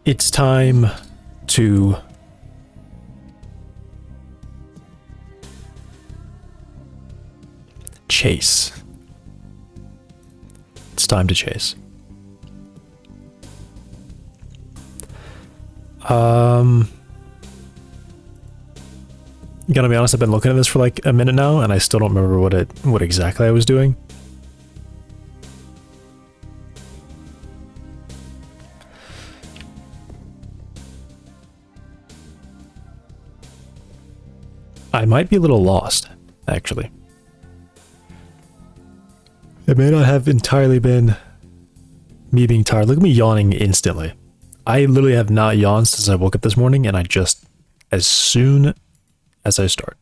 It's time to chase. It's time to chase. Gonna be honest, I've been looking at this for like a minute now, and I still don't remember what exactly I was doing. I might be a little lost, actually. It may not have entirely been me being tired. Look at me yawning instantly. I literally have not yawned since I woke up this morning, and I just, as soon as I start.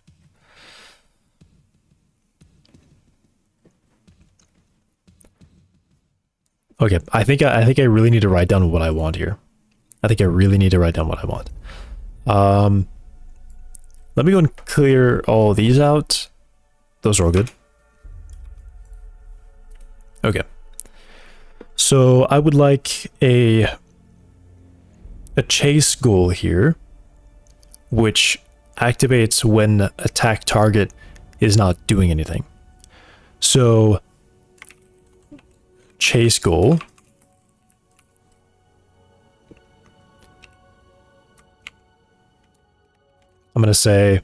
Okay, I think I really need to write down what I want here. I think I really need to write down what I want. Let me go and clear all these out. Those are all good. Okay. So I would like a chase goal here, which activates when attack target is not doing anything. So chase goal. I'm going to say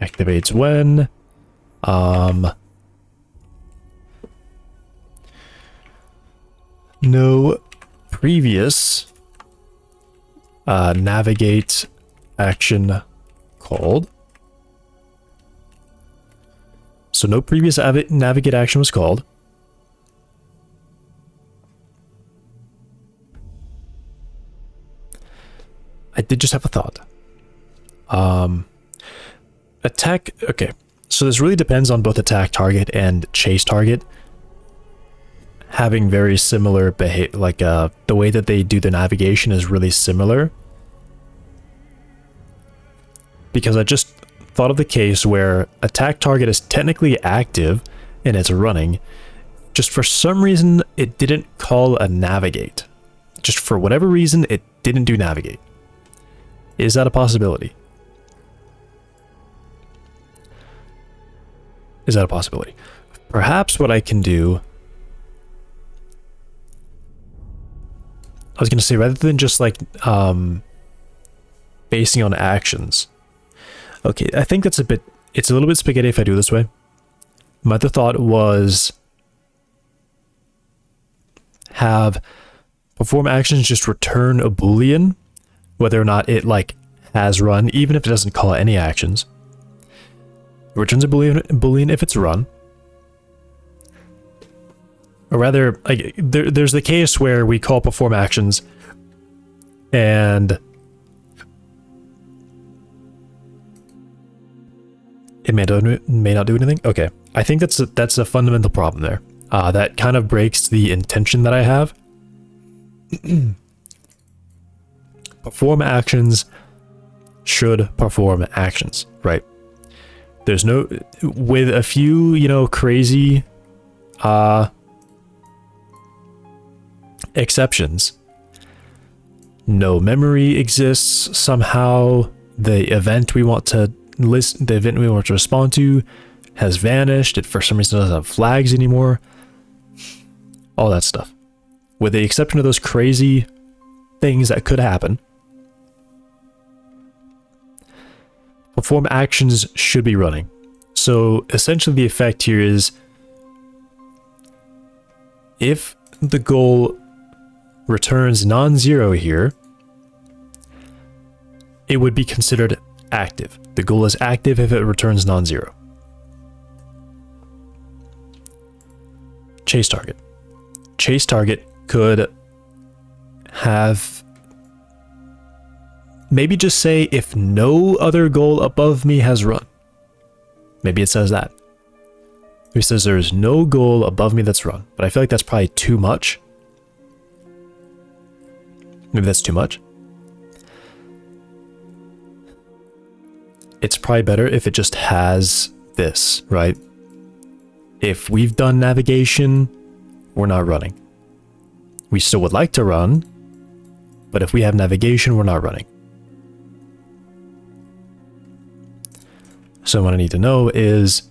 activates when no previous navigate action called. So no previous navigate action was called. I did just have a thought. Attack, okay. So this really depends on both attack target and chase target having very similar behavior, like the way that they do the navigation is really similar. Because I just thought of the case where attack target is technically active and it's running. Just for some reason, it didn't call a navigate. Just for whatever reason, it didn't do navigate. Is that a possibility? Is that a possibility? Perhaps what I can do... I was going to say, rather than just like basing on actions. Okay, I think that's it's a little bit spaghetti if I do it this way. My other thought was have perform actions just return a Boolean, whether or not it like has run, even if it doesn't call any actions. It returns a Boolean if it's run. Or rather, like, there's the case where we call perform actions and it may not do anything. Okay, I think that's a fundamental problem there. That kind of breaks the intention that I have. Perform actions should perform actions, right? There's no, with a few, you know, crazy exceptions. No memory exists somehow. The event we want to list, the event we want to respond to has vanished. It for some reason doesn't have flags anymore. All that stuff. With the exception of those crazy things that could happen, perform actions should be running. So essentially the effect here is if the goal returns non-zero here, it would be considered active. The goal is active if it returns non-zero. Chase target. Chase target could have maybe just say if no other goal above me has run. Maybe it says that. Maybe it says there's no goal above me that's run, but I feel like that's probably too much. Maybe that's too much. It's probably better if it just has this, right? If we've done navigation, we're not running. We still would like to run, but if we have navigation, we're not running. So what I need to know is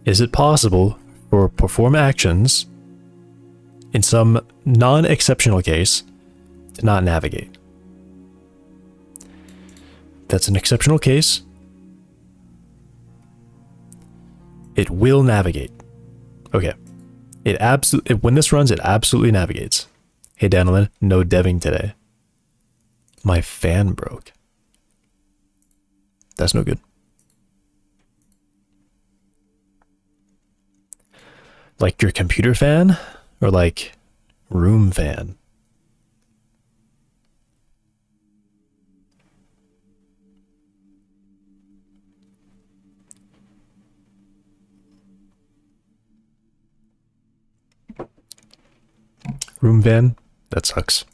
it possible for perform actions in some non-exceptional case to not navigate? That's an exceptional case. It will navigate. Okay. When this runs, it absolutely navigates. Hey, Danilin, no deving today. My fan broke. That's no good. Like your computer fan? Or like room fan? Room van? That sucks.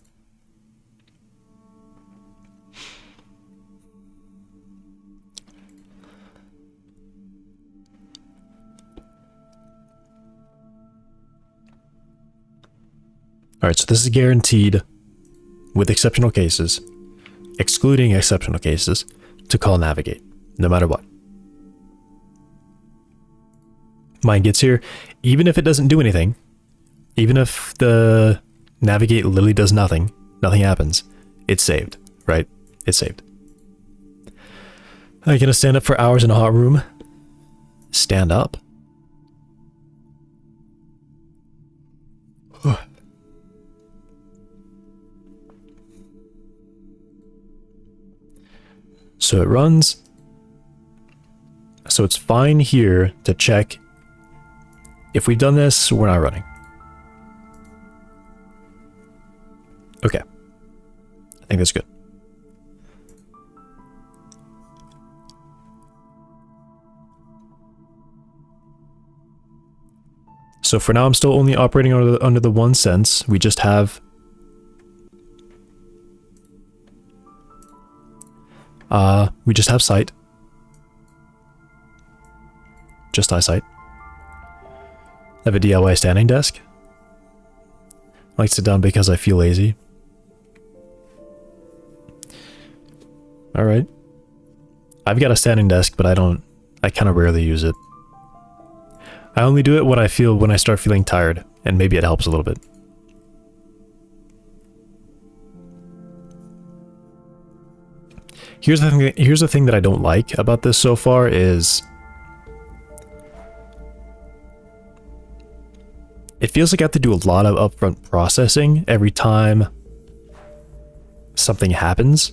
Alright, so this is guaranteed, with exceptional cases, excluding exceptional cases, to call navigate, no matter what. Mine gets here, even if it doesn't do anything, even if the navigate literally does nothing, nothing happens, it's saved, right? It's saved. Are you gonna stand up for hours in a hot room? Stand up? So it runs. So it's fine here to check. If we've done this, we're not running. Okay. I think that's good. So for now, I'm still only operating under the one sense. We just have sight. Just eyesight. I have a DIY standing desk. I like to sit down because I feel lazy. Alright. I've got a standing desk, but I kind of rarely use it. I only do it when I start feeling tired, and maybe it helps a little bit. Here's the thing that I don't like about this so far is it feels like I have to do a lot of upfront processing every time something happens.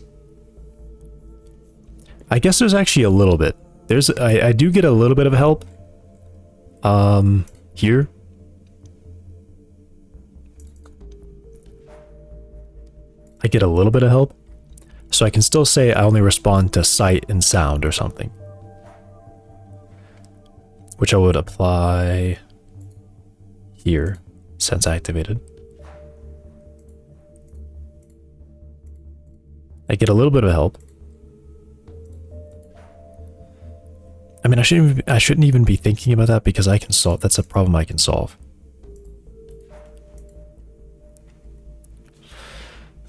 I guess there's actually a little bit. I do get a little bit of help. Here. I get a little bit of help. So I can still say I only respond to sight and sound or something. Which I would apply here, sense activated. I get a little bit of help. I mean, I shouldn't even be thinking about that because I can solve. That's a problem I can solve.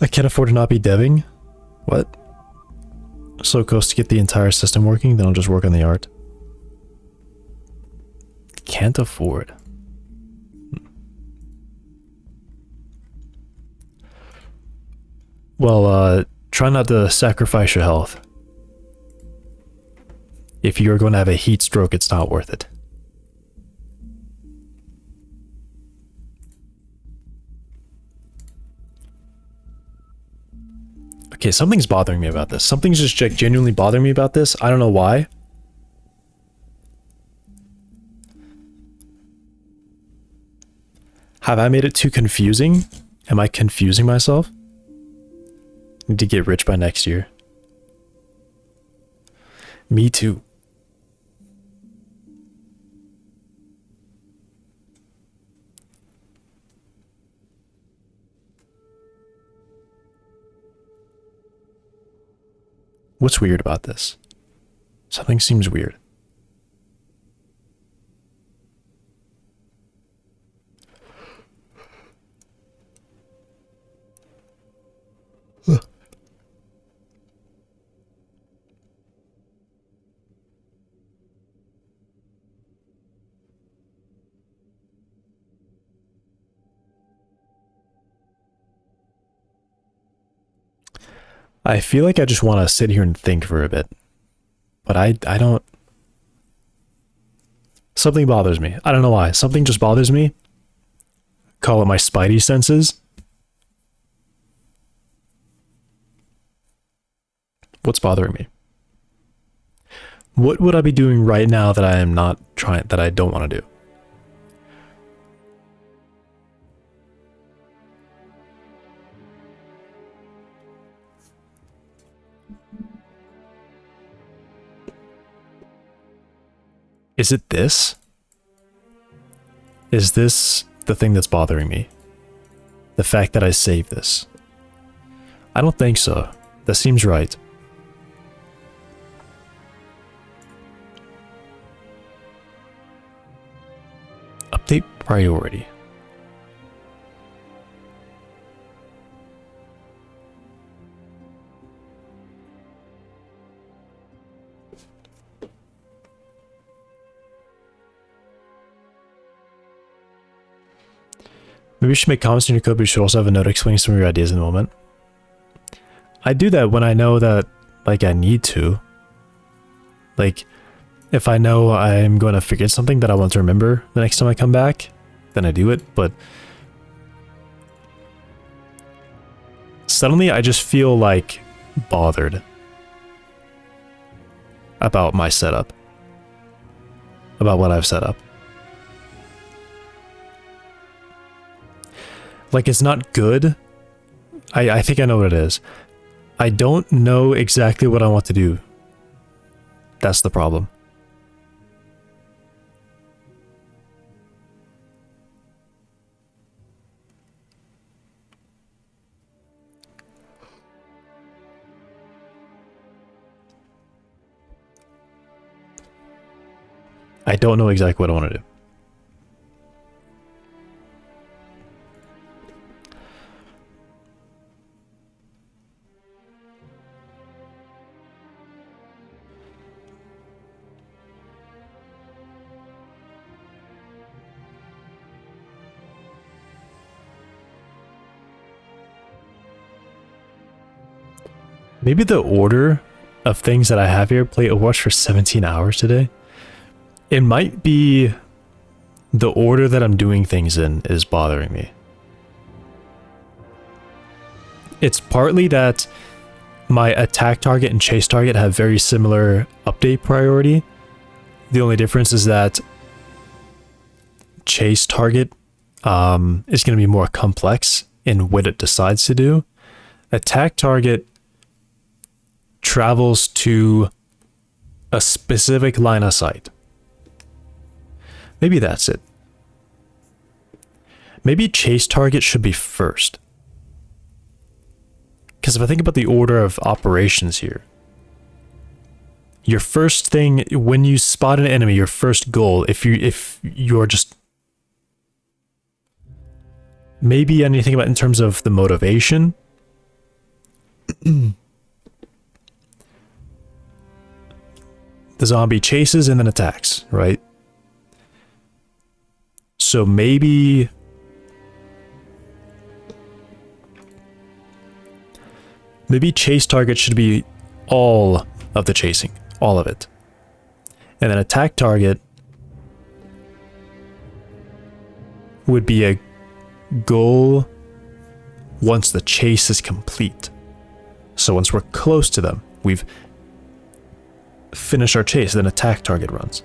I can't afford to not be deving. What? So close to get the entire system working, then I'll just work on the art. Can't afford. Well, try not to sacrifice your health. If you're going to have a heat stroke, it's not worth it. Okay, something's bothering me about this. Something's just genuinely bothering me about this. I don't know why. Have I made it too confusing? Am I confusing myself? Need to get rich by next year. Me too. What's weird about this? Something seems weird. I feel like I just want to sit here and think for a bit. But I don't... Something bothers me. I don't know why. Something just bothers me. Call it my spidey senses. What's bothering me? What would I be doing right now that I am not trying, that I don't want to do? Is it this? Is this the thing that's bothering me? The fact that I saved this? I don't think so. That seems right. Update priority. Maybe you should make comments in your code, but you should also have a note explaining some of your ideas in the moment. I do that when I know that, like, I need to. Like, if I know I'm going to forget something that I want to remember the next time I come back, then I do it, but... Suddenly, I just feel, like, bothered about my setup. About what I've set up. Like, it's not good. I think I know what it is. I don't know exactly what I want to do. That's the problem. I don't know exactly what I want to do. Maybe the order of things that I have here, play Overwatch for 17 hours today. It might be the order that I'm doing things in is bothering me. It's partly that my attack target and chase target have very similar update priority. The only difference is that chase target is going to be more complex in what it decides to do. Attack target travels to a specific line of sight. Maybe that's it. Maybe chase target should be first. Because if I think about the order of operations here, your first thing when you spot an enemy, your first goal, if you're just maybe anything about in terms of the motivation. The zombie chases and then attacks, right? So maybe chase target should be all of the chasing, all of it. And then attack target would be a goal once the chase is complete. So once we're close to them, we've finished our chase, then attack target runs.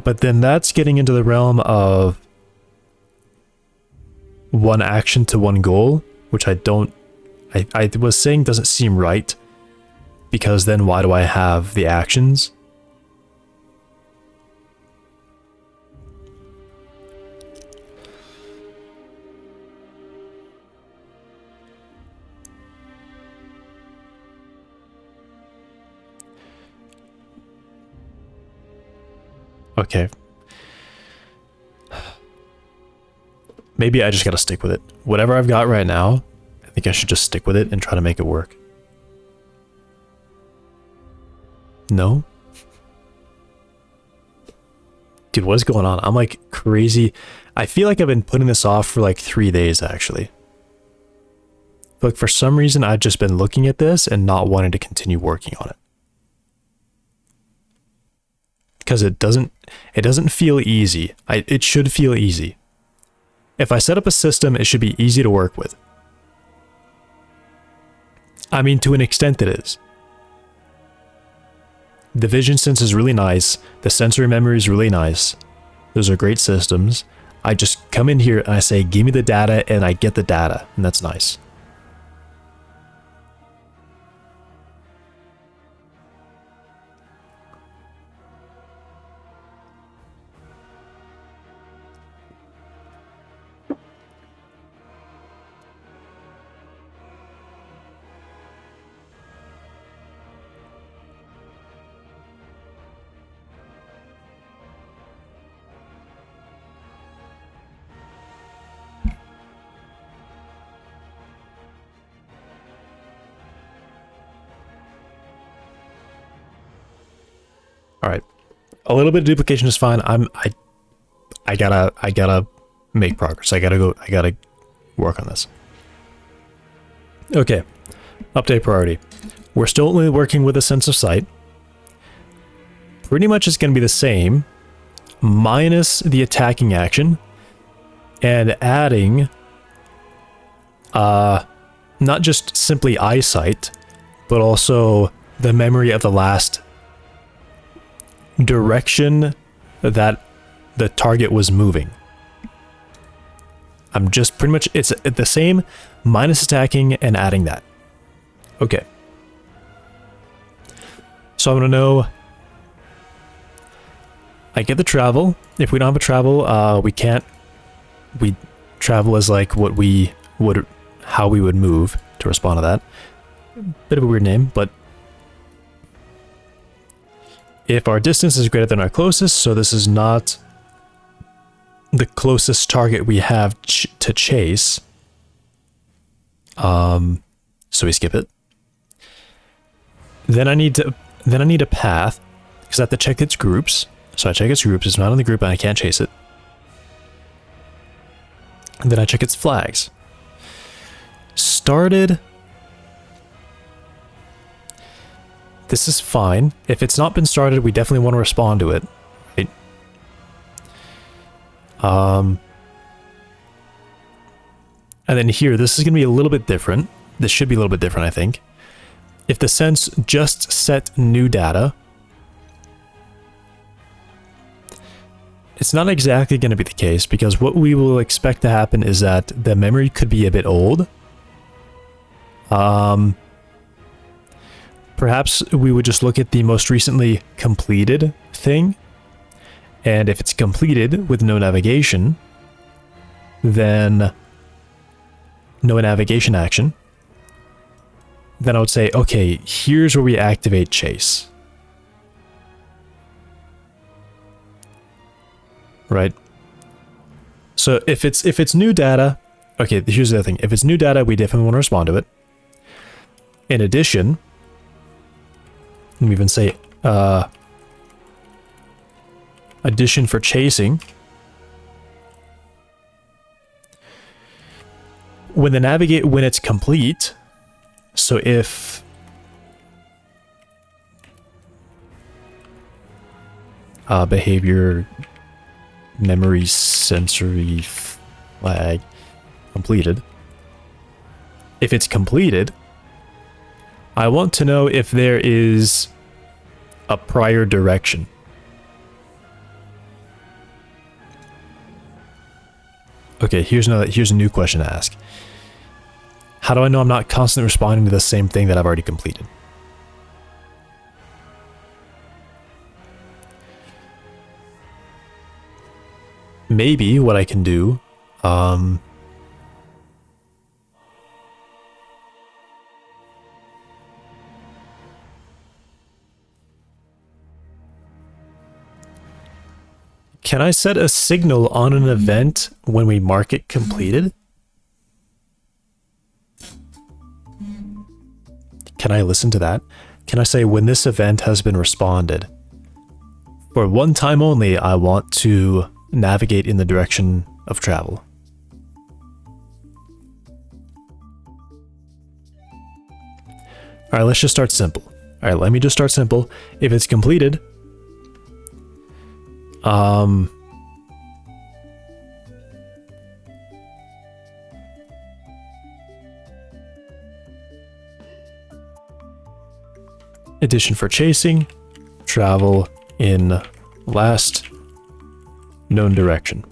But then that's getting into the realm of one action to one goal, which I was saying doesn't seem right, because then why do I have the actions? Okay. Maybe I just gotta stick with it. Whatever I've got right now, I think I should just stick with it and try to make it work. No? Dude, what is going on? I'm like crazy. I feel like I've been putting this off for like 3 days, actually. but for some reason I've just been looking at this and not wanting to continue working on it. Because it doesn't feel easy. It should feel easy. If I set up a system, it should be easy to work with. I mean, to an extent it is. The vision sense is really nice. The sensory memory is really nice. Those are great systems. I just come in here and I say, give me the data, and I get the data, and that's nice. All right, a little bit of duplication is fine. I gotta make progress. I gotta work on this. Okay, update priority. We're still only working with a sense of sight. Pretty much it's gonna be the same, minus the attacking action, and adding, not just simply eyesight, but also the memory of the last direction that the target was moving. I'm just pretty much, it's the same, minus attacking and adding that. Okay. So I'm gonna know, I get the travel. If we don't have a travel, we travel is like what we would, how we would move to respond to that. Bit of a weird name, but if our distance is greater than our closest, so this is not the closest target we have to chase, so we skip it. Then I need a path, because I have to check its groups. So I check its groups. It's not in the group and I can't chase it. And then I check its flags. Started. This is fine. If it's not been started, we definitely want to respond to it. Right? And then here, this is going to be a little bit different. This should be a little bit different, I think. If the sense just set new data, it's not exactly going to be the case, because what we will expect to happen is that the memory could be a bit old. Perhaps we would just look at the most recently completed thing, and if it's completed with no navigation, then no navigation action, then I would say, okay, here's where we activate chase. Right? So if it's new data, okay, here's the other thing. If it's new data, we definitely want to respond to it. In addition, let me even say addition for chasing. When it's complete, so if behavior, memory, sensory, flag, completed. If it's completed, I want to know if there is a prior direction. Okay, here's a new question to ask. How do I know I'm not constantly responding to the same thing that I've already completed? Maybe what I can do, can I set a signal on an event when we mark it completed? Can I listen to that? Can I say when this event has been responded? For one time only, I want to navigate in the direction of travel. All right, let's just start simple. All right, let me just start simple. If it's completed, addition for chasing, travel in last known direction.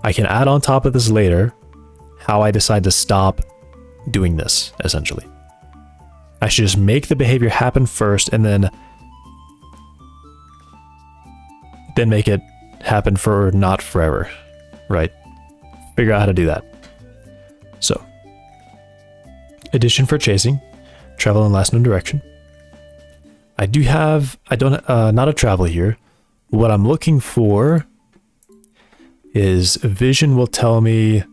I can add on top of this later how I decide to stop doing this, essentially. I should just make the behavior happen first and then make it happen for not forever, right? Figure out how to do that. So, addition for chasing, travel in last known direction. I don't, not a travel here. What I'm looking for is vision will tell me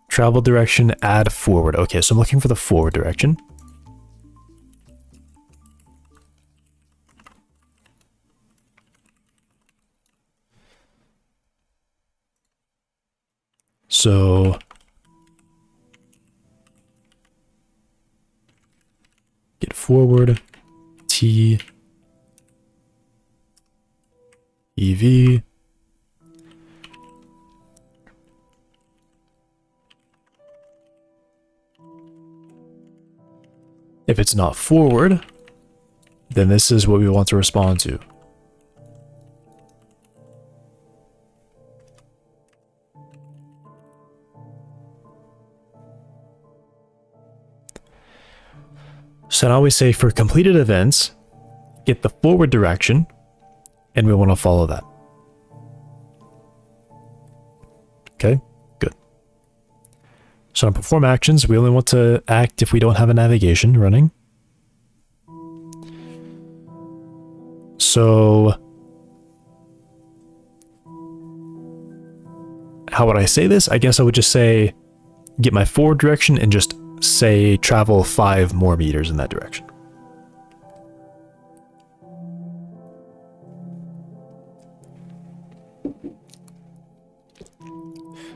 travel direction, add forward. Okay, so I'm looking for the forward direction. So get forward, T, EV. If it's not forward, then this is what we want to respond to. So now we say for completed events, get the forward direction, and we want to follow that. Okay, good. So on perform actions, we only want to act if we don't have a navigation running. So how would I say this? I guess I would just say get my forward direction and just say travel 5 more meters in that direction.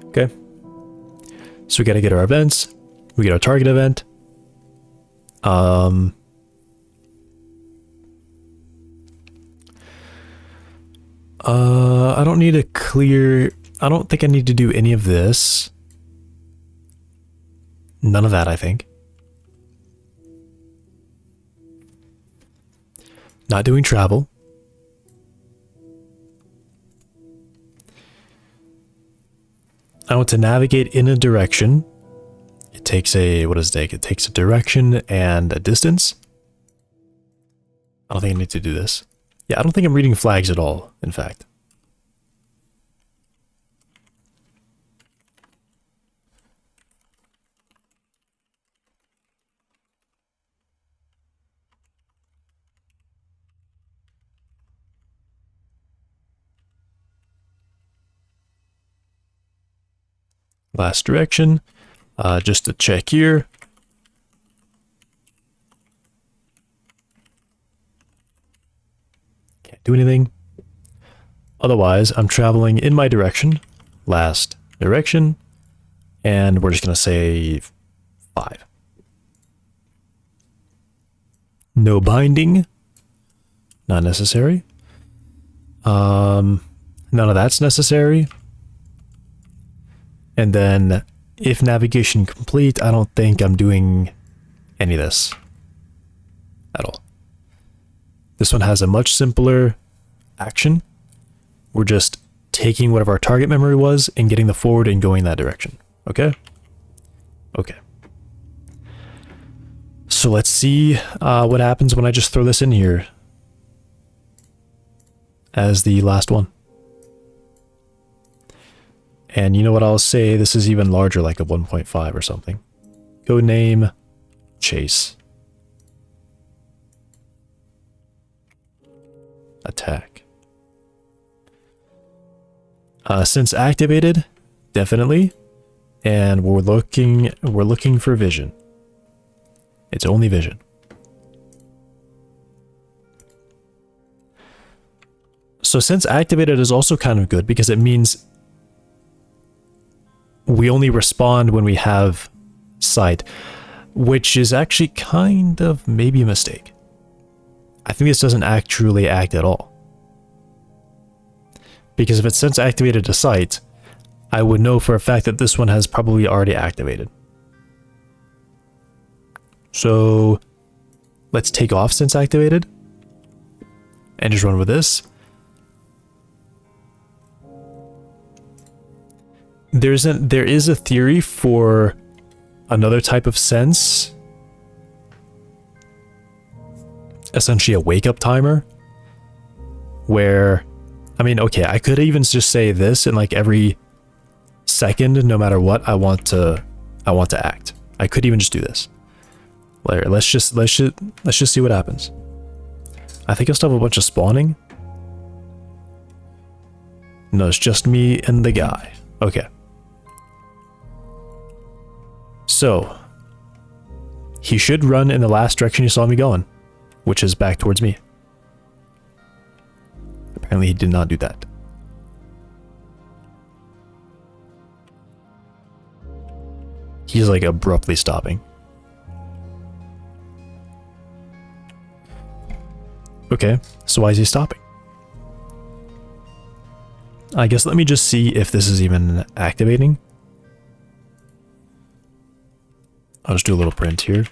Okay. So we got to get our events. We get our target event. I don't need a clear... I don't think I need to do any of this. None of that, I think. Not doing travel. I want to navigate in a direction. It takes a... what does it take? It takes a direction and a distance. I don't think I need to do this. Yeah, I don't think I'm reading flags at all, in fact. Last direction, just to check here. Can't do anything. Otherwise, I'm traveling in my direction, last direction, and we're just going to say 5. No binding, not necessary. None of that's necessary. And then, if navigation complete, I don't think I'm doing any of this at all. This one has a much simpler action. We're just taking whatever our target memory was and getting the forward and going that direction. Okay? Okay. So let's see what happens when I just throw this in here as the last one. And you know what I'll say? This is even larger, like a 1.5 or something. Go name chase. Attack. Since activated, definitely. And we're looking for vision. It's only vision. So since activated is also kind of good because it means we only respond when we have sight, which is actually kind of maybe a mistake. I think this doesn't truly act at all. Because if it's since activated to sight, I would know for a fact that this one has probably already activated. So let's take off since activated and just run with this. There is a theory for another type of sense, essentially a wake-up timer, where, I mean, okay, I could even just say this in like every second, no matter what, I want to act. I could even just do this. Let's just see what happens. I think I'll still have a bunch of spawning. No, it's just me and the guy. Okay. So, he should run in the last direction you saw me going, which is back towards me. Apparently he did not do that. He's like abruptly stopping. Okay, so why is he stopping? I guess let me just see if this is even activating. I'll just do a little print here.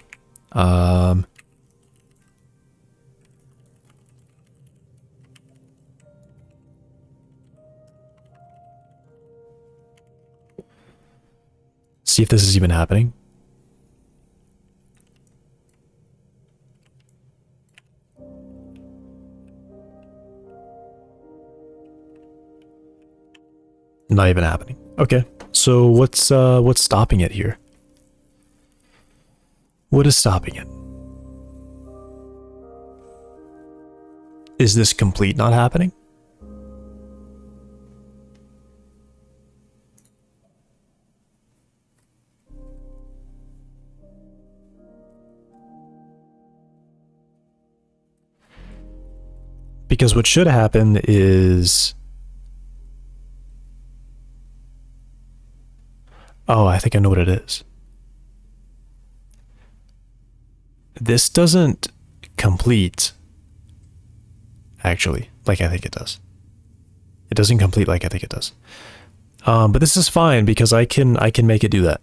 See if this is even happening. Not even happening. Okay, so what's stopping it here? What is stopping it? Is this complete not happening? Because what should happen is... Oh, I think I know what it is. This doesn't complete, actually, like I think it does. It doesn't complete like I think it does. But this is fine because I can make it do that.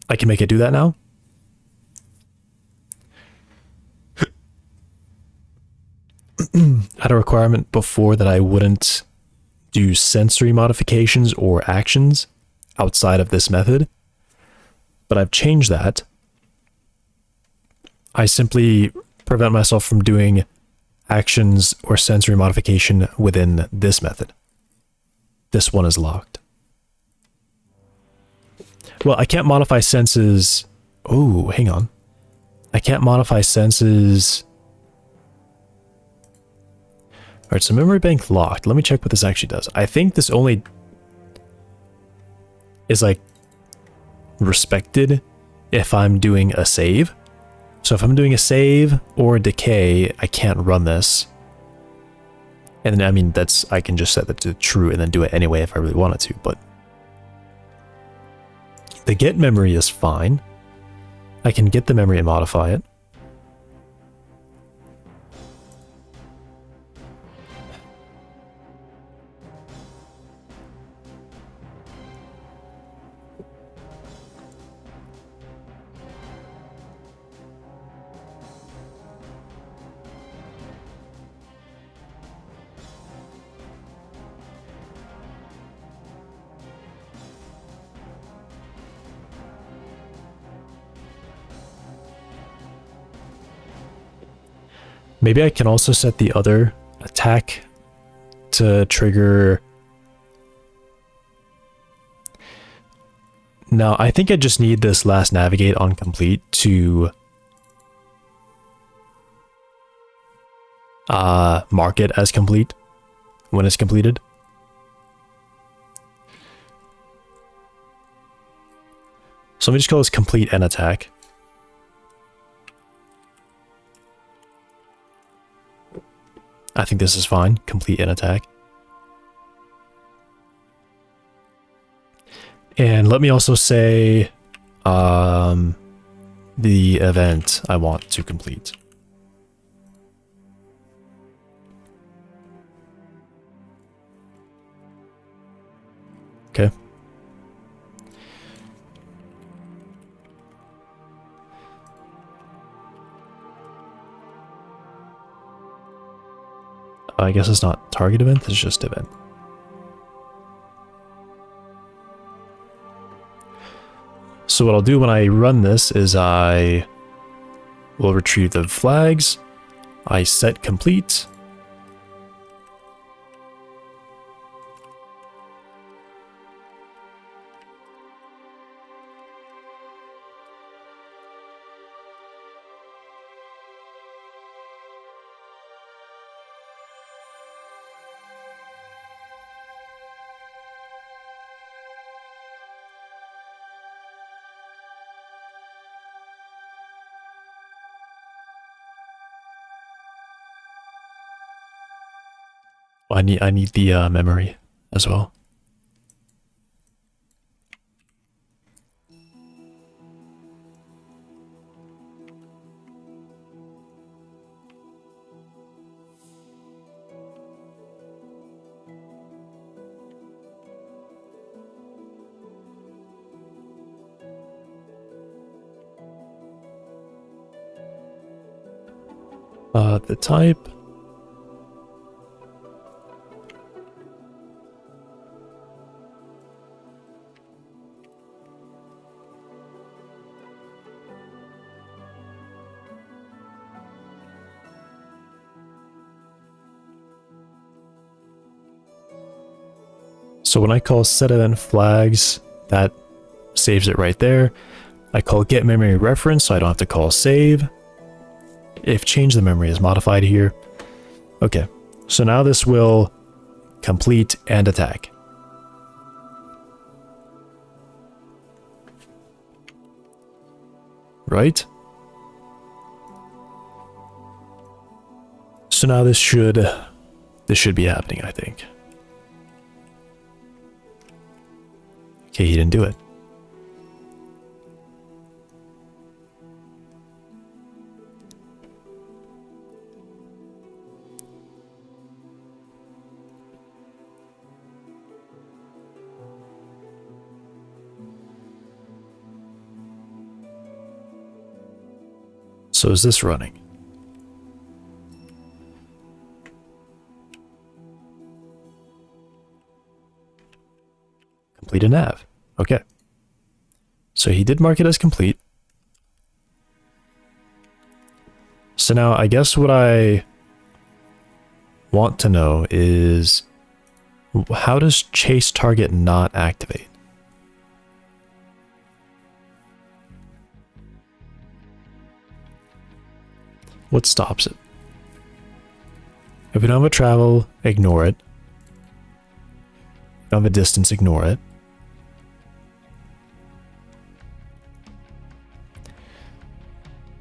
I can make it do that now. I had a requirement before that I wouldn't do sensory modifications or actions outside of this method, but I've changed that. I simply prevent myself from doing actions or sensory modification within this method. This one is locked. Well, I can't modify senses. Oh, hang on. I can't modify senses. All right, so memory bank locked. Let me check what this actually does. I think this only is like respected if I'm doing a save. So if I'm doing a save or a decay, I can't run this. And then, I mean, I can just set that to true and then do it anyway if I really wanted to, but the get memory is fine. I can get the memory and modify it. Maybe I can also set the other attack to trigger. Now, I think I just need this last navigate on complete to mark it as complete when it's completed. So let me just call this complete and attack. I think this is fine. Complete and attack. And let me also say the event I want to complete. Okay. I guess it's not target event, it's just event. So what I'll do when I run this is I will retrieve the flags, I set complete, I need the memory as well. The type. So when I call set event flags, that saves it right there. I call get memory reference, so I don't have to call save. If change the memory is modified here. Okay, so now this will complete and attack. Right? So now this should be happening, I think. Okay, he didn't do it. So is this running? Complete a nav. Okay. So he did mark it as complete. So now I guess what I want to know is how does chase target not activate? What stops it? If we don't have a travel, ignore it. If we don't have a distance, ignore it.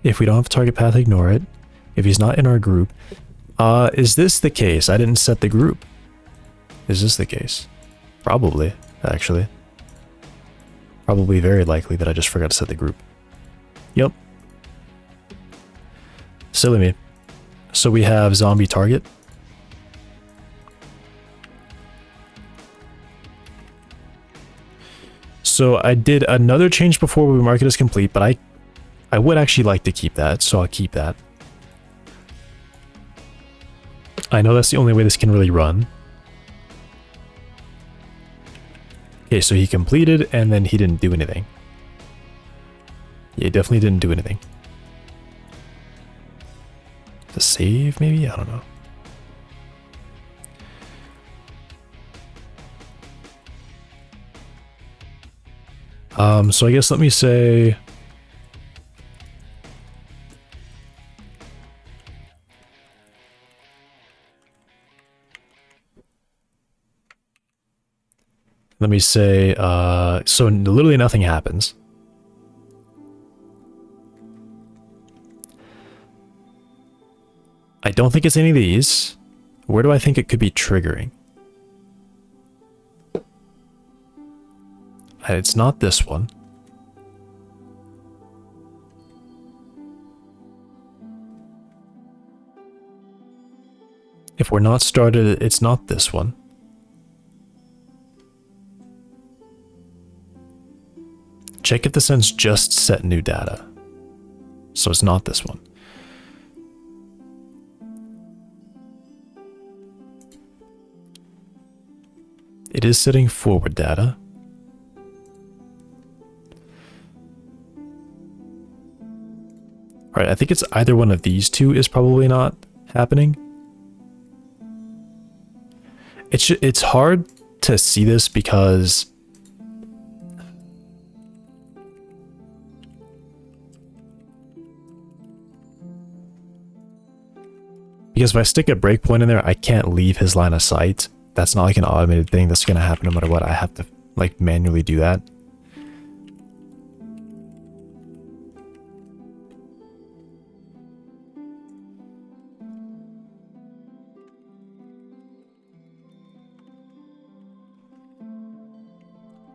If we don't have a target path, ignore it. If he's not in our group. Is this the case? I didn't set the group. Is this the case? Probably, actually. Probably very likely that I just forgot to set the group. Yep. Silly me. So we have zombie target. So I did another change before we mark it as complete, but I would actually like to keep that, so I'll keep that. I know that's the only way this can really run. Okay, so he completed and then he didn't do anything. Yeah, he definitely didn't do anything. The save, maybe? I don't know. So I guess let me say... Let me say, so literally nothing happens. I don't think it's any of these. Where do I think it could be triggering? It's not this one. If we're not started, it's not this one. Check if the sends just set new data. So it's not this one. It is setting forward data. Alright, I think it's either one of these two is probably not happening. It's hard to see this because if I stick a breakpoint in there, I can't leave his line of sight. That's not like an automated thing that's going to happen no matter what. I have to like manually do that.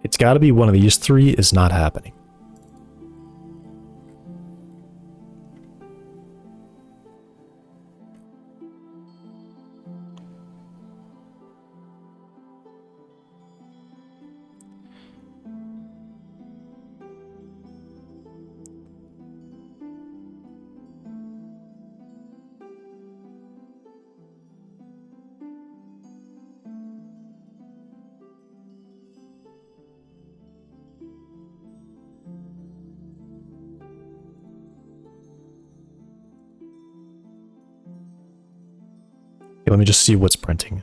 It's got to be one of these three is not happening. Okay, let me just see what's printing.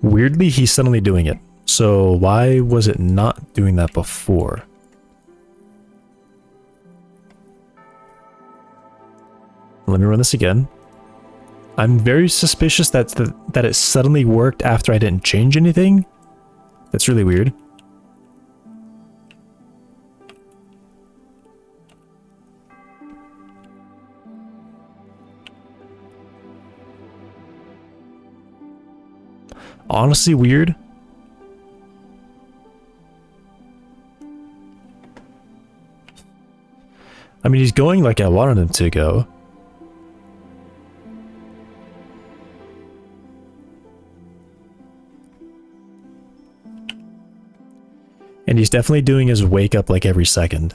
Weirdly, he's suddenly doing it. So why was it not doing that before? Let me run this again. I'm very suspicious that it suddenly worked after I didn't change anything. That's really weird. Honestly weird. I mean, he's going like I wanted him to go. And he's definitely doing his wake up like every second.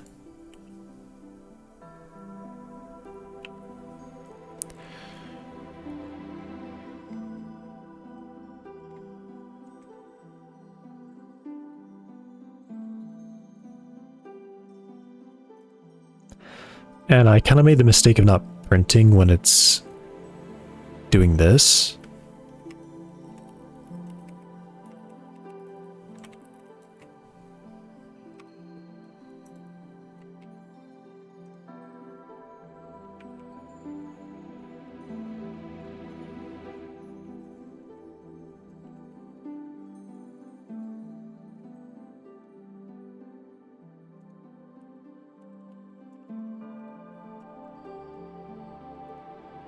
And I kind of made the mistake of not printing when it's doing this.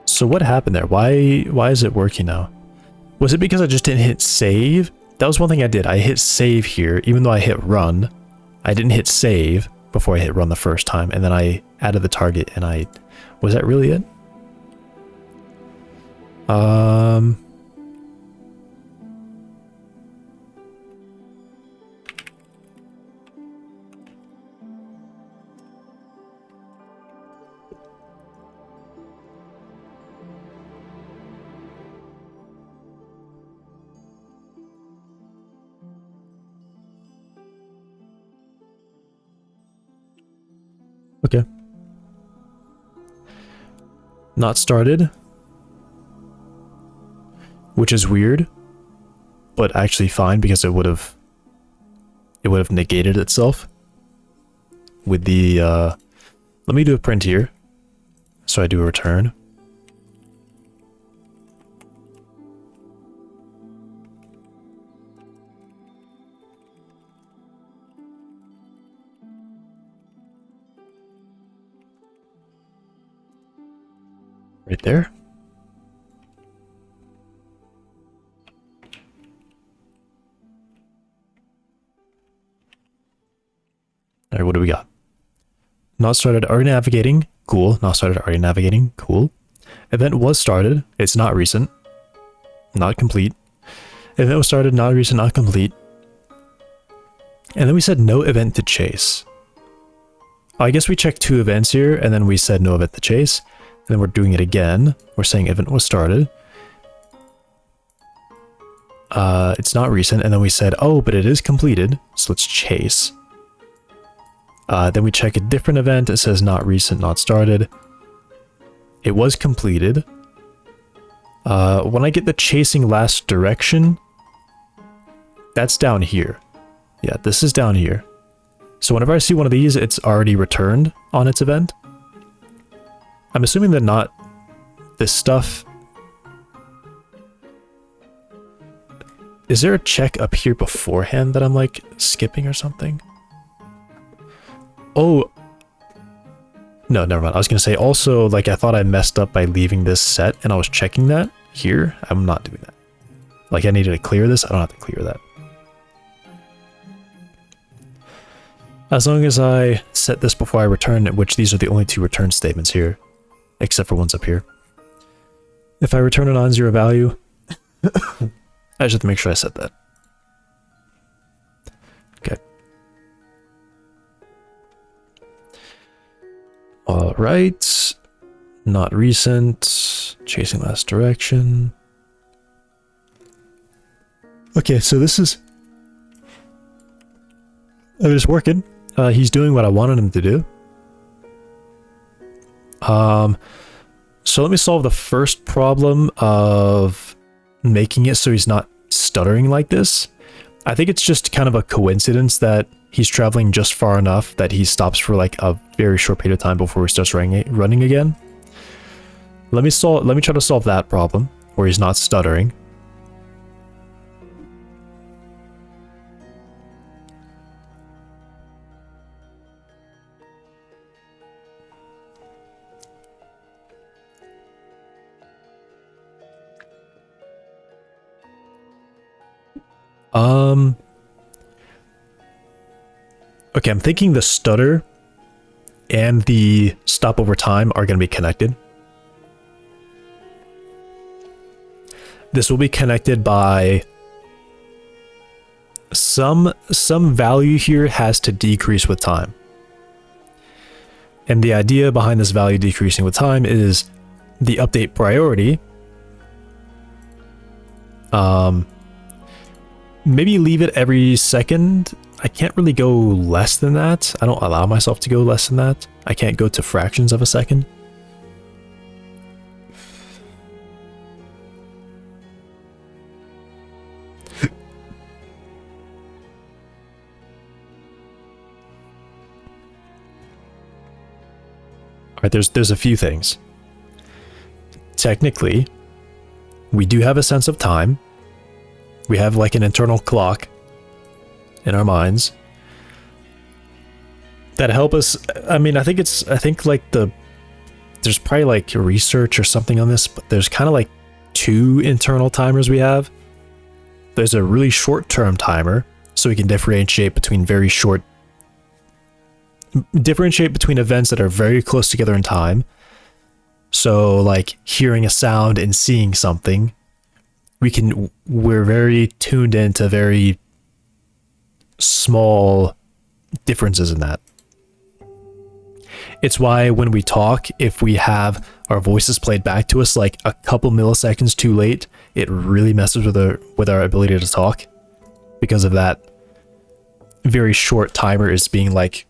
So what happened there? Why is it working now? Was it because I just didn't hit save? That was one thing I did. I hit save here, even though I hit run. I didn't hit save before I hit run the first time, and then I added the target, and was that really it? Okay. Not started. Which is weird, but actually fine because it would have negated itself with the let me do a print here. So I do a return. Right there. All right, what do we got? Not started, already navigating. Cool. Not started, already navigating. Cool. Event was started. It's not recent. Not complete. Event was started, not recent, not complete. And then we said no event to chase. I guess we checked 2 events here, and then we said no event to chase. And then we're doing it again. We're saying event was started. It's not recent, and then we said, oh, but it is completed, so let's chase. Then we check a different event. It says not recent, not started. It was completed. When I get the chasing last direction, that's down here. Yeah, this is down here. So whenever I see one of these, it's already returned on its event. I'm assuming that not this stuff. Is there a check up here beforehand that I'm like skipping or something? Oh. No, never mind. I was going to say also, like, I thought I messed up by leaving this set and I was checking that here. I'm not doing that. Like, I needed to clear this. I don't have to clear that. As long as I set this before I return, which these are the only 2 return statements here, except for one's up here. If I return a non-zero value, I just have to make sure I set that. Okay. All right. Not recent. Chasing last direction. Okay, so this is... I'm just working. He's doing what I wanted him to do. So let me solve the first problem of making it so he's not stuttering like this. I think it's just kind of a coincidence that he's traveling just far enough that he stops for like a very short period of time before he starts running again. Let me try to solve that problem where he's not stuttering. Okay, I'm thinking the stutter and the stop over time are going to be connected. This will be connected by some value here has to decrease with time. And the idea behind this value decreasing with time is the update priority. Maybe leave it every second. I can't really go less than that. I don't allow myself to go less than that. I can't go to fractions of a second. Alright, there's a few things. Technically, we do have a sense of time. We have like an internal clock in our minds that help us. I mean, I think like there's probably like research or something on this, but there's kind of like 2 internal timers we have. There's a really short-term timer, so we can differentiate between events that are very close together in time. So like hearing a sound and seeing something, we're very tuned into very small differences in that. It's why when we talk, if we have our voices played back to us like a couple milliseconds too late, it really messes with our ability to talk, because of that very short timer is being like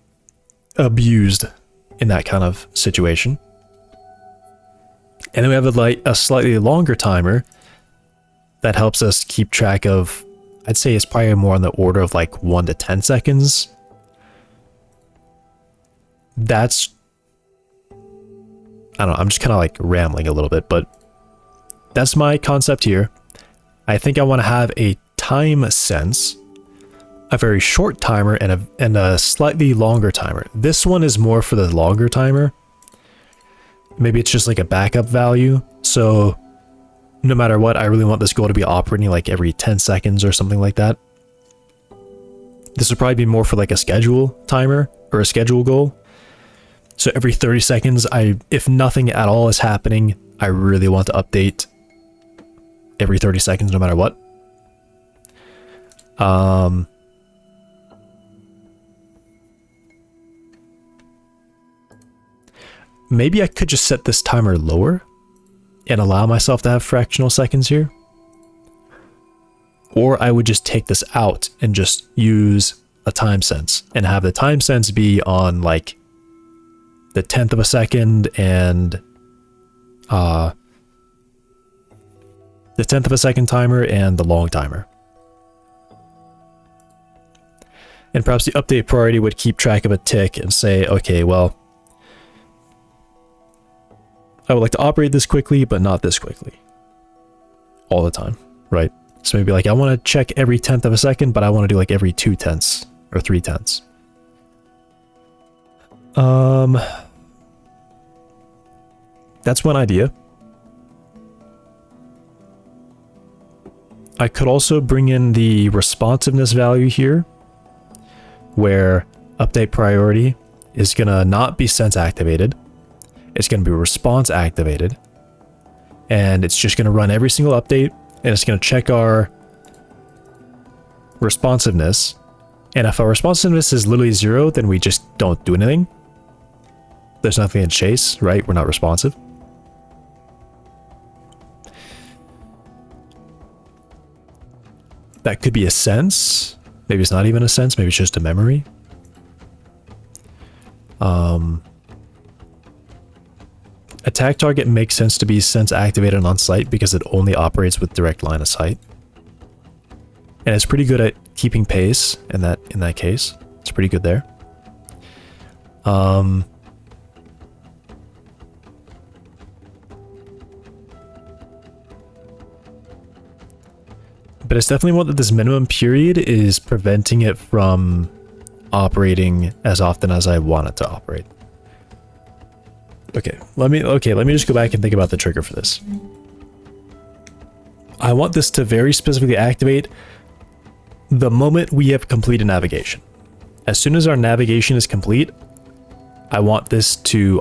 abused in that kind of situation. And then we have a slightly longer timer that helps us keep track of, I'd say it's probably more on the order of like 1 to 10 seconds. That's, I don't know, I'm just kind of like rambling a little bit, but that's my concept here. I think I want to have a time sense, a very short timer, and a slightly longer timer. This one is more for the longer timer. maybe it's just like a backup value. So no matter what, I really want this goal to be operating like every 10 seconds or something like that. This would probably be more for like a schedule timer or a schedule goal. So every 30 seconds, if nothing at all is happening, I really want to update every 30 seconds no matter what. Maybe I could just set this timer lower and allow myself to have fractional seconds here. Or I would just take this out and just use a time sense and have the time sense be on like the 10th of a second and the 10th of a second timer and the long timer. And perhaps the update priority would keep track of a tick and say, okay, well, I would like to operate this quickly, but not this quickly. All the time, right? So maybe like I want to check every 10th of a second, but I want to do like every 2/10 or 3/10. That's one idea. I could also bring in the responsiveness value here, where update priority is gonna not be sense activated. It's going to be response activated, and it's just going to run every single update, and it's going to check our responsiveness. And if our responsiveness is literally 0, then we just don't do anything. There's nothing to chase, right? We're not responsive. That could be a sense. Maybe it's not even a sense. Maybe it's just a memory. Attack target makes sense to be sense activated on sight because it only operates with direct line of sight. And it's pretty good at keeping pace in that case. It's pretty good there. But it's definitely one that this minimum period is preventing it from operating as often as I want it to operate. Okay, let me just go back and think about the trigger for this. I want this to very specifically activate the moment we have completed navigation. As soon as our navigation is complete, I would like this to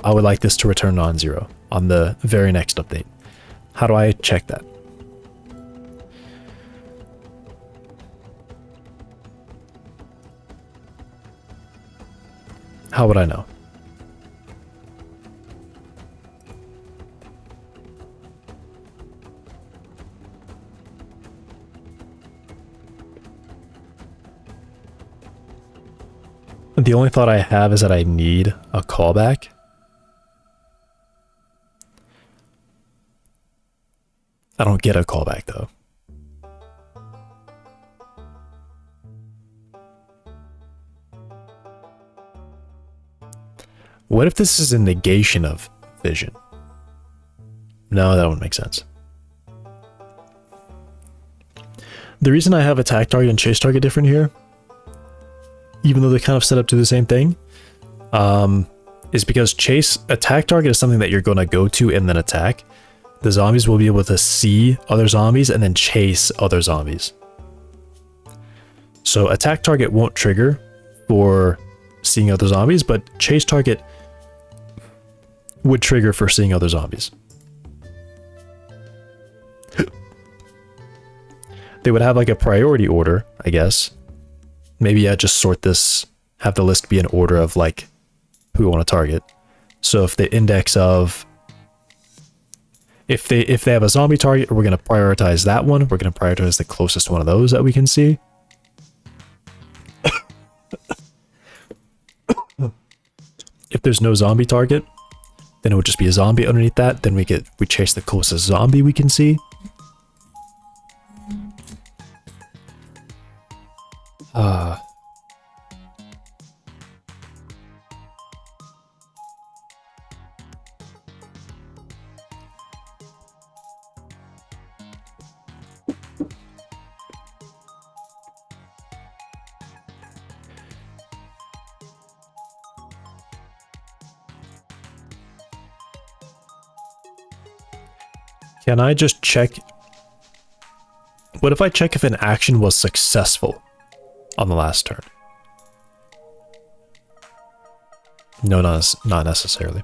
return non-zero on the very next update. How do I check that? How would I know? The only thought I have is that I need a callback. I don't get a callback though. What if this is a negation of vision? No, that wouldn't make sense. The reason I have attack target and chase target different here, even though they're kind of set up to the same thing, is because attack target is something that you're going to go to and then attack. The zombies will be able to see other zombies and then chase other zombies. So attack target won't trigger for seeing other zombies, but chase target would trigger for seeing other zombies. They would have like a priority order, I guess. Maybe I just sort this, have the list be an order of like who we want to target. So if the index of, if they have a zombie target, we're going to prioritize that one. We're going to prioritize the closest one of those that we can see. If there's no zombie target, then it would just be a zombie underneath that. Then we chase the closest zombie we can see. Can I just check? What if I check if an action was successful on the last turn? No, not necessarily.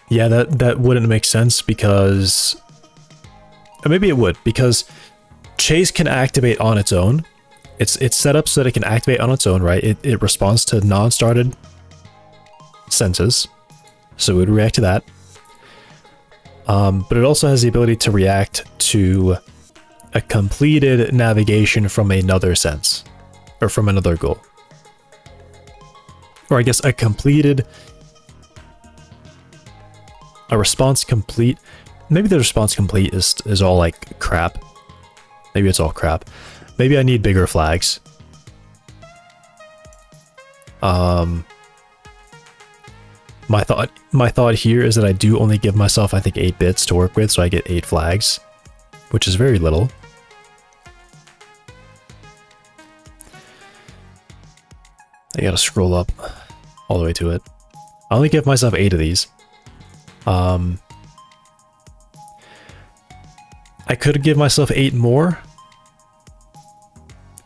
Yeah, that wouldn't make sense because... Or maybe it would, because Chase can activate on its own. It's set up so that it can activate on its own, right? It responds to non-started senses, so it would react to that. But it also has the ability to react to a completed navigation from another sense, or from another goal. Or I guess a response complete. Maybe the response complete is all like crap. Maybe it's all crap. Maybe I need bigger flags. My thought here is that I do only give myself, I think, 8 bits to work with, so I get 8 flags, which is very little. I gotta scroll up all the way to it. I only give myself 8 of these. I could give myself 8 more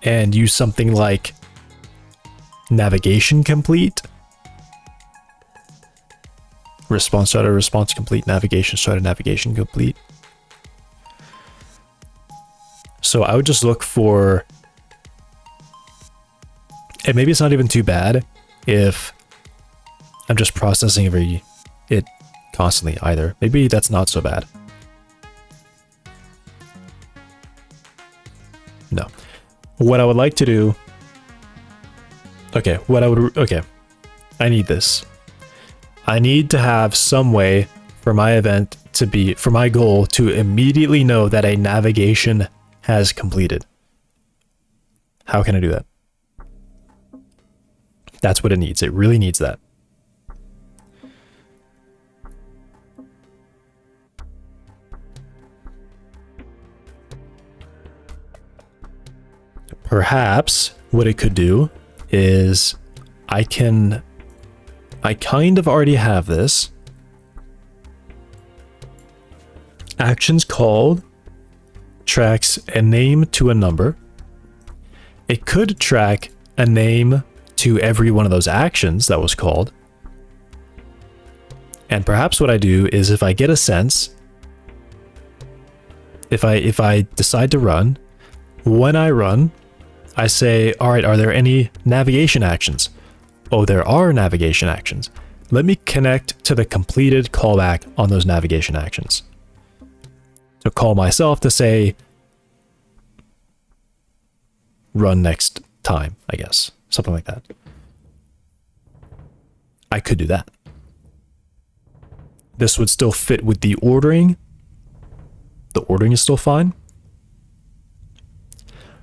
and use something like navigation complete. Response starter, response complete, navigation starter, navigation complete. So I would just look for... And maybe it's not even too bad if I'm just processing it constantly either. Maybe that's not so bad. No. What I would like to do... Okay, I need this. I need to have some way for my event to be... For my goal to immediately know that a navigation has completed. How can I do that? That's what it needs. It really needs that. Perhaps what it could do is I kind of already have this. Actions called tracks a name to a number. It could track a name to every one of those actions that was called. And perhaps what I do is if I get a sense, if I decide to run, when I run, I say, all right, are there any navigation actions? Oh, there are navigation actions. Let me connect to the completed callback on those navigation actions. So call myself to say, run next time, I guess. Something like that. I could do that. This would still fit with the ordering. The ordering is still fine.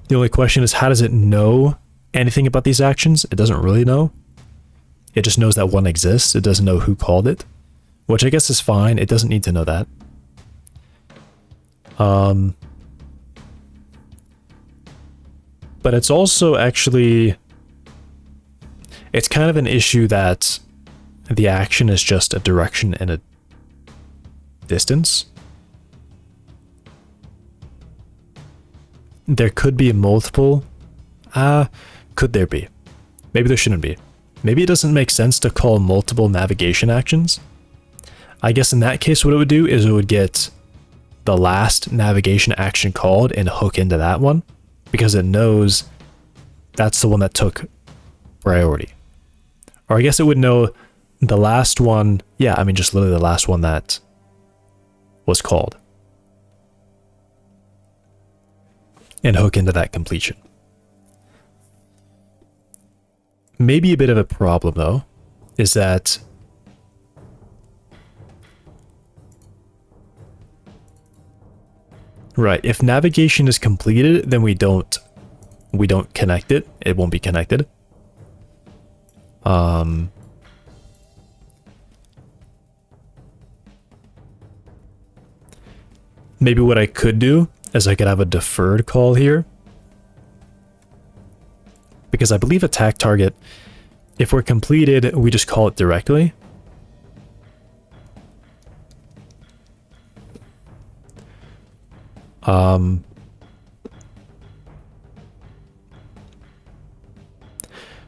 The only question is, how does it know anything about these actions? It doesn't really know. It just knows that one exists. It doesn't know who called it, which I guess is fine. It doesn't need to know that. But it's also actually... It's kind of an issue that the action is just a direction and a distance. There could be multiple. Could there be? Maybe there shouldn't be. Maybe it doesn't make sense to call multiple navigation actions. I guess in that case what it would do is it would get the last navigation action called and hook into that one, because it knows that's the one that took priority. Or I guess it would know the last one. Yeah, I mean just literally the last one that was called. And hook into that completion. Maybe a bit of a problem though is that right, if navigation is completed, then we don't connect it. It won't be connected. Maybe what I could do is I could have a deferred call here. Because I believe attack target, if we're completed, we just call it directly.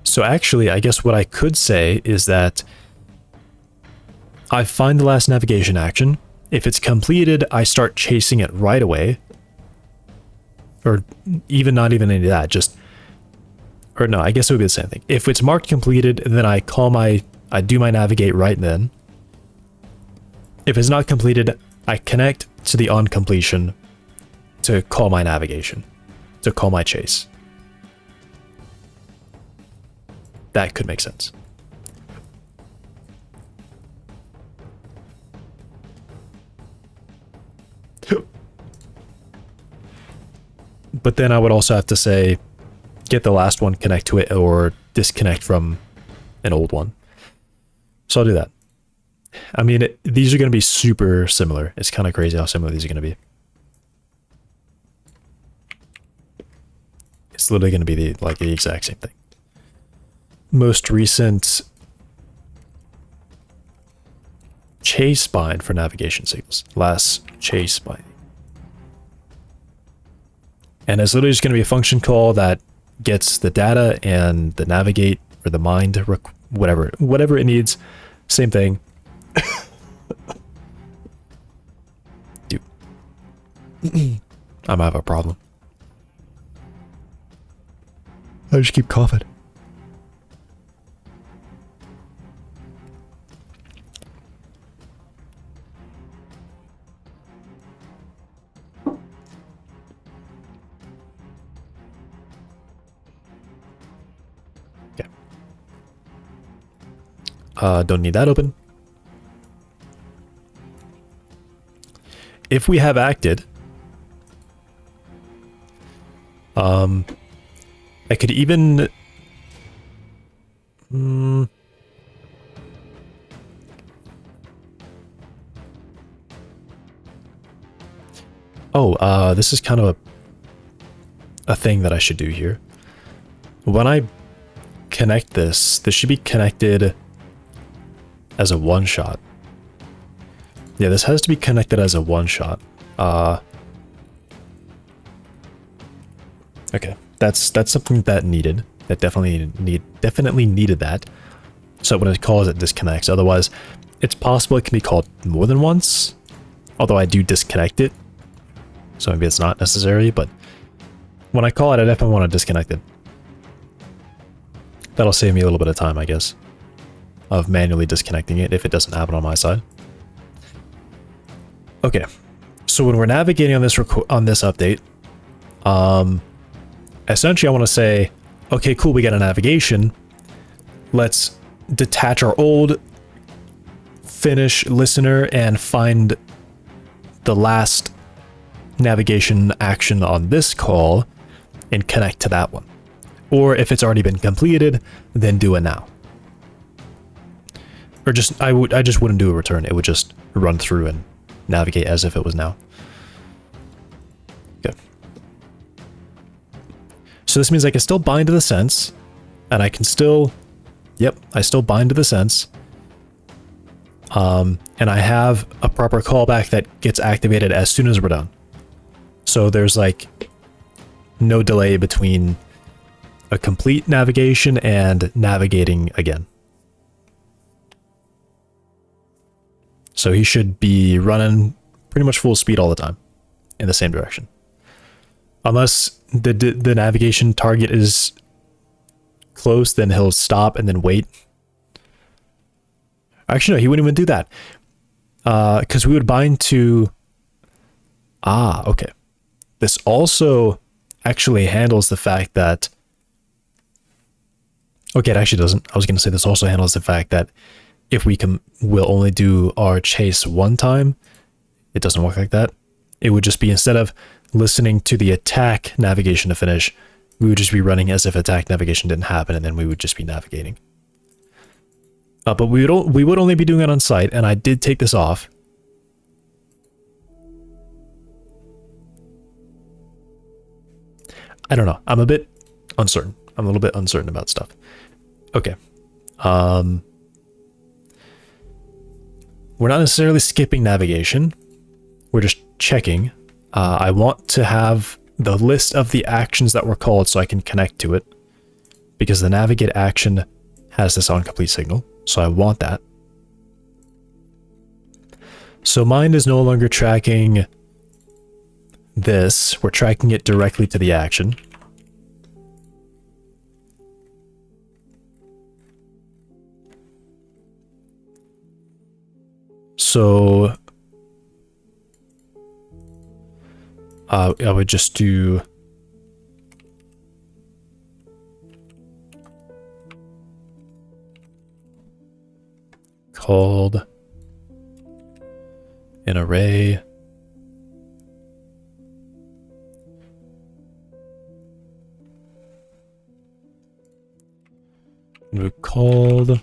So actually, I guess what I could say is that I find the last navigation action. If it's completed, I start chasing it right away. Or even not even any of that, just... Or no, I guess it would be the same thing. If it's marked completed, then I do my navigate right then. If it's not completed, I connect to the on completion to call my navigation, to call my chase. That could make sense. But then I would also have to say, get the last one, connect to it, or disconnect from an old one. So I'll do that. I mean, these are going to be super similar. It's kind of crazy how similar these are going to be. It's literally going to be the exact same thing. Most recent chase bind for navigation signals. Last chase bind. And it's literally just going to be a function call that gets the data and the navigate or the mind, whatever it needs. Same thing. Dude. I might have a problem. I just keep coughing. Okay. Don't need that open. If we have acted, I could even this is kind of a thing that I should do here. When I connect this should be connected as a one-shot. Yeah, this has to be connected as a one-shot. Okay, that's something that needed. That definitely needed that. So when it calls, it disconnects. Otherwise, it's possible it can be called more than once. Although I do disconnect it, so maybe it's not necessary. But when I call it, I definitely want to disconnect it. That'll save me a little bit of time, I guess, of manually disconnecting it if it doesn't happen on my side. Okay, so when we're navigating on this update, essentially I want to say, okay, cool, we got a navigation. Let's detach our old finish listener and find the last navigation action on this call and connect to that one. Or if it's already been completed, then do it now. Or I just wouldn't do a return. It would just run through and navigate as if it was now. Okay. So this means I can still bind to the sense, and I can still, I still bind to the sense. And I have a proper callback that gets activated as soon as we're done. So there's like no delay between a complete navigation and navigating again. So he should be running pretty much full speed all the time in the same direction. Unless the navigation target is close, then he'll stop and then wait. Actually, no, he wouldn't even do that. Because we would bind to... okay. This also actually handles the fact that... Okay, it actually doesn't. I was going to say this also handles the fact that if we'll only do our chase one time, it doesn't work like that. It would just be, instead of listening to the attack navigation to finish, we would just be running as if attack navigation didn't happen, and then we would just be navigating. But we would only be doing it on site, and I did take this off. I don't know. I'm a bit uncertain. I'm a little bit uncertain about stuff. Okay. We're not necessarily skipping navigation. We're just checking. I want to have the list of the actions that were called so I can connect to it, because the navigate action has this onComplete signal, so I want that. So mind is no longer tracking this, we're tracking it directly to the action. So I would just do called an array and we called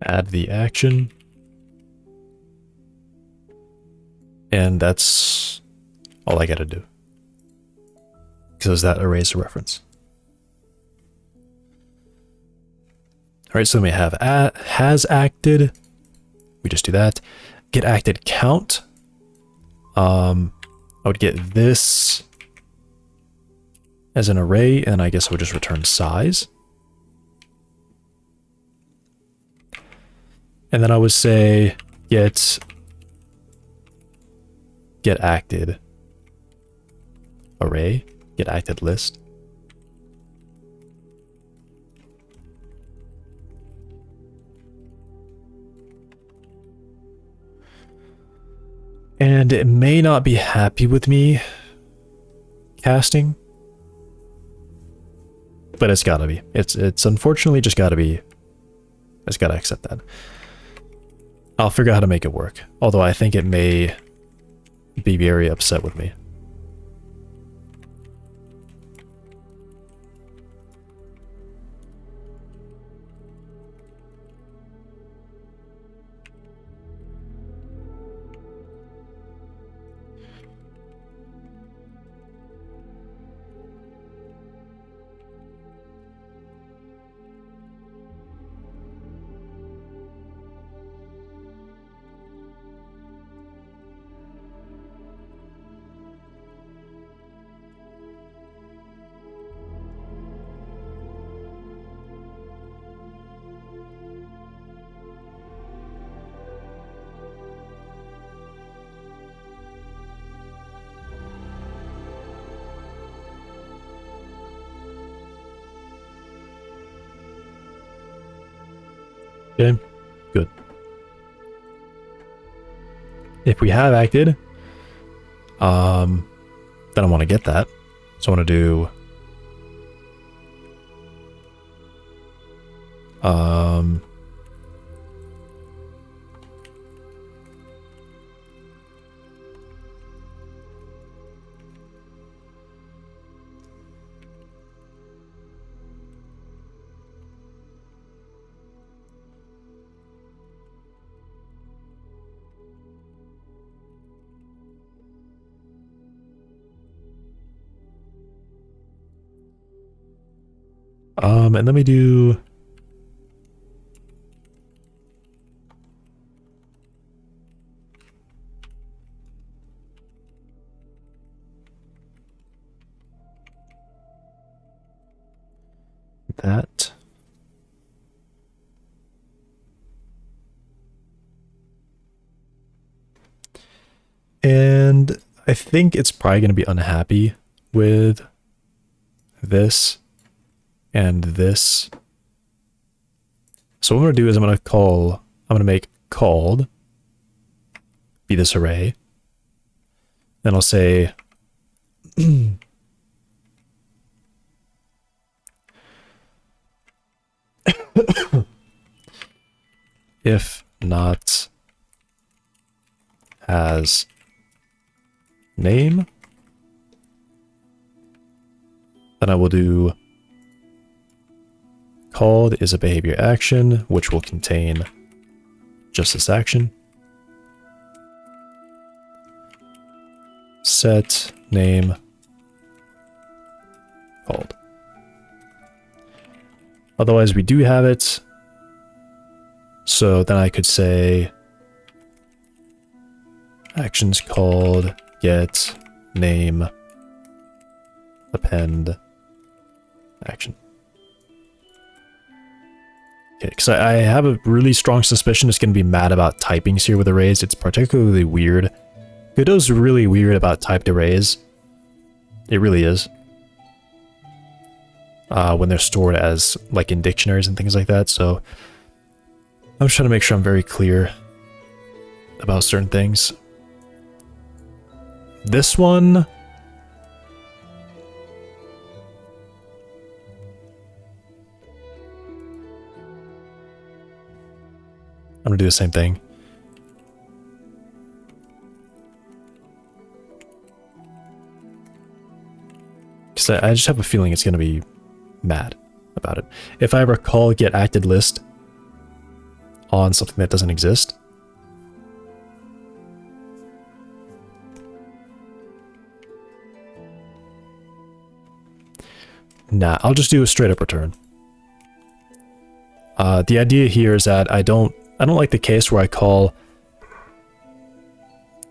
add the action, and that's all I gotta do, because that arrays a reference. All right, so then we have has acted. We just do that. Get acted count. I would get this as an array, and I guess I would just return size. And then I would say get acted array, get acted list. And it may not be happy with me casting, but it's gotta be. It's unfortunately just gotta be. It's gotta accept that. I'll figure out how to make it work. Although I think it may be very upset with me. Okay, good. If we have acted, then I want to get that. So I want to do and let me do that. And I think it's probably going to be unhappy with this and this. So what I'm going to do is I'm going to make called be this array. Then I'll say if not has name, then I will do called is a behavior action, which will contain just this action. Set name Otherwise, we do have it. So then I could say actions called get name append action. Okay, because I have a really strong suspicion it's going to be mad about typings here with arrays. It's particularly weird. Godot's really weird about typed arrays. It really is. When they're stored as, like, in dictionaries and things like that, so I'm just trying to make sure I'm very clear about certain things. This one... I'm gonna do the same thing. Because I just have a feeling it's gonna be mad about it. If I ever call get acted list on something that doesn't exist, nah, I'll just do a straight up return. The idea here is that I don't like the case where I call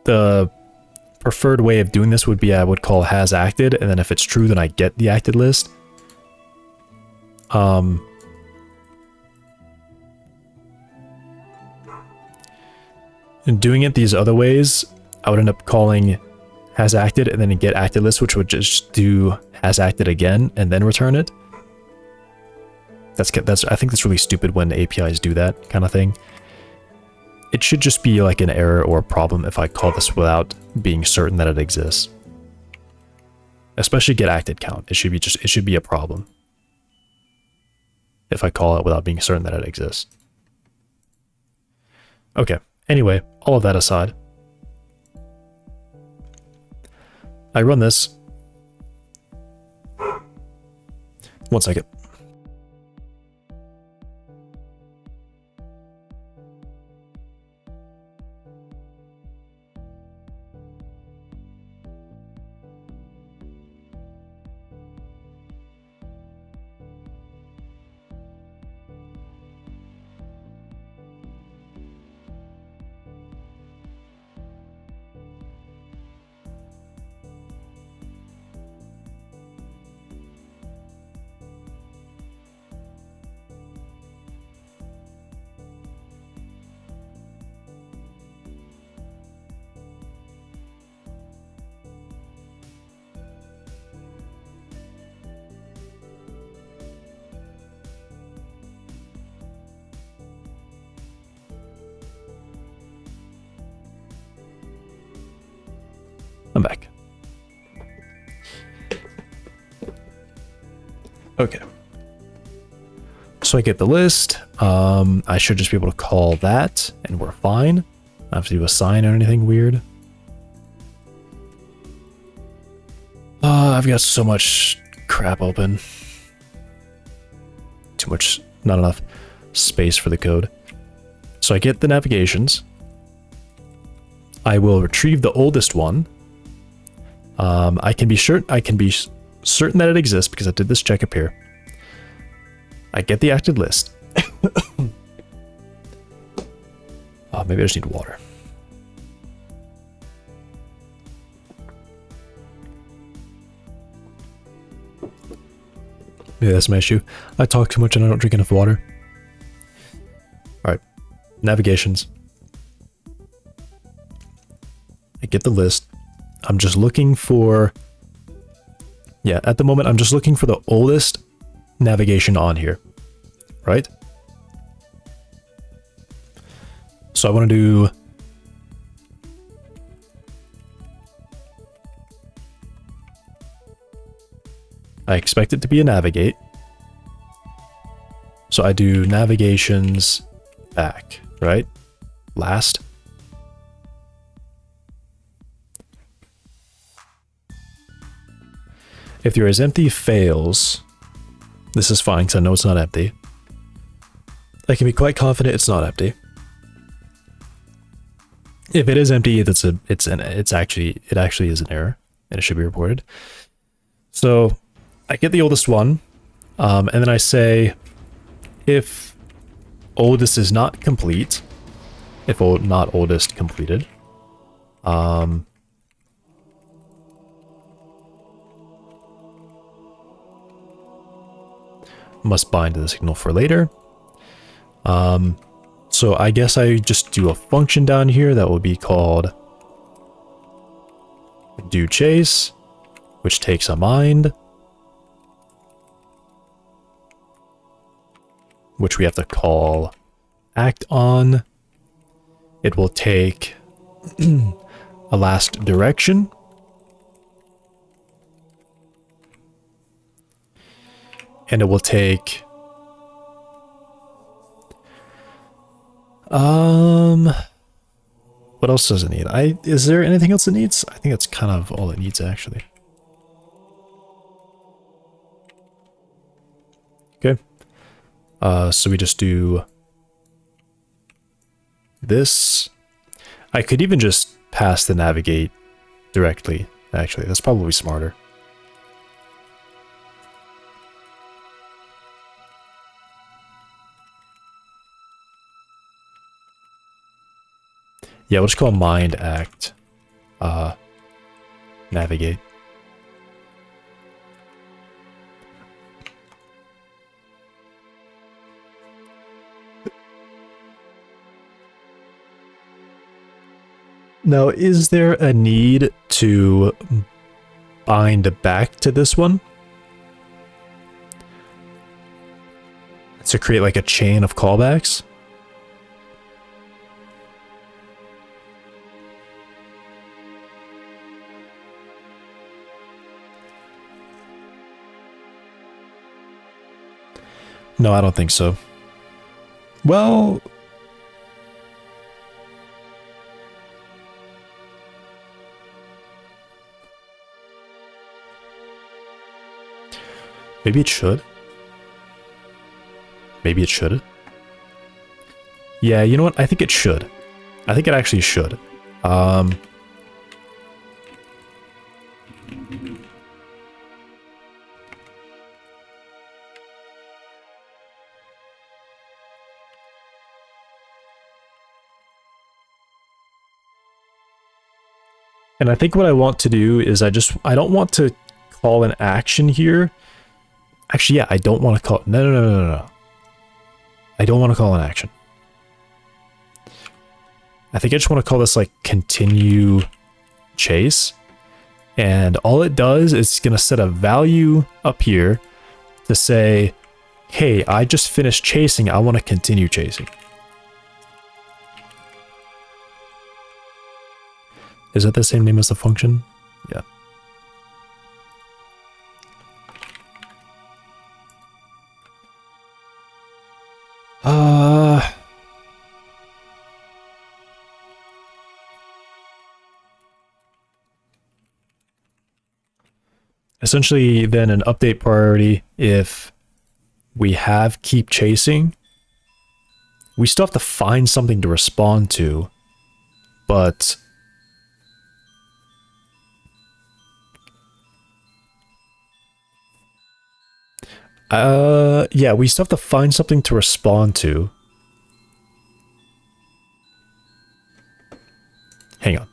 the preferred way of doing this would be I would call has acted, and then if it's true, then I get the acted list. And doing it these other ways, I would end up calling has acted and then get acted list, which would just do has acted again and then return it. I think that's really stupid when APIs do that kind of thing. It should just be like an error or a problem if I call this without being certain that it exists. Especially get acted count. It should be a problem if I call it without being certain that it exists. Okay. Anyway, all of that aside, I run this. 1 second. I'm back. Okay. So I get the list. I should just be able to call that, and we're fine. I don't have to do a sign or anything weird. I've got so much crap open. Too much, not enough space for the code. So I get the navigations. I will retrieve the oldest one. I can be certain that it exists because I did this check up here. I get the acted list. Maybe I just need water. Maybe that's my issue. I talk too much and I don't drink enough water. Alright. Navigations. I get the list. I'm just looking for... Yeah, at the moment, I'm just looking for the oldest navigation on here. Right? So I want to do... I expect it to be a navigate. So I do navigations back, right? Last. If there is empty fails, this is fine because I know it's not empty. I can be quite confident it's not empty. If it is empty, it actually is an error and it should be reported. So I get the oldest one, and then I say if oldest is not complete, if not oldest completed, must bind to the signal for later. So I guess I just do a function down here that will be called do chase, which takes a mind, which we have to call act on. It will take a last direction, and it will take what else does it need? Is there anything else it needs? I think that's kind of all it needs, actually. Okay. So we just do this. I could even just pass the navigate directly, actually. That's probably smarter. Yeah, we'll just call mind act navigate. Now, is there a need to bind back to this one? To create like a chain of callbacks? No, I don't think so. Well, maybe it should. Maybe it should. Yeah, you know what? I think it should. I think it actually should. And I think what I want to do is I don't want to call an action here. Actually, yeah, I don't want to call... No. I don't want to call an action. I think I just want to call this like continue chase. And all it does is it's going to set a value up here to say, hey, I just finished chasing. I want to continue chasing. Is that the same name as the function? Yeah. Essentially, then an update priority, if we have keep chasing, we still have to find something to respond to, but yeah, we still have to find something to respond to. Hang on.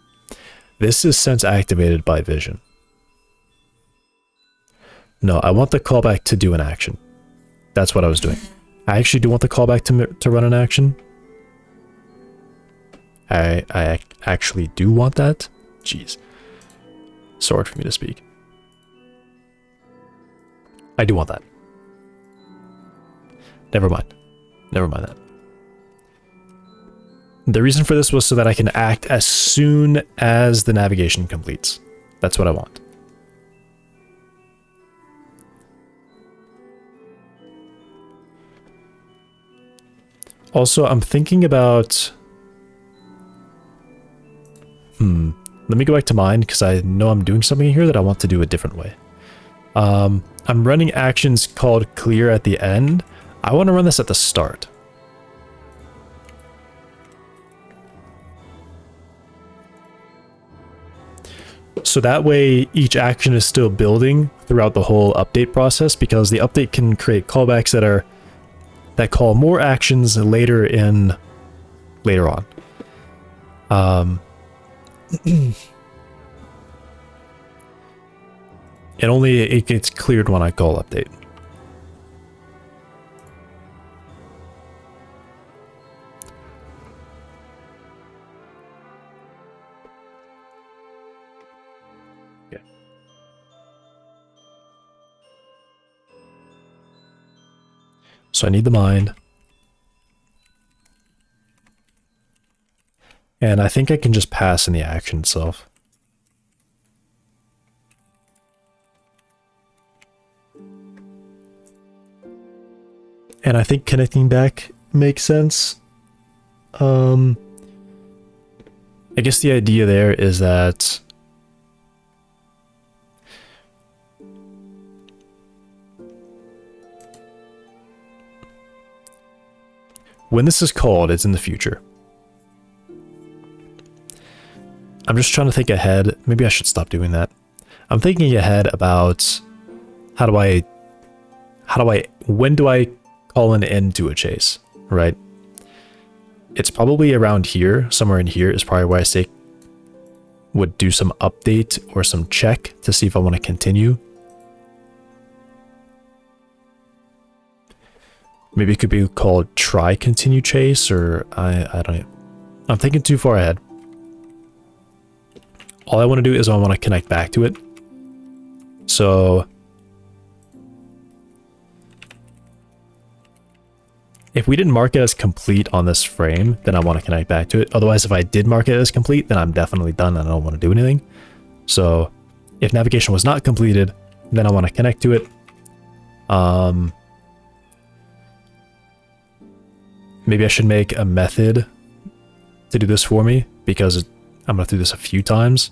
This is sense activated by vision. No, I want the callback to do an action. That's what I was doing. I actually do want the callback to run an action. I actually do want that. Jeez. So hard for me to speak. I do want that. Never mind. Never mind that. The reason for this was so that I can act as soon as the navigation completes. That's what I want. Also, I'm thinking about... Let me go back to mine, because I know I'm doing something here that I want to do a different way. I'm running actions called clear at the end. I want to run this at the start. So that way each action is still building throughout the whole update process, because the update can create callbacks that are that call more actions later on. It gets cleared when I call update. Okay. So I need the mind. And I think I can just pass in the action itself. And I think connecting back makes sense. I guess the idea there is that when this is called, it's in the future. I'm just trying to think ahead. Maybe I should stop doing that. I'm thinking ahead about when do I call an end to a chase, right? It's probably around here, somewhere in here is probably where I say would do some update or some check to see if I want to continue. Maybe it could be called try continue chase, or I don't know. I'm thinking too far ahead. All I want to do is I want to connect back to it. So if we didn't mark it as complete on this frame, then I want to connect back to it. Otherwise, if I did mark it as complete, then I'm definitely done and I don't want to do anything. So if navigation was not completed, then I want to connect to it. Maybe I should make a method to do this for me, because I'm going to do this a few times.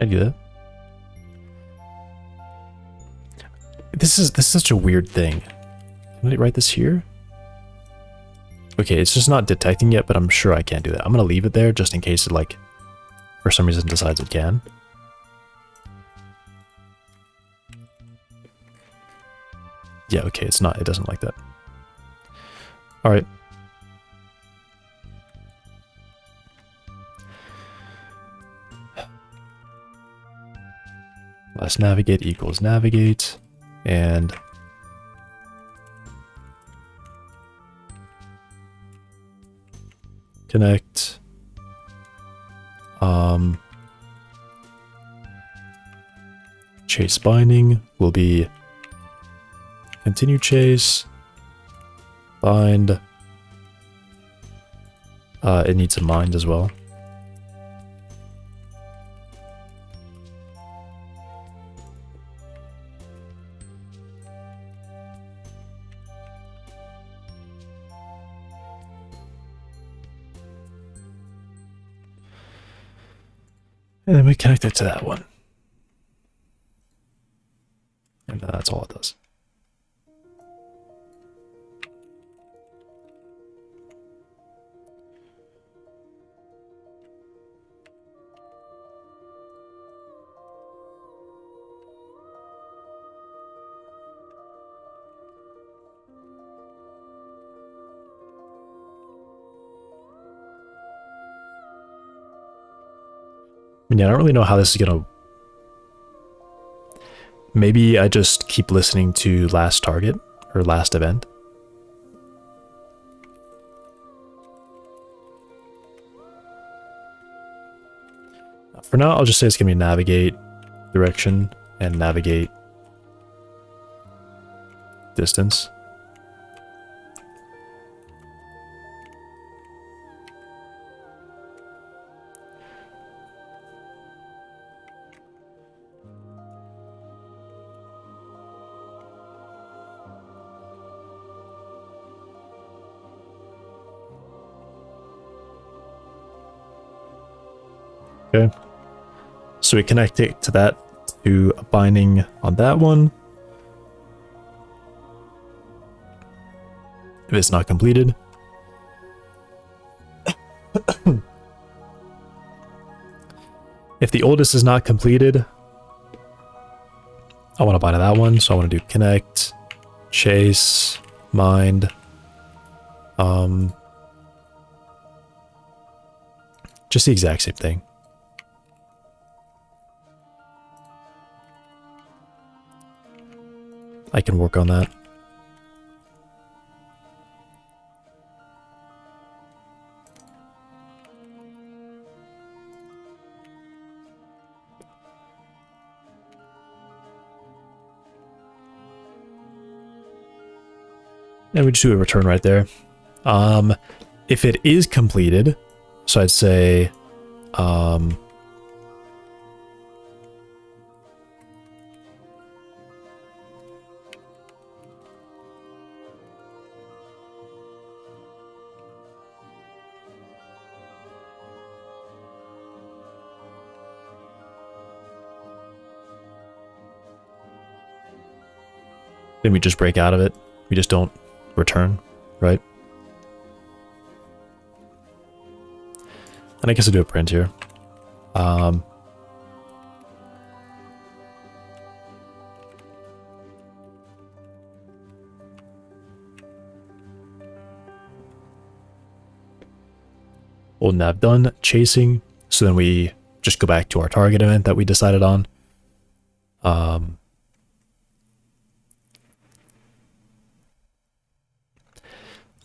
I do that. This is such a weird thing. Can I write this here? Okay, it's just not detecting yet, but I'm sure I can do that. I'm gonna leave it there just in case it, like, for some reason decides it can. Yeah, okay, it doesn't like that. Alright. Less navigate equals navigate, and connect. Chase binding will be continue chase, bind. It needs a mind as well. And then we connect it to that one. And that's all it does. Yeah, I don't really know how this is gonna... Maybe I just keep listening to last target or last event. For now, I'll just say it's gonna be navigate direction and navigate distance. Okay. So we connect it to that, to a binding on that one. If it's not completed. If the oldest is not completed, I want to bind to that one. So I want to do connect, chase, mind. Just the exact same thing. I can work on that. And we just do a return right there. If it is completed, so I'd say, then we just break out of it. We just don't return, right? And I guess I'll do a print here. Old nav done, chasing. So then we just go back to our target event that we decided on.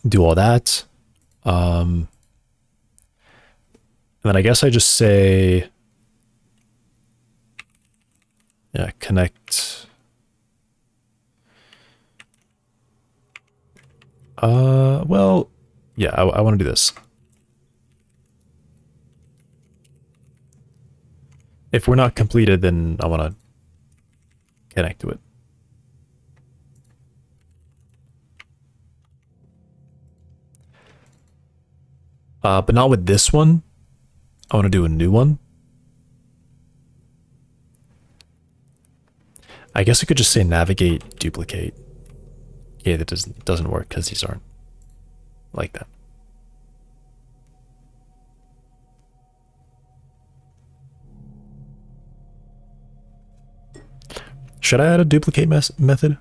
Do all that. And then I guess I just say, yeah, connect. Well, yeah, I want to do this. If we're not completed, then I want to connect to it. But not with this one. I want to do a new one. I guess I could just say navigate, duplicate. Yeah, that doesn't work because these aren't like that. Should I add a duplicate method?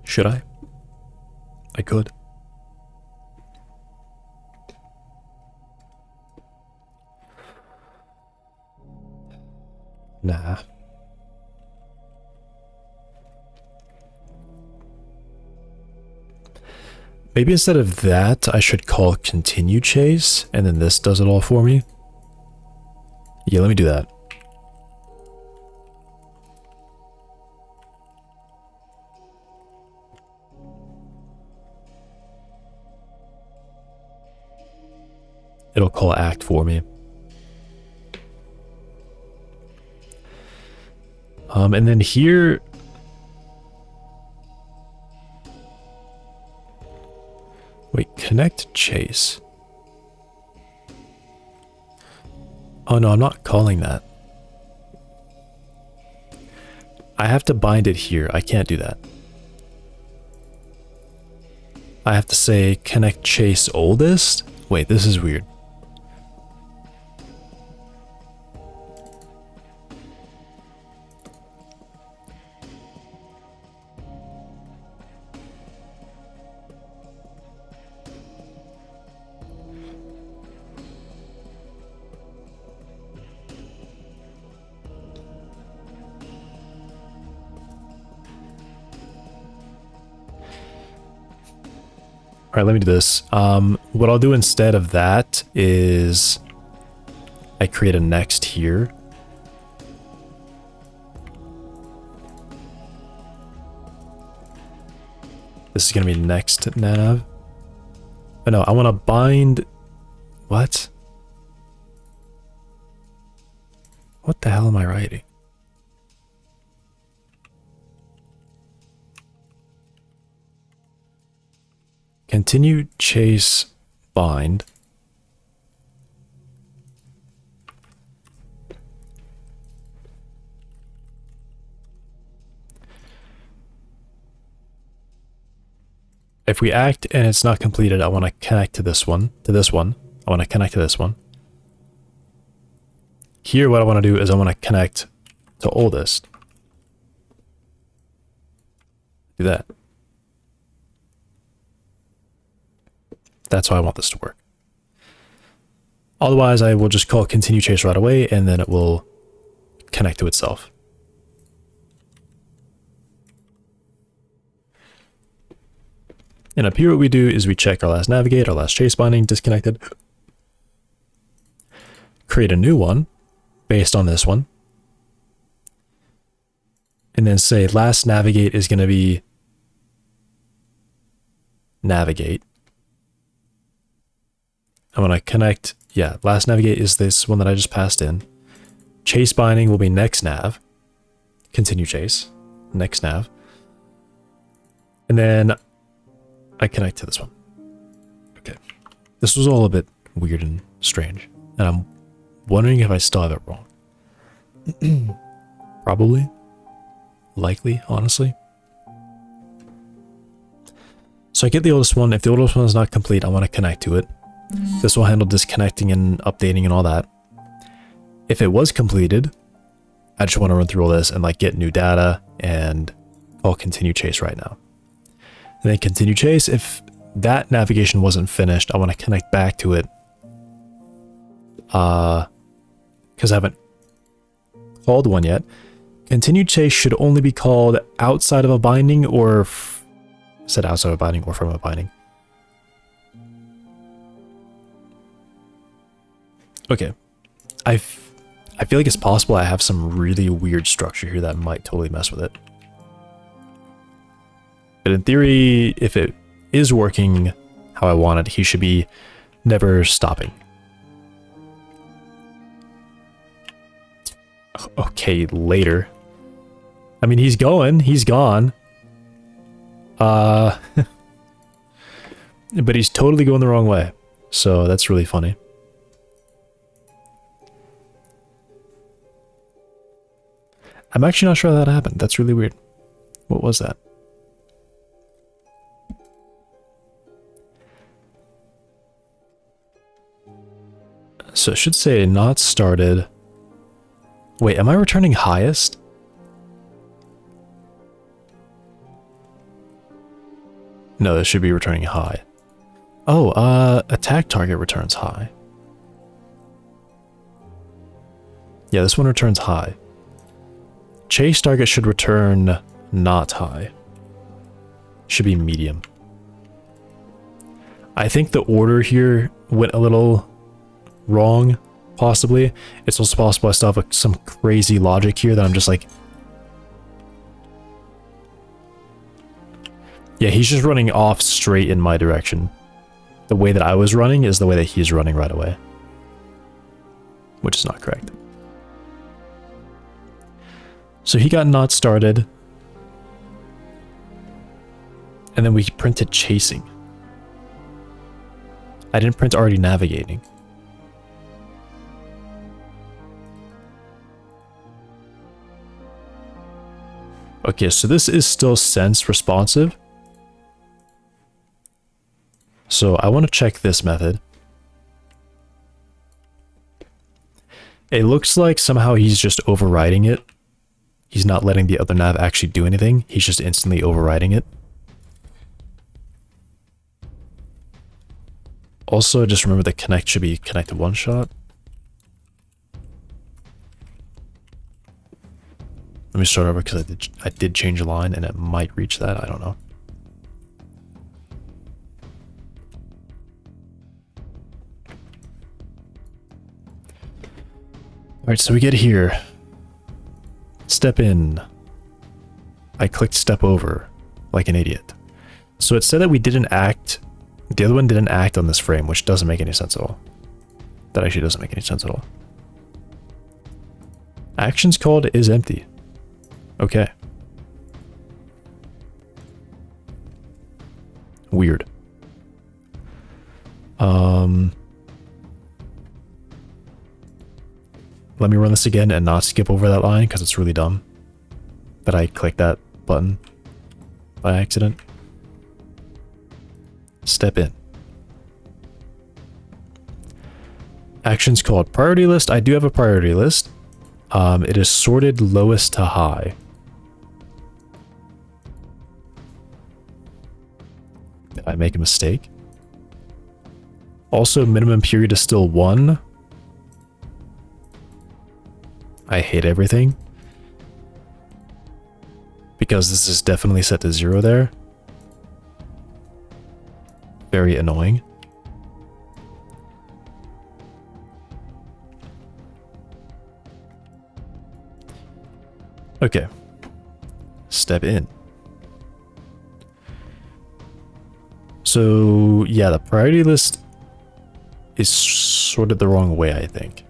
Should I? I could. Nah. Maybe instead of that, I should call continue chase, and then this does it all for me. Yeah, let me do that. It'll call act for me. And then here, wait, connect chase. Oh no, I'm not calling that. I have to bind it here. I can't do that. I have to say connect chase oldest. Wait, this is weird. right, let me do this. What I'll do instead of that is I create a next here. This is going to be next nav. But no, I want to bind... What? What the hell am I writing? Continue chase bind. If we act and it's not completed, I want to connect to this one, I want to connect to this one. Here, what I want to do is I want to connect to oldest. Do that. That's how I want this to work. Otherwise, I will just call continue chase right away, and then it will connect to itself. And up here, what we do is we check our last navigate, our last chase binding, disconnected. Create a new one based on this one. And then say last navigate is going to be navigate. I'm going to connect, yeah, last navigate is this one that I just passed in. Chase binding will be next nav. Continue chase, next nav. And then I connect to this one. Okay. This was all a bit weird and strange. And I'm wondering if I still have it wrong. Probably. Likely, honestly. So I get the oldest one. If the oldest one is not complete, I want to connect to it. This will handle disconnecting and updating and all that. If it was completed, I just want to run through all this and like get new data and I'll continue chase right now. And then continue chase. If that navigation wasn't finished, I want to connect back to it. Because I haven't called one yet. Continue chase should only be called outside of a binding or said outside of a binding or from a binding. Okay. I feel like it's possible I have some really weird structure here that might totally mess with it. But in theory, if it is working how I want it, he should be never stopping. Okay, later. I mean, he's gone. But he's totally going the wrong way. So that's really funny. I'm actually not sure how that happened. That's really weird. What was that? So it should say not started. Wait, am I returning highest? No, this should be returning high. Oh, attack target returns high. Yeah, this one returns high. Chase target should return not high. Should be medium. I think the order here went a little wrong, possibly. It's also possible I still have some crazy logic here that I'm just like... Yeah, he's just running off straight in my direction. The way that I was running is the way that he's running right away. Which is not correct. So he got not started. And then we printed chasing. I didn't print already navigating. Okay, so this is still sense responsive. So I want to check this method. It looks like somehow he's just overriding it. He's not letting the other nav actually do anything. He's just instantly overriding it. Also, just remember the connect should be connected one shot. Let me start over because I did change a line and it might reach that. I don't know. Alright, so we get here. Step in. I clicked step over like an idiot. So it said that we didn't act, the other one didn't act on this frame, which doesn't make any sense at all. That actually doesn't make any sense at all. Actions called is empty. Okay. Weird. Let me run this again and not skip over that line because it's really dumb that I clicked that button by accident. Step in. Actions called priority list. I do have a priority list. It is sorted lowest to high. Did I make a mistake? Also, minimum period is still 1. I hate everything. Because this is definitely set to 0 there. Very annoying. Okay. Step in. So, yeah, the priority list is sorted the wrong way, I think.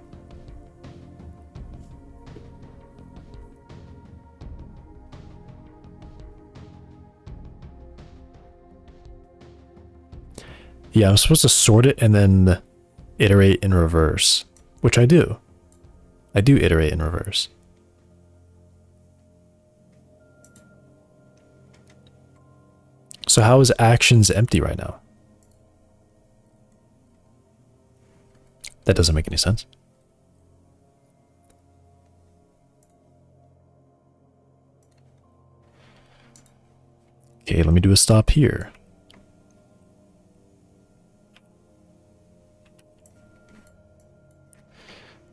Yeah, I'm supposed to sort it and then iterate in reverse, which I do. I do iterate in reverse. So how is actions empty right now? That doesn't make any sense. Okay, let me do a stop here.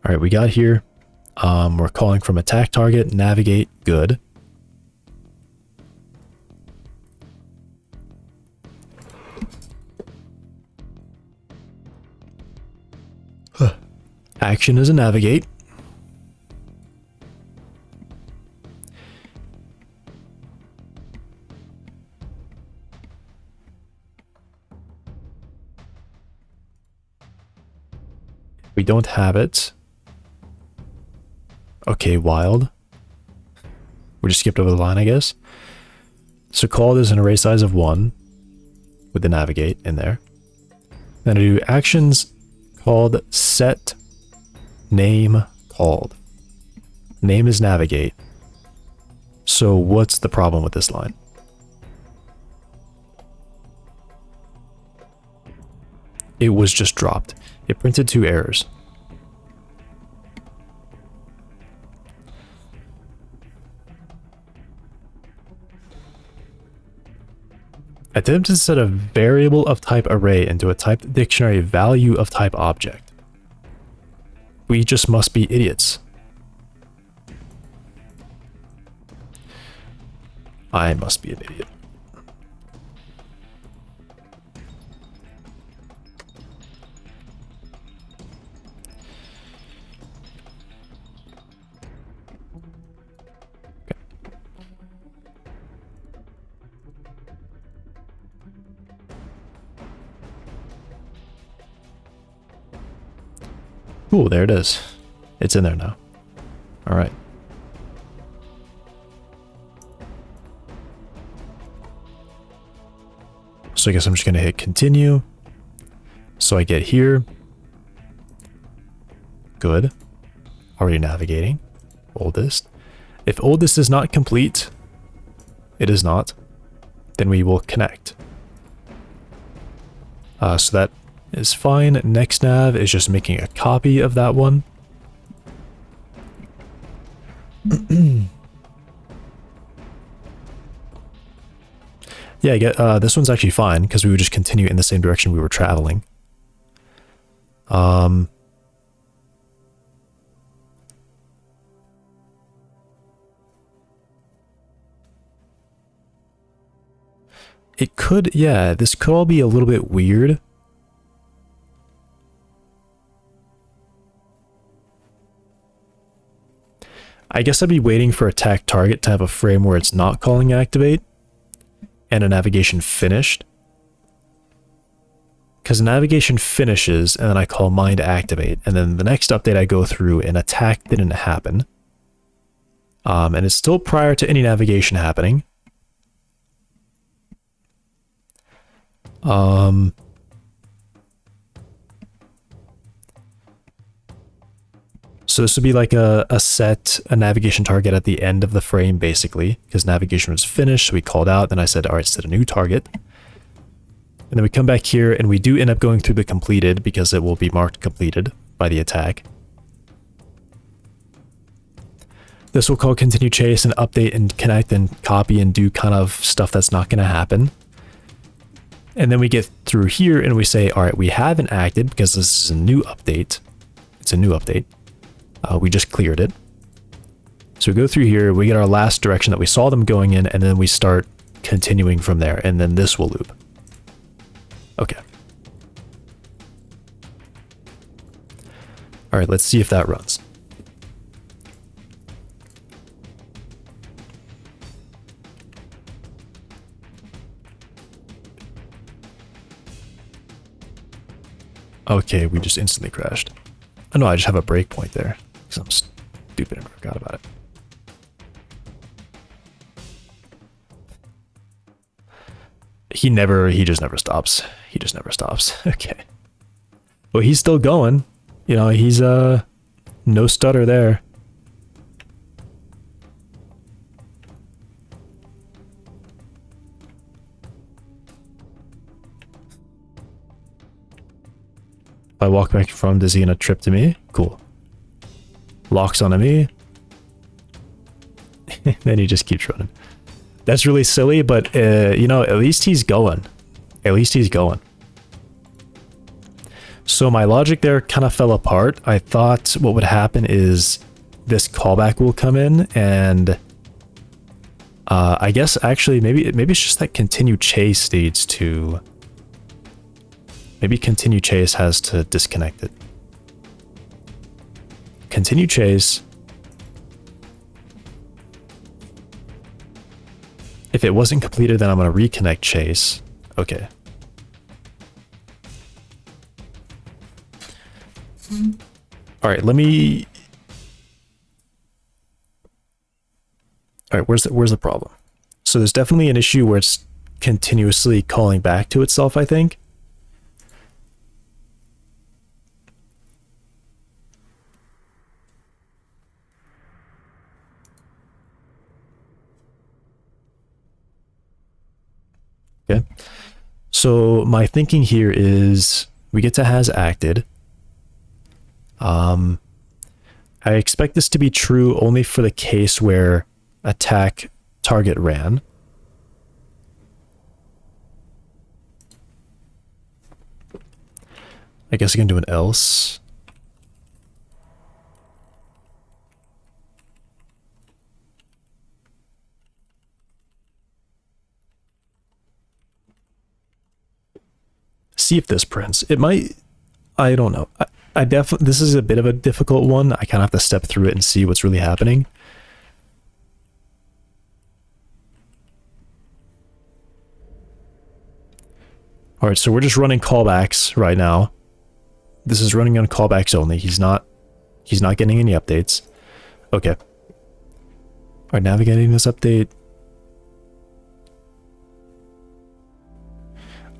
All right, we got here. We're calling from attack target, navigate, good. Action is a navigate. We don't have it. Okay, wild. We just skipped over the line, I guess. So called is an array size of 1 with the navigate in there. Then I do actions called set name called. Name is navigate. So what's the problem with this line? It was just dropped. It printed 2 errors. Attempt to set a variable of type array into a typed dictionary value of type object. We just must be idiots. I must be an idiot. Cool, there it is. It's in there now. All right. So I guess I'm just going to hit continue. So I get here. Good. Already navigating. Oldest. If oldest is not complete, it is not, then we will connect. So that is fine. Next nav is just making a copy of that one. Yeah, I get, this one's actually fine because we would just continue in the same direction we were traveling. It could, yeah, this could all be a little bit weird. I guess I'd be waiting for attack target to have a frame where it's not calling activate and a navigation finished. Because navigation finishes and then I call mind activate, and then the next update I go through and attack didn't happen. And it's still prior to any navigation happening. So this would be like a navigation target at the end of the frame, basically, because navigation was finished, so we called out, then I said, all right, set a new target. And then we come back here, and we do end up going through the completed, because it will be marked completed by the attack. This will call continue chase and update and connect and copy and do kind of stuff that's not going to happen. And then we get through here, and we say, all right, we haven't acted, because this is a new update. It's a new update. We just cleared it. So we go through here, we get our last direction that we saw them going in, and then we start continuing from there, and then this will loop. Okay. All right, let's see if that runs. Okay, we just instantly crashed. Oh no, I just have a breakpoint there. Because I'm stupid and forgot about it. He just never stops. He just never stops. Okay. Well, he's still going. You know, he's no stutter there. If I walk back from, is he gonna trip to me? Cool. Locks onto me. Then he just keeps running. That's really silly, but you know, at least he's going. At least he's going. So my logic there kind of fell apart. I thought what would happen is this callback will come in, and I guess actually maybe it's just that continue chase needs to. Maybe continue chase has to disconnect it. Continue chase. If it wasn't completed, then I'm going to reconnect chase. Okay. All right, let me... All right, where's the problem? So there's definitely an issue where it's continuously calling back to itself, I think. Okay, so my thinking here is we get to has acted. I expect this to be true only for the case where attack target ran. I guess I can do an else. See if this prints. It might, I don't know. I definitely, this is a bit of a difficult one. I kind of have to step through it and see what's really happening. All right, so we're just running callbacks right now. This is running on callbacks only. He's not getting any updates. Okay. All right, navigating this update.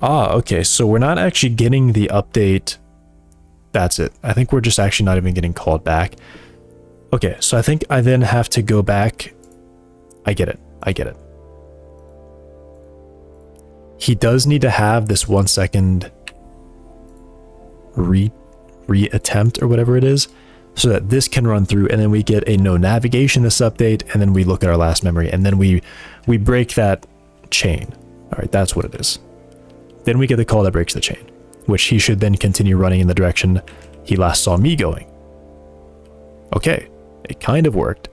Ah, okay, so we're not actually getting the update. That's it. I think we're just actually not even getting called back. Okay, so I think I then have to go back. I get it. I get it. He does need to have this 1 second re-attempt or whatever it is, so that this can run through, and then we get a no navigation this update, and then we look at our last memory, and then we break that chain. All right, that's what it is. Then we get the call that breaks the chain, which he should then continue running in the direction he last saw me going. Okay, it kind of worked.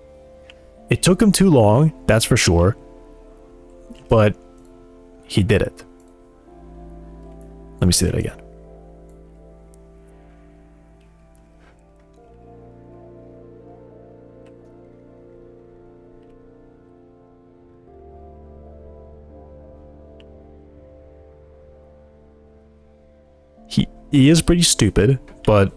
It took him too long, that's for sure, but he did it. Let me see that again. he is pretty stupid, but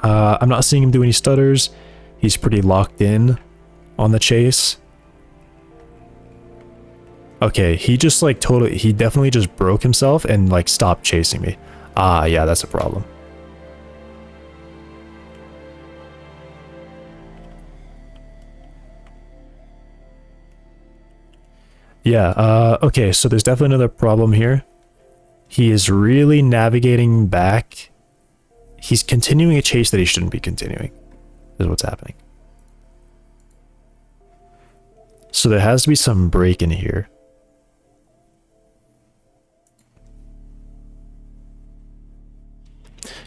I'm not seeing him do any stutters. He's pretty locked in on the chase. Okay, he just like he definitely just broke himself and like stopped chasing me. Ah, yeah, that's a problem. Yeah, okay, so there's definitely another problem here. He is really navigating back. He's continuing a chase that he shouldn't be continuing, is what's happening. So there has to be some break in here.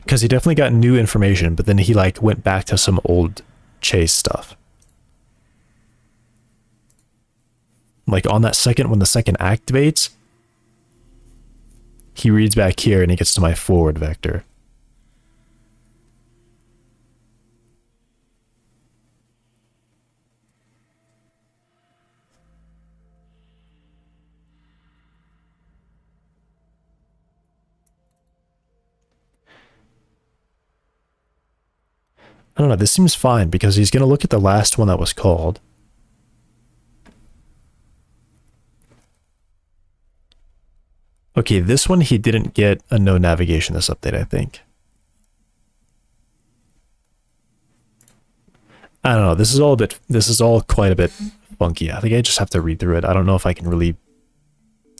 Because he definitely got new information, but then he like went back to some old chase stuff. Like on that second, when the second activates, he reads back here and he gets to my forward vector. I don't know, this seems fine because he's going to look at the last one that was called. Okay, this one he didn't get a no navigation this update, I think. I don't know, this is all quite a bit funky. I think I just have to read through it. I don't know if I can really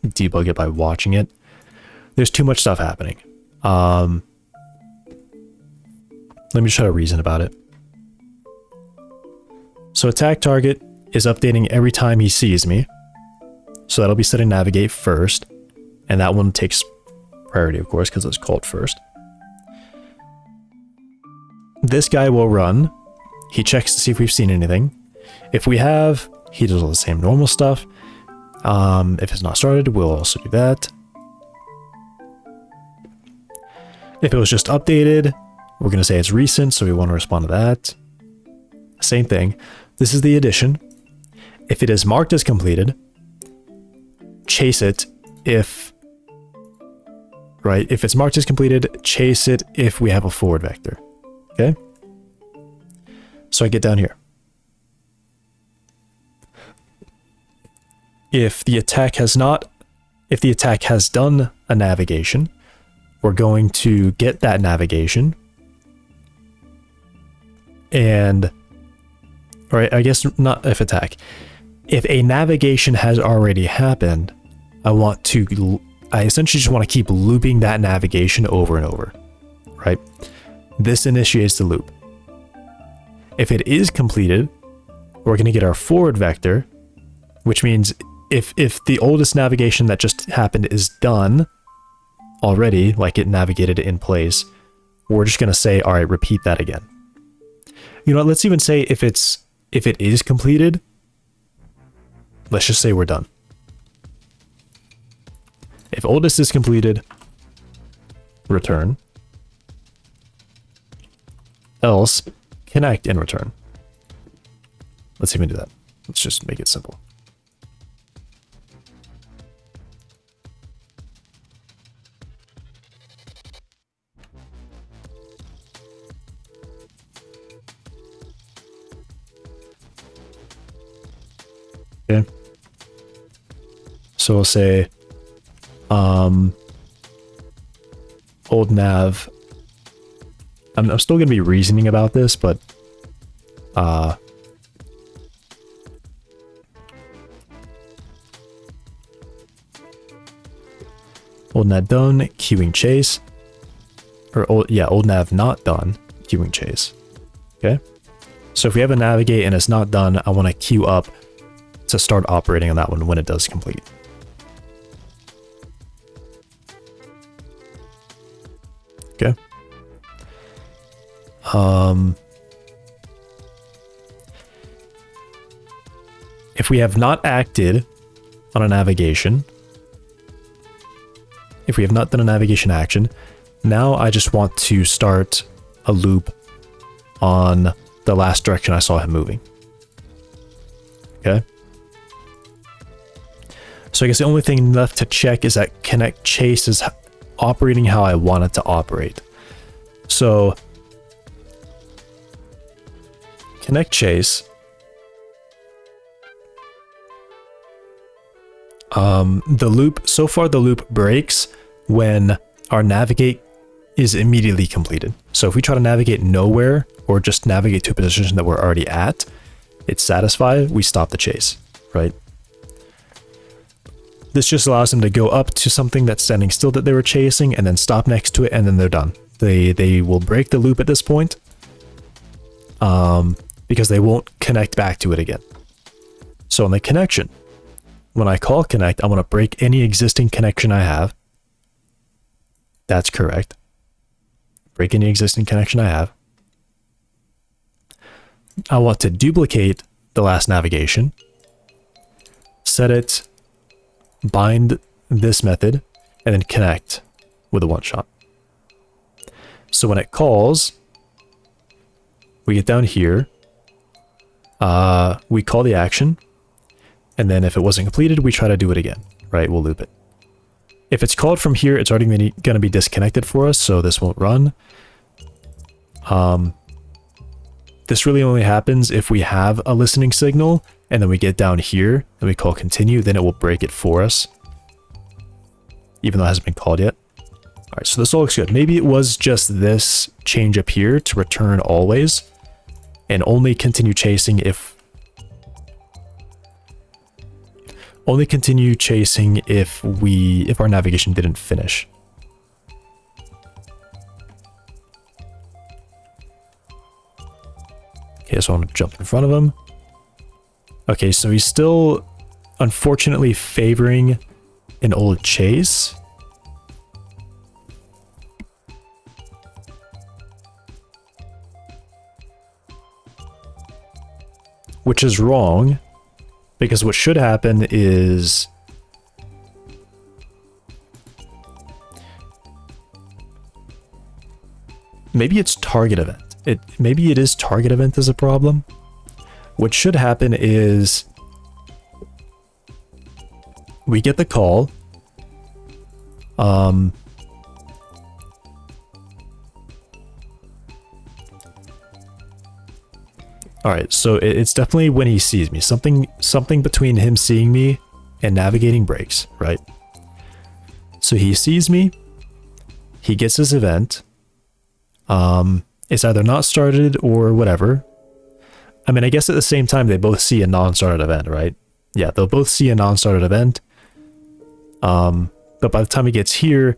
debug it by watching it. There's too much stuff happening. Let me try to reason about it. So attack target is updating every time he sees me. So that'll be set to navigate first. And that one takes priority, of course, because it's called first. This guy will run. He checks to see if we've seen anything. If we have, he does all the same normal stuff. If it's not started, we'll also do that. If it was just updated, we're going to say it's recent, so we want to respond to that. Same thing. This is the addition. If it is marked as completed, chase it if... Right? If it's marked as completed, chase it if we have a forward vector. Okay? So I get down here. If the attack has done a navigation, we're going to get that navigation. And, right, I guess not if attack. If a navigation has already happened, I essentially just want to keep looping that navigation over and over, right? This initiates the loop. If it is completed, we're going to get our forward vector, which means if the oldest navigation that just happened is done already, like it navigated in place, we're just going to say, all right, repeat that again. You know what, let's even say if it is completed, let's just say we're done. If oldest is completed, return. Else, connect and return. Let's even do that. Let's just make it simple. Okay. So we'll say old nav. I'm still going to be reasoning about this, but old nav done, queuing chase. Or old nav not done, queuing chase. Okay? So if we have a navigate and it's not done, I want to queue up to start operating on that one when it does complete. Okay. If we have not acted on a navigation, if we have not done a navigation action, now I just want to start a loop on the last direction I saw him moving. Okay. So I guess the only thing left to check is that connect chase is operating how I want it to operate. So connect chase. The loop, so far the loop breaks when our navigate is immediately completed. So if we try to navigate nowhere or just navigate to a position that we're already at, it's satisfied, we stop the chase, right? This just allows them to go up to something that's standing still that they were chasing and then stop next to it, and then they're done. They will break the loop at this point because they won't connect back to it again. So in the connection, when I call connect, I want to break any existing connection I have. That's correct. Break any existing connection I have. I want to duplicate the last navigation. Set it, bind this method, and then connect with a one shot. So when it calls, we get down here, we call the action, and then if it wasn't completed, we try to do it again, right? We'll loop it. If it's called from here, it's already going to be disconnected for us, so this won't run. This really only happens if we have a listening signal, and then we get down here, and we call continue, then it will break it for us, even though it hasn't been called yet. All right, so this all looks good. Maybe it was just this change up here to return always, and only continue chasing if our navigation didn't finish. Okay, so I'm gonna jump in front of him. Okay, so he's still unfortunately favoring an old chase. Which is wrong, because what should happen is maybe it's target event. Maybe it is target event is a problem. What should happen is we get the call. All right, so it's definitely when he sees me. Something between him seeing me and navigating breaks, right? So he sees me. He gets his event. It's either not started or whatever. I mean, I guess at the same time, they both see a non-started event, right? Yeah, they'll both see a non-started event. But by the time he gets here,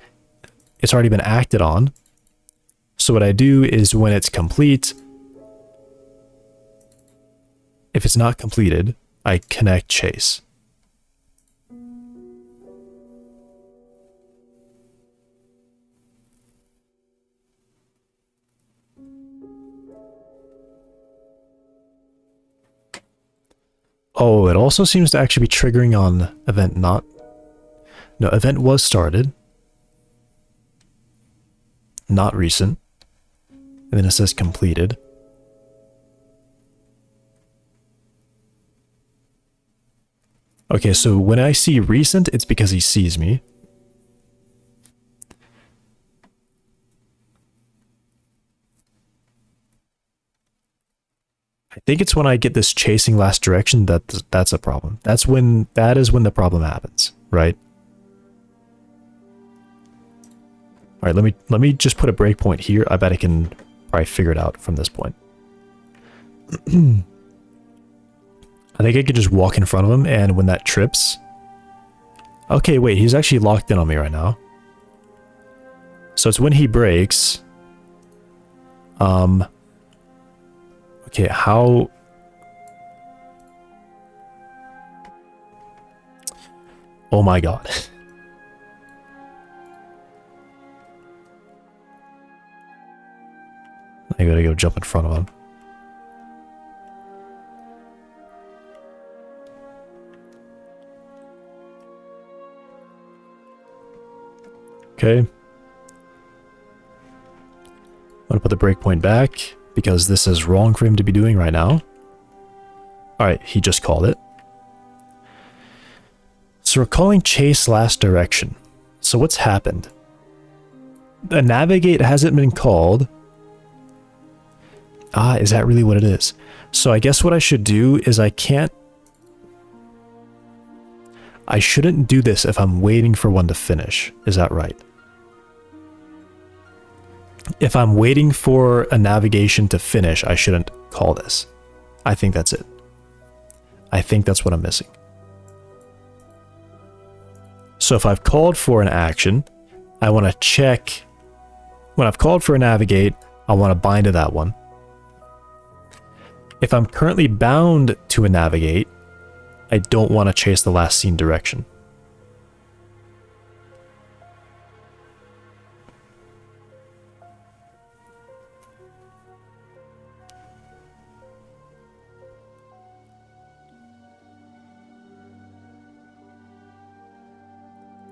it's already been acted on. So what I do is when it's complete, if it's not completed, I connect chase. Oh, it also seems to actually be triggering on event not. No, event was started. Not recent. And then it says completed. Okay, so when I see recent, it's because he sees me. I think it's when I get this chasing last direction that's a problem. That is when the problem happens, right? All right, let me just put a breakpoint here. I bet I can probably figure it out from this point. I think I could just walk in front of him, and when that trips... Okay, wait, he's actually locked in on me right now. So it's when he breaks. Okay, how... Oh my god. I gotta go jump in front of him. Okay. I'm gonna put the breakpoint back because this is wrong for him to be doing right now. Alright, he just called it. So we're calling chase last direction. So what's happened? The navigate hasn't been called. Ah, is that really what it is? So I guess what I should do is I shouldn't do this if I'm waiting for one to finish. Is that right? If I'm waiting for a navigation to finish, I shouldn't call this. I think that's it. I think that's what I'm missing. So if I've called for an action, I want to check. When I've called for a navigate, I want to bind to that one. If I'm currently bound to a navigate, I don't want to chase the last seen direction.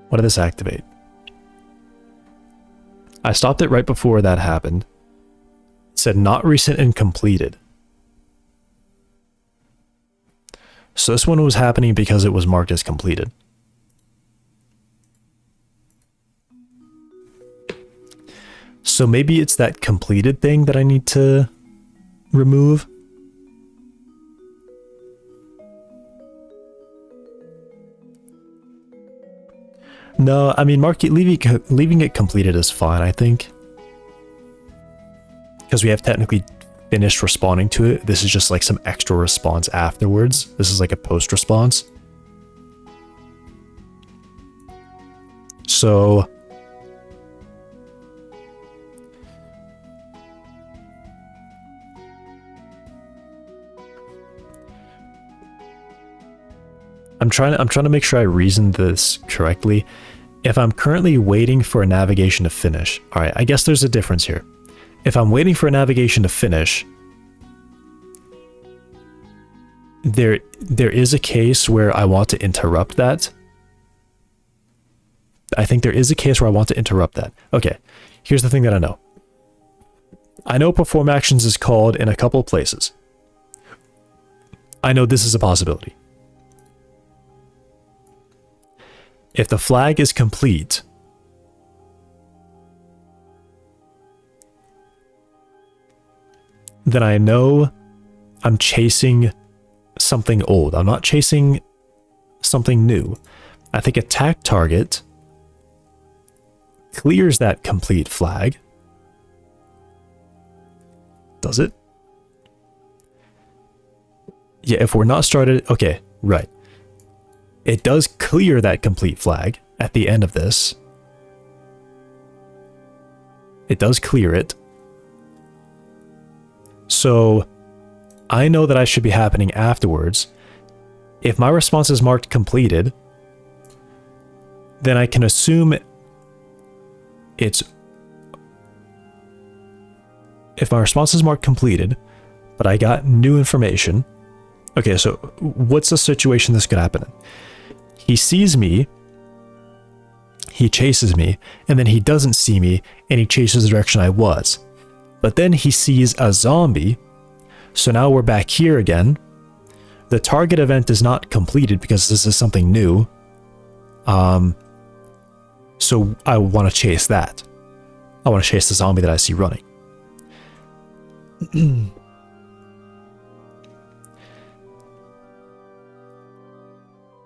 What did this activate? I stopped it right before that happened. It said not recent and completed. So this one was happening because it was marked as completed. So maybe it's that completed thing that I need to remove. No, I mean, leaving it completed is fine, I think. Because we have technically finished responding to it. This is just like some extra response afterwards. This is like a post response. So I'm trying to make sure I reasoned this correctly. If I'm currently waiting for a navigation to finish, all right, I guess there's a difference here. If I'm waiting for a navigation to finish, there is a case where I want to interrupt that. I think there is a case where I want to interrupt that. Okay, here's the thing that I know. I know perform actions is called in a couple places. I know this is a possibility. If the flag is complete, then I know I'm chasing something old. I'm not chasing something new. I think attack target clears that complete flag. Does it? Yeah, if we're not started, okay, right. It does clear that complete flag at the end of this. It does clear it. So I know that I should be happening afterwards. If my response is marked completed, then I can assume it's... If my response is marked completed, but I got new information... Okay, so what's the situation this could happen in? He sees me, he chases me, and then he doesn't see me, and he chases the direction I was. But then he sees a zombie, so now we're back here again. The target event is not completed because this is something new. So I want to chase that. I want to chase the zombie that I see running.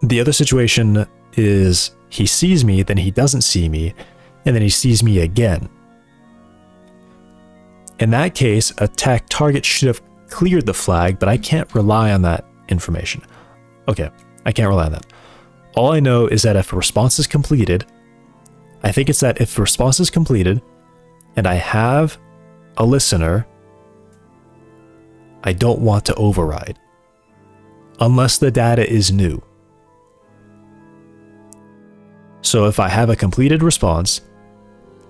The other situation is he sees me, then he doesn't see me, and then he sees me again. In that case, attack target should have cleared the flag, but I can't rely on that information. Okay, I can't rely on that. All I know is that if a response is completed, I think it's that if the response is completed, and I have a listener, I don't want to override. Unless the data is new. So if I have a completed response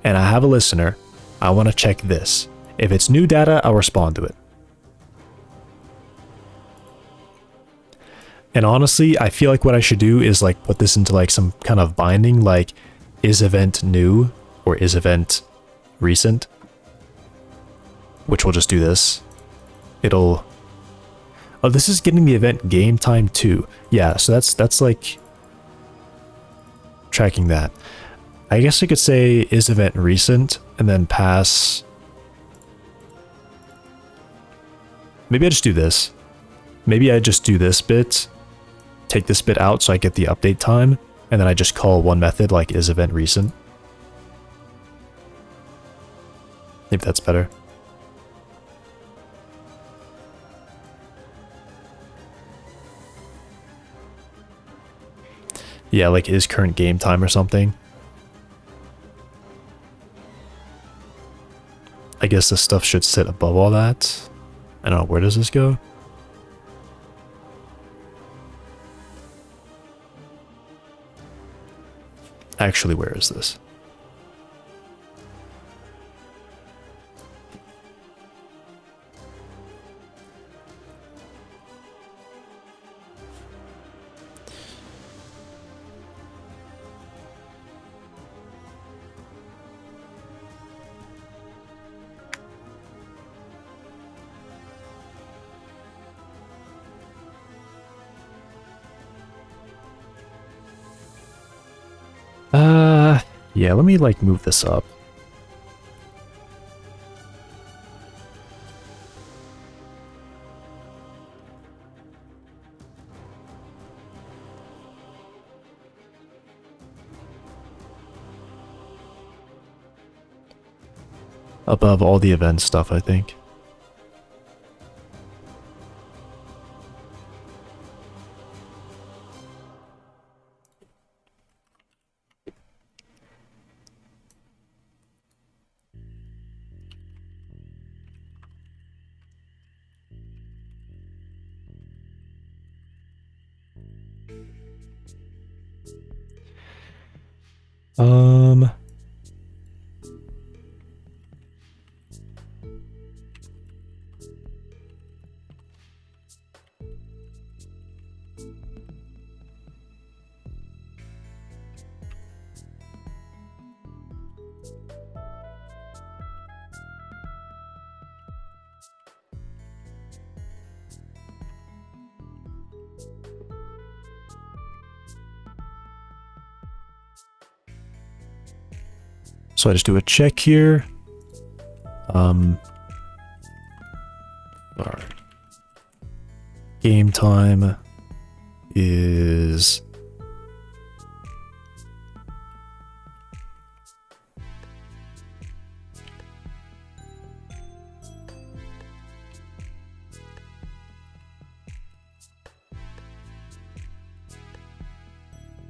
and I have a listener, I want to check this. If it's new data, I'll respond to it. And honestly, I feel like what I should do is like put this into like some kind of binding, like is event new or is event recent, which will just do this. It'll... Oh, this is getting the event game time too. Yeah, so that's like... tracking that. I guess I could say is event recent and then pass. Maybe I just do this. Maybe I just do this bit, take this bit out so I get the update time, and then I just call one method like is event recent. Maybe that's better. Yeah, like is current game time or something. I guess this stuff should sit above all that. I don't know, where does this go? Actually, where is this? Yeah, let me like move this up. Above all the event stuff, I think. So I just do a check here. All right. Game time is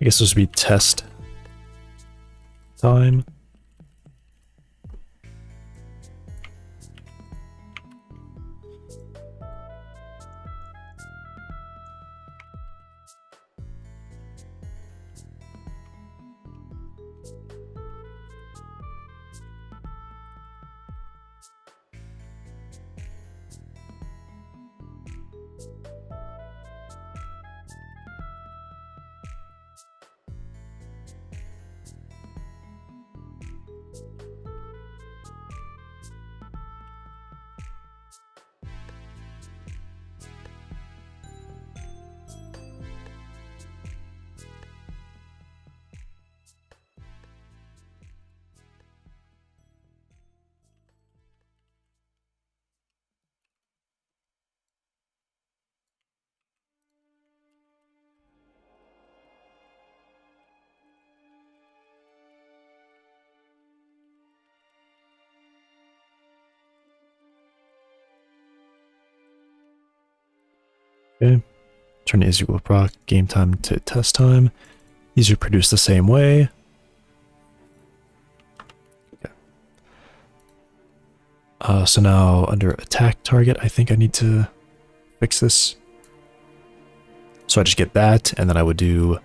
I guess this would be test time. Okay. Turn is equal proc game time to test time. These are produced the same way. Okay. So now under attack target, I think I need to fix this. So I just get that, and then I would do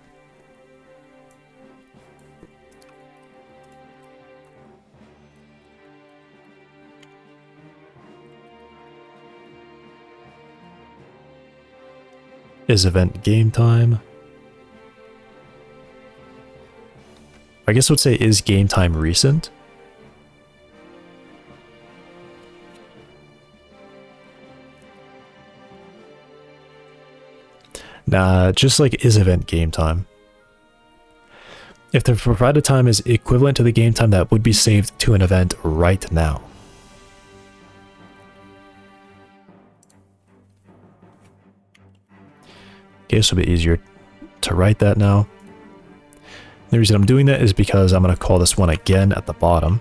is event game time. I guess I would say is game time recent. Nah, just like is event game time. if the provided time is equivalent to the game time that would be saved to an event right now. Okay, it's a bit easier to write that now. The reason I'm doing that is because I'm going to call this one again at the bottom.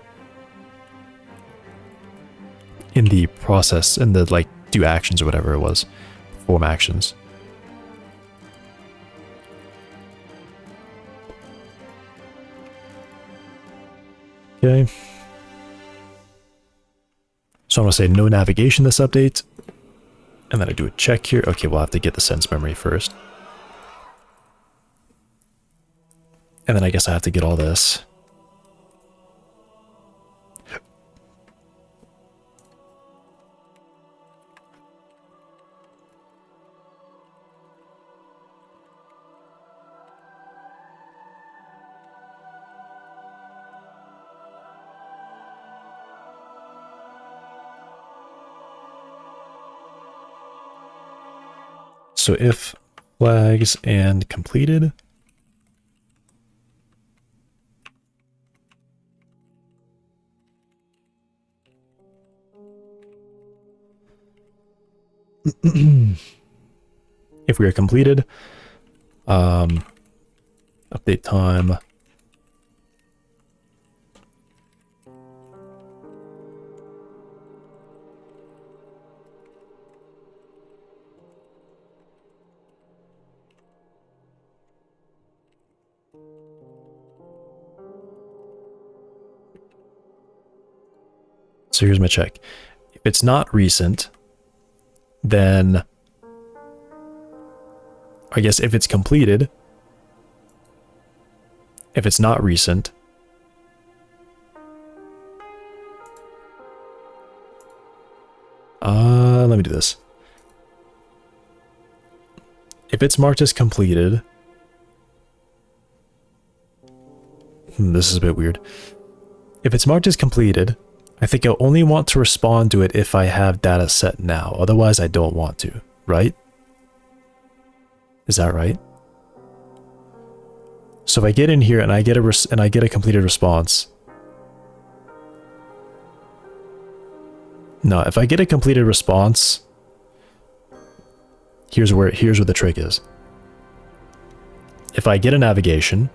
In the process, in the like do actions or whatever it was, perform actions. Okay. So I'm going to say no navigation this update. And then I do a check here. Okay, we'll have to get the sense memory first. And then I guess I have to get all this. So if flags and completed. If we are completed, update time. So here's my check. If it's not recent, then I guess if it's completed, if it's not recent, let me do this. If it's marked as completed, this is a bit weird. If it's marked as completed, I think I'll only want to respond to it if I have data set now. Otherwise, I don't want to, right? Is that right? So if I get in here and I get a completed response. No, if I get a completed response, here's where the trick is. If I get a navigation,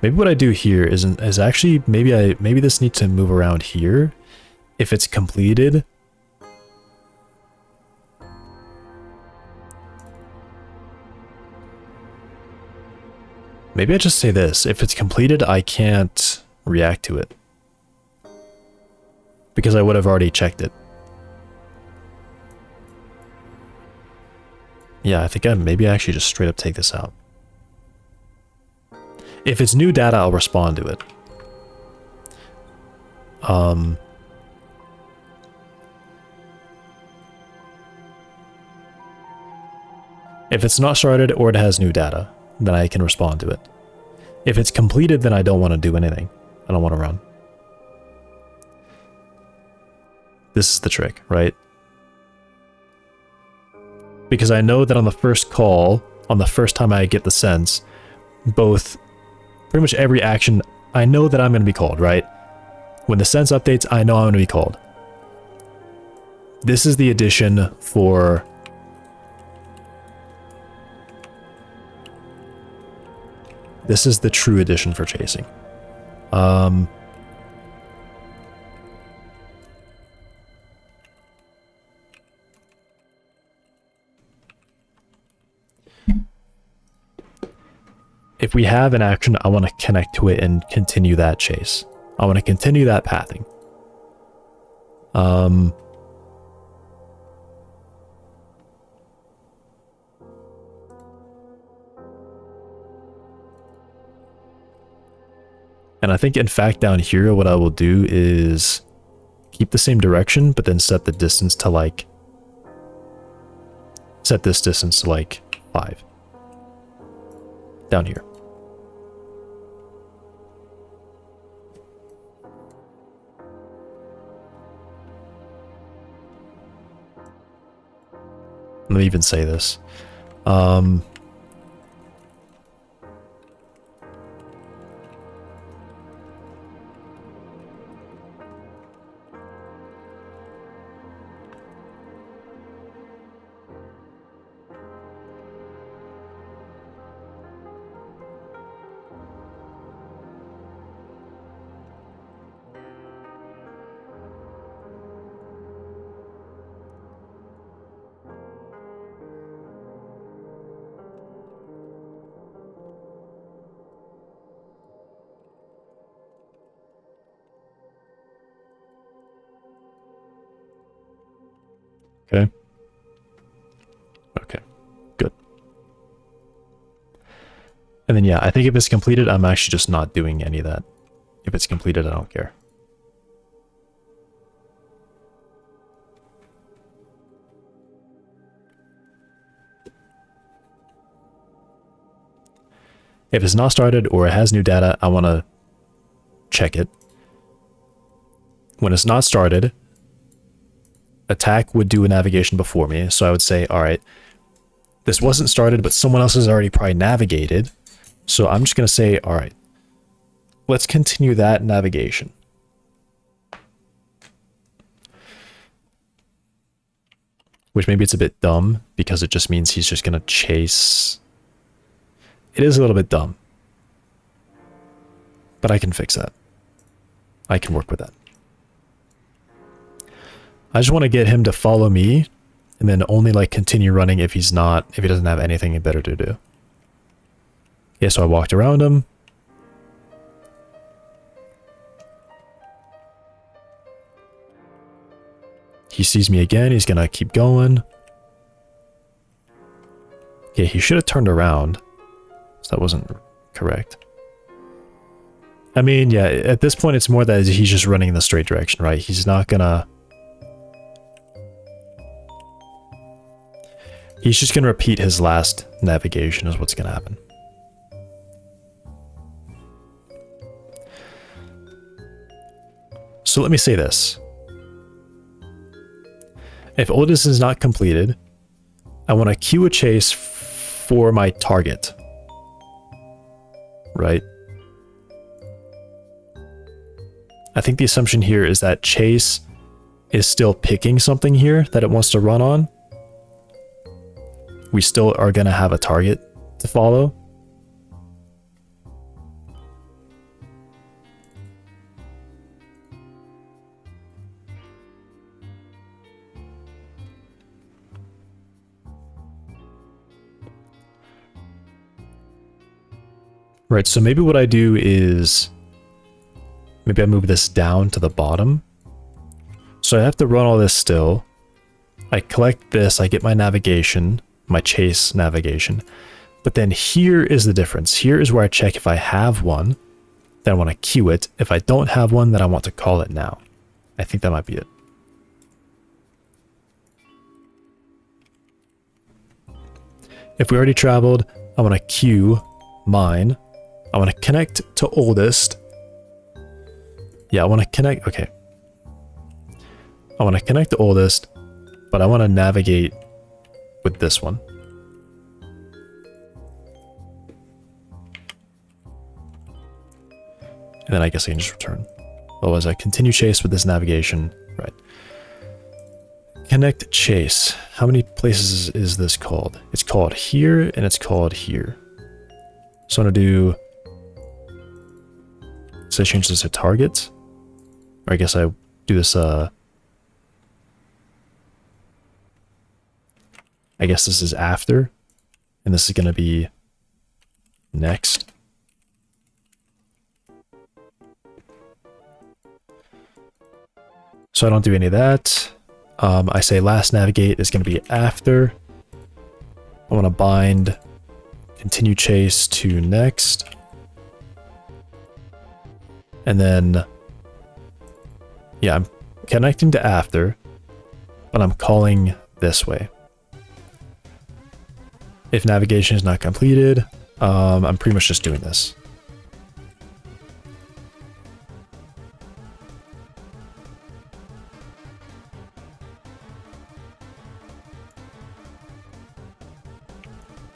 maybe what I do here is actually maybe this needs to move around here. If it's completed, maybe I just say this. If it's completed, I can't react to it because I would have already checked it. Yeah, I think maybe I actually just straight up take this out. If it's new data, I'll respond to it. If it's not started or it has new data, then I can respond to it. If it's completed, then I don't want to do anything. I don't want to run. This is the trick, right? Because I know that on the first call, on the first time I get the sense, pretty much every action, I know that I'm going to be called, right? When the sense updates, I know I'm going to be called. This is the addition for... This is the true addition for chasing. If we have an action, I want to connect to it and continue that chase. I want to continue that pathing. And I think, in fact, down here, what I will do is keep the same direction, but then set the distance to like... Set this distance to like 5. Down here. Let me even say this. Okay. Okay. Good. And then, yeah, I think if it's completed, I'm actually just not doing any of that. If it's completed, I don't care. If it's not started or it has new data, I want to check it. When it's not started, attack would do a navigation before me. So I would say, all right, this wasn't started, but someone else has already probably navigated. So I'm just going to say, all right, let's continue that navigation. Which maybe it's a bit dumb because it just means he's just going to chase. It is a little bit dumb. But I can fix that. I can work with that. I just want to get him to follow me and then only like continue running if he doesn't have anything better to do. Yeah, so I walked around him. He sees me again. He's going to keep going. Okay, he should have turned around. So that wasn't correct. I mean, yeah, at this point, it's more that he's just running in the straight direction, right? He's not gonna... He's just gonna repeat his last navigation is what's gonna happen. So let me say this. If oldest is not completed, I want to queue a chase for my target. Right? I think the assumption here is that Chase is still picking something here that it wants to run on. We still are going to have a target to follow. Right, so maybe what I do is maybe I move this down to the bottom. So I have to run all this still. I collect this, I get my navigation, my chase navigation. But then here is the difference. Here is where I check if I have one, then I want to queue it. If I don't have one, then I want to call it now. I think that might be it. If we already traveled, I want to queue mine. I want to connect to oldest. Yeah, I want to connect. Okay. I want to connect to oldest, but I want to navigate with this one. And then I guess I can just return. Otherwise, I continue chase with this navigation. Right. Connect chase. How many places is this called? It's called here and it's called here. So I'm going to do... So I change this to target. Or I guess I do this, I guess this is after. And this is going to be next. So I don't do any of that. I say last navigate is going to be after. I want to bind continue chase to next. And then, yeah, I'm connecting to after, but I'm calling this way. If navigation is not completed, I'm pretty much just doing this.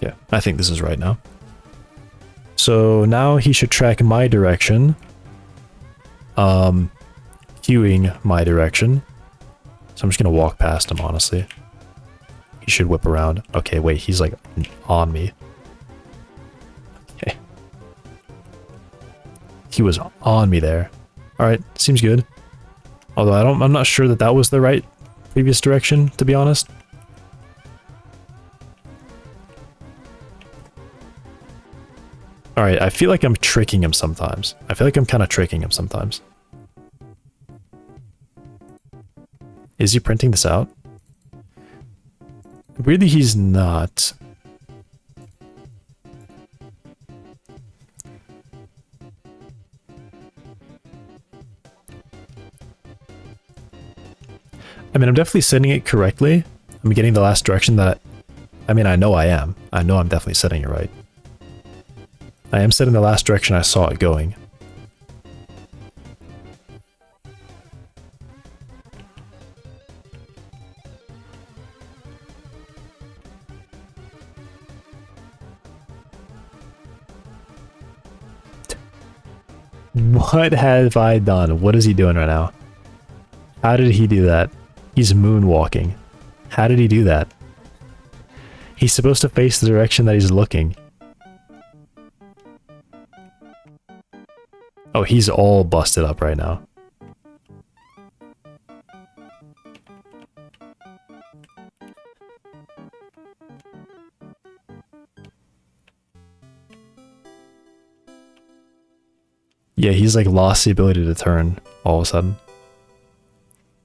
Yeah, I think this is right now. So now he should track my direction. Cueing my direction. So I'm just gonna walk past him, honestly. He should whip around. Okay, wait, he's like on me. Okay. He was on me there. Alright, seems good. Although I'm not sure that that was the right previous direction, to be honest. Alright, I feel like I'm tricking him sometimes. I feel like I'm kind of tricking him sometimes. Is he printing this out? Really, he's not. I mean, I'm definitely setting it correctly. I'm getting the last direction that... I mean, I know I am. I know I'm definitely setting it right. I am setting the last direction I saw it going. What have I done? What is he doing right now? How did he do that? He's moonwalking. How did he do that? He's supposed to face the direction that he's looking. Oh, he's all busted up right now. Yeah, he's like lost the ability to turn all of a sudden.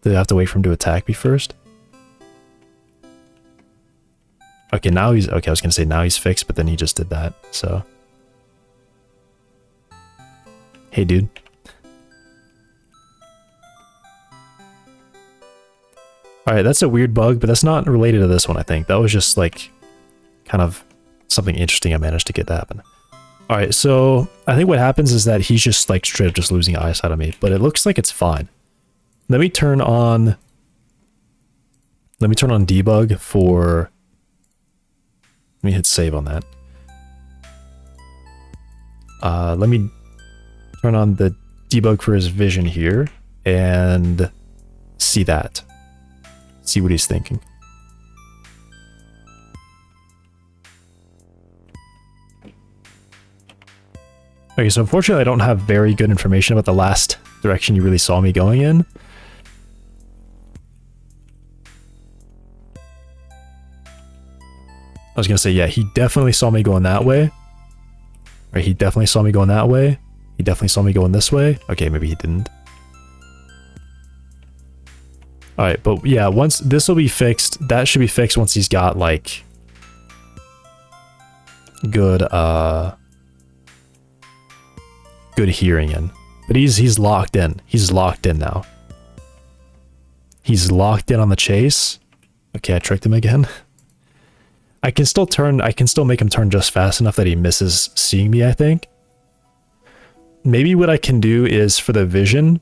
Did I have to wait for him to attack me first? Okay, now he's... Okay, I was gonna say now he's fixed, but then he just did that, so... Hey, dude. Alright, that's a weird bug, but that's not related to this one, I think. That was just, like, kind of something interesting I managed to get to happen. Alright, so I think what happens is that he's just, like, straight up just losing eyesight on me, but it looks like it's fine. Let me turn on... Let me turn on debug for... Let me hit save on that. Let me turn on the debug for his vision here and see that. See what he's thinking. Okay, so unfortunately I don't have very good information about the last direction you really saw me going in. I was gonna say, yeah, he definitely saw me going that way. Right, he definitely saw me going that way. He definitely saw me going this way. Okay, maybe he didn't. Alright, but yeah, once this will be fixed, that should be fixed once he's got, like, good, good hearing in. But he's locked in. He's locked in now. He's locked in on the chase. Okay, I tricked him again. I can still make him turn just fast enough that he misses seeing me, I think. Maybe what I can do is for the vision,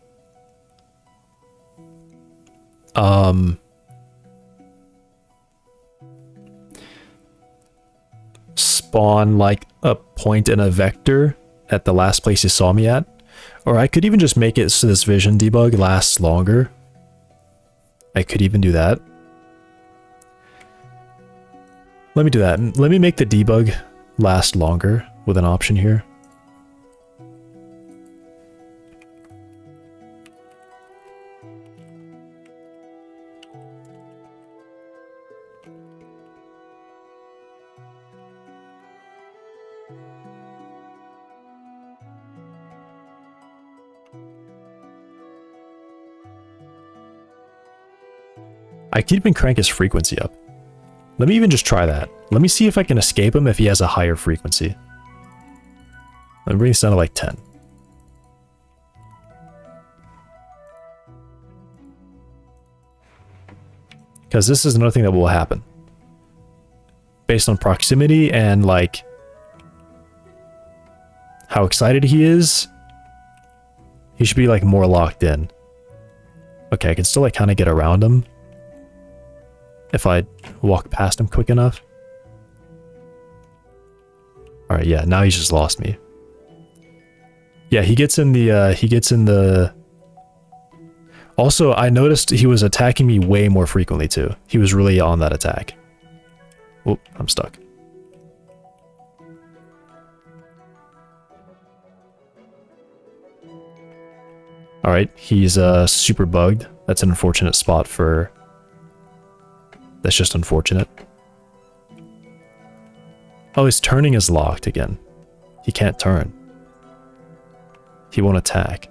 spawn like a point and a vector at the last place you saw me at. Or I could even just make it so this vision debug lasts longer. I could even do that. Let me do that. Let me make the debug last longer with an option here. I could even crank his frequency up. Let me even just try that. Let me see if I can escape him if he has a higher frequency. Let me bring this down to like 10. Because this is another thing that will happen. Based on proximity and like how excited he is, he should be like more locked in. Okay, I can still like kind of get around him if I walk past him quick enough. All right, yeah, now he's just lost me. Yeah, he gets in the Also, I noticed he was attacking me way more frequently too. He was really on that attack. Oh, I'm stuck. All right, he's super bugged. That's an unfortunate spot for... That's just unfortunate. Oh, his turning is locked again. He can't turn. He won't attack.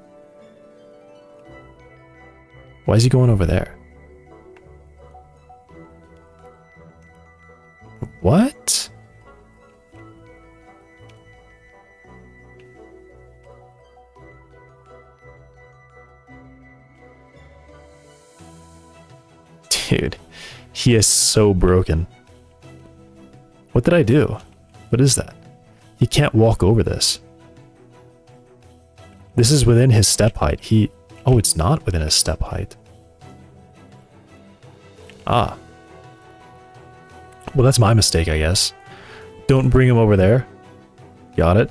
Why is he going over there? What? Dude, he is so broken. What did I do? What is that? He can't walk over this. This is within his step height. Oh, it's not within his step height. Ah. Well, that's my mistake, I guess. Don't bring him over there. Got it.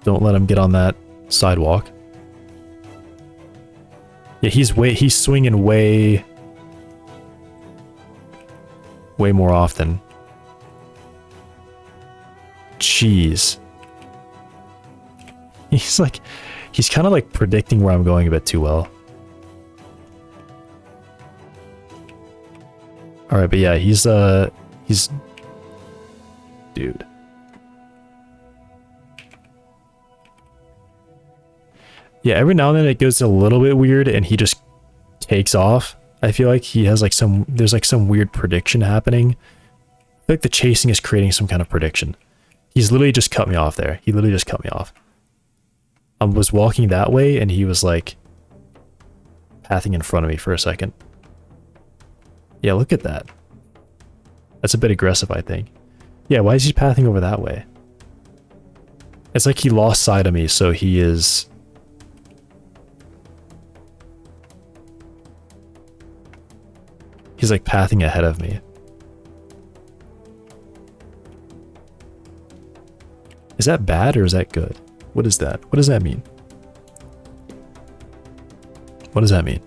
Don't let him get on that sidewalk. Yeah, he's swinging way more often. Jeez. He's kind of like predicting where I'm going a bit too well. All right, but yeah, he's dude. Yeah, every now and then it goes a little bit weird and he just takes off. I feel like he has there's like some weird prediction happening. I feel like the chasing is creating some kind of prediction. He's literally just cut me off there. He literally just cut me off. I was walking that way and he was like pathing in front of me for a second. Yeah, look at that. That's a bit aggressive, I think. Yeah, why is he pathing over that way? It's like he lost sight of me, so he is... He's like pathing ahead of me. Is that bad or is that good? What is that? What does that mean? What does that mean?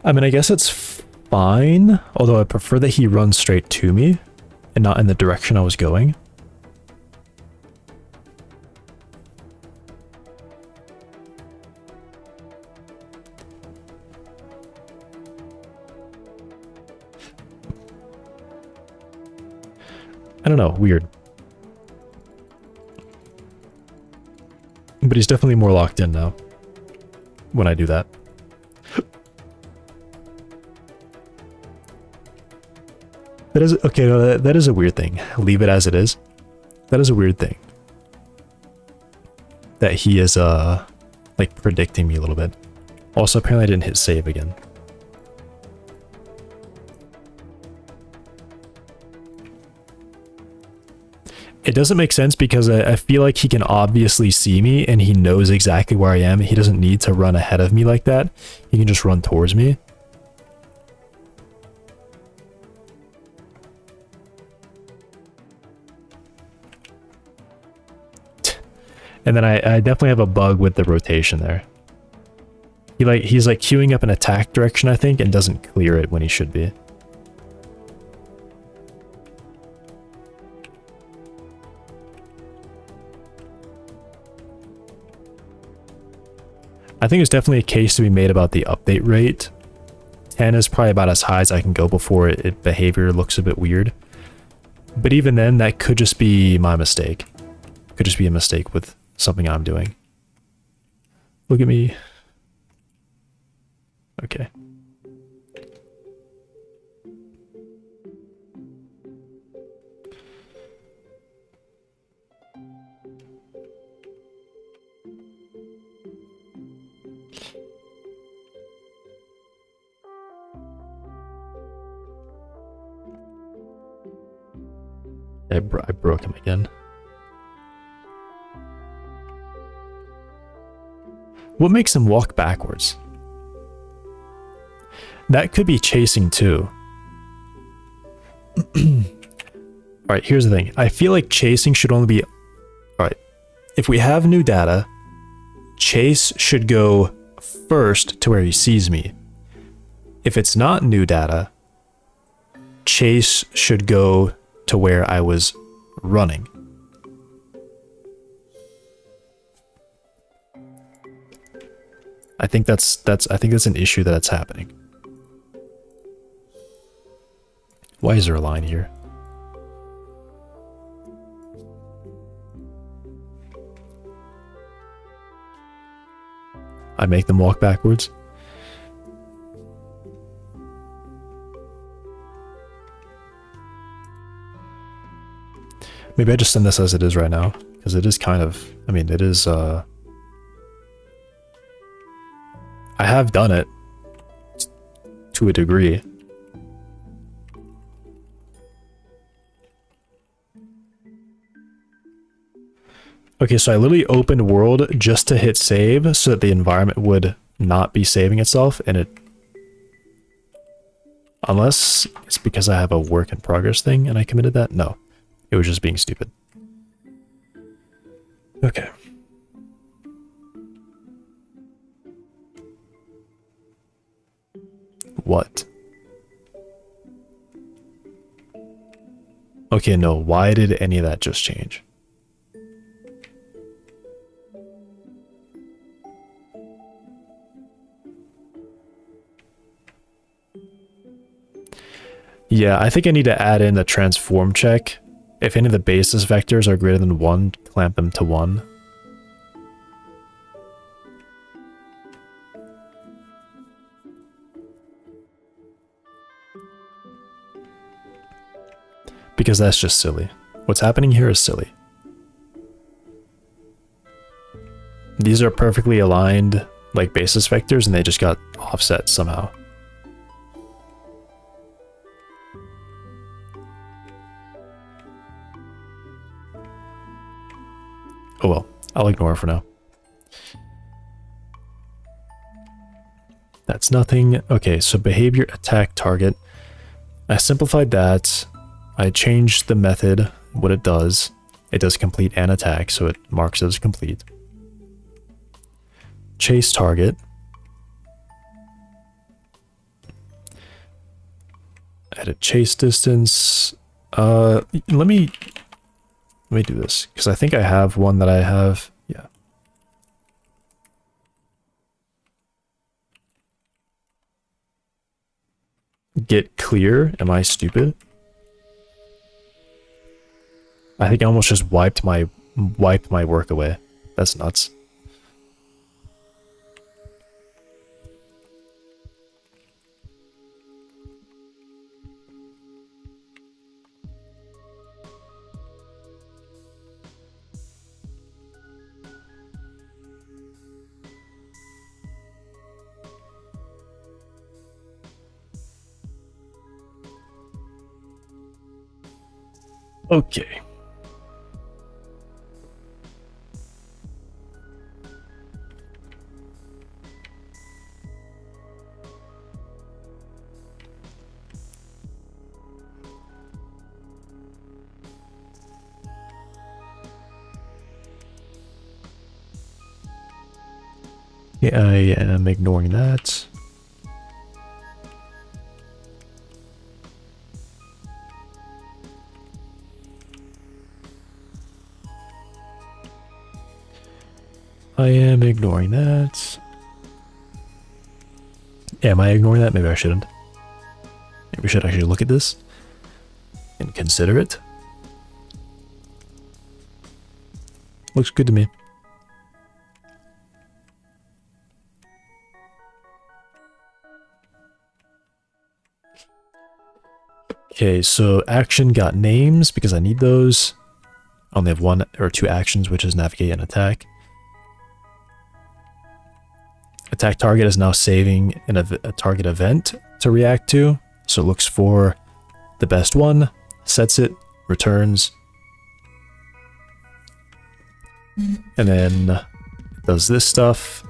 I mean, I guess it's fine, although I prefer that he runs straight to me and not in the direction I was going. I don't know, weird. But he's definitely more locked in now when I do that. That is okay. No, that is a weird thing. Leave it as it is. That is a weird thing. That he is like predicting me a little bit. Also, apparently I didn't hit save again. It doesn't make sense because I feel like he can obviously see me and he knows exactly where I am. He doesn't need to run ahead of me like that. He can just run towards me. And then I definitely have a bug with the rotation there. He's like queuing up an attack direction, I think, and doesn't clear it when he should be. I think there's definitely a case to be made about the update rate. 10 is probably about as high as I can go before behavior looks a bit weird. But even then, that could just be my mistake. Could just be a mistake with something I'm doing. Look at me. Okay. I broke him again. What makes them walk backwards? That could be chasing too. Alright, here's the thing. I feel like chasing should only be... Alright, if we have new data, chase should go first to where he sees me. If it's not new data, chase should go to where I was running. I think that's an issue that's happening. Why is there a line here? I make them walk backwards. Maybe I just send this as it is right now, because it is kind of, I mean, it is, I have done it to a degree. Okay, so I literally opened world just to hit save so that the environment would not be saving itself, and it... Unless it's because I have a work in progress thing and I committed that? No. It was just being stupid. Okay. What? Okay, no. Why did any of that just change? Yeah, I think I need to add in a transform check. If any of the basis vectors are greater than 1, clamp them to 1. Because that's just silly. What's happening here is silly. These are perfectly aligned, like, basis vectors, and they just got offset somehow. Oh well, I'll ignore it for now. That's nothing. Okay, so behavior attack target. I simplified that. I changed the method, what it does. It does complete and attack, so it marks it as complete. Chase target. Edit chase distance. Let me do this, because I think I have one that I have. Yeah. Get clear. Am I stupid? I think I almost just wiped my work away. That's nuts. Okay. Yeah, I am ignoring that. I am ignoring that. Am I ignoring that? Maybe I shouldn't. Maybe we should actually look at this and consider it. Looks good to me. Okay, so action got names because I need those. I only have 1 or 2 actions, which is navigate and attack. Attack target is now saving a target event to react to. So it looks for the best one, sets it, returns, and then does this stuff.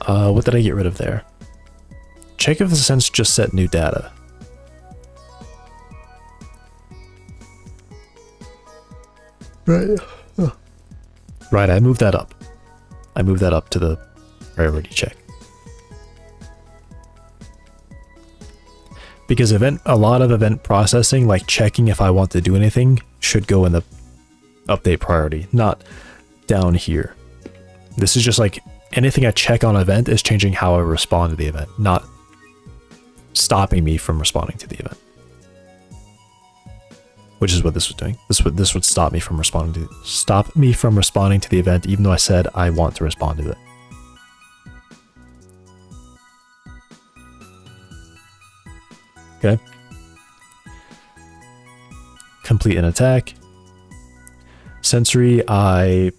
What did I get rid of there? Check if the sense just set new data. Right. Right, I moved that up. I moved that up to the priority check. Because a lot of event processing, like checking if I want to do anything, should go in the update priority, not down here. This is just like anything I check on event is changing how I respond to the event, not stopping me from responding to the event. Which is what this was doing. This would stop me from responding to the event, even though I said I want to respond to it. Okay. Complete an attack. Sensory, I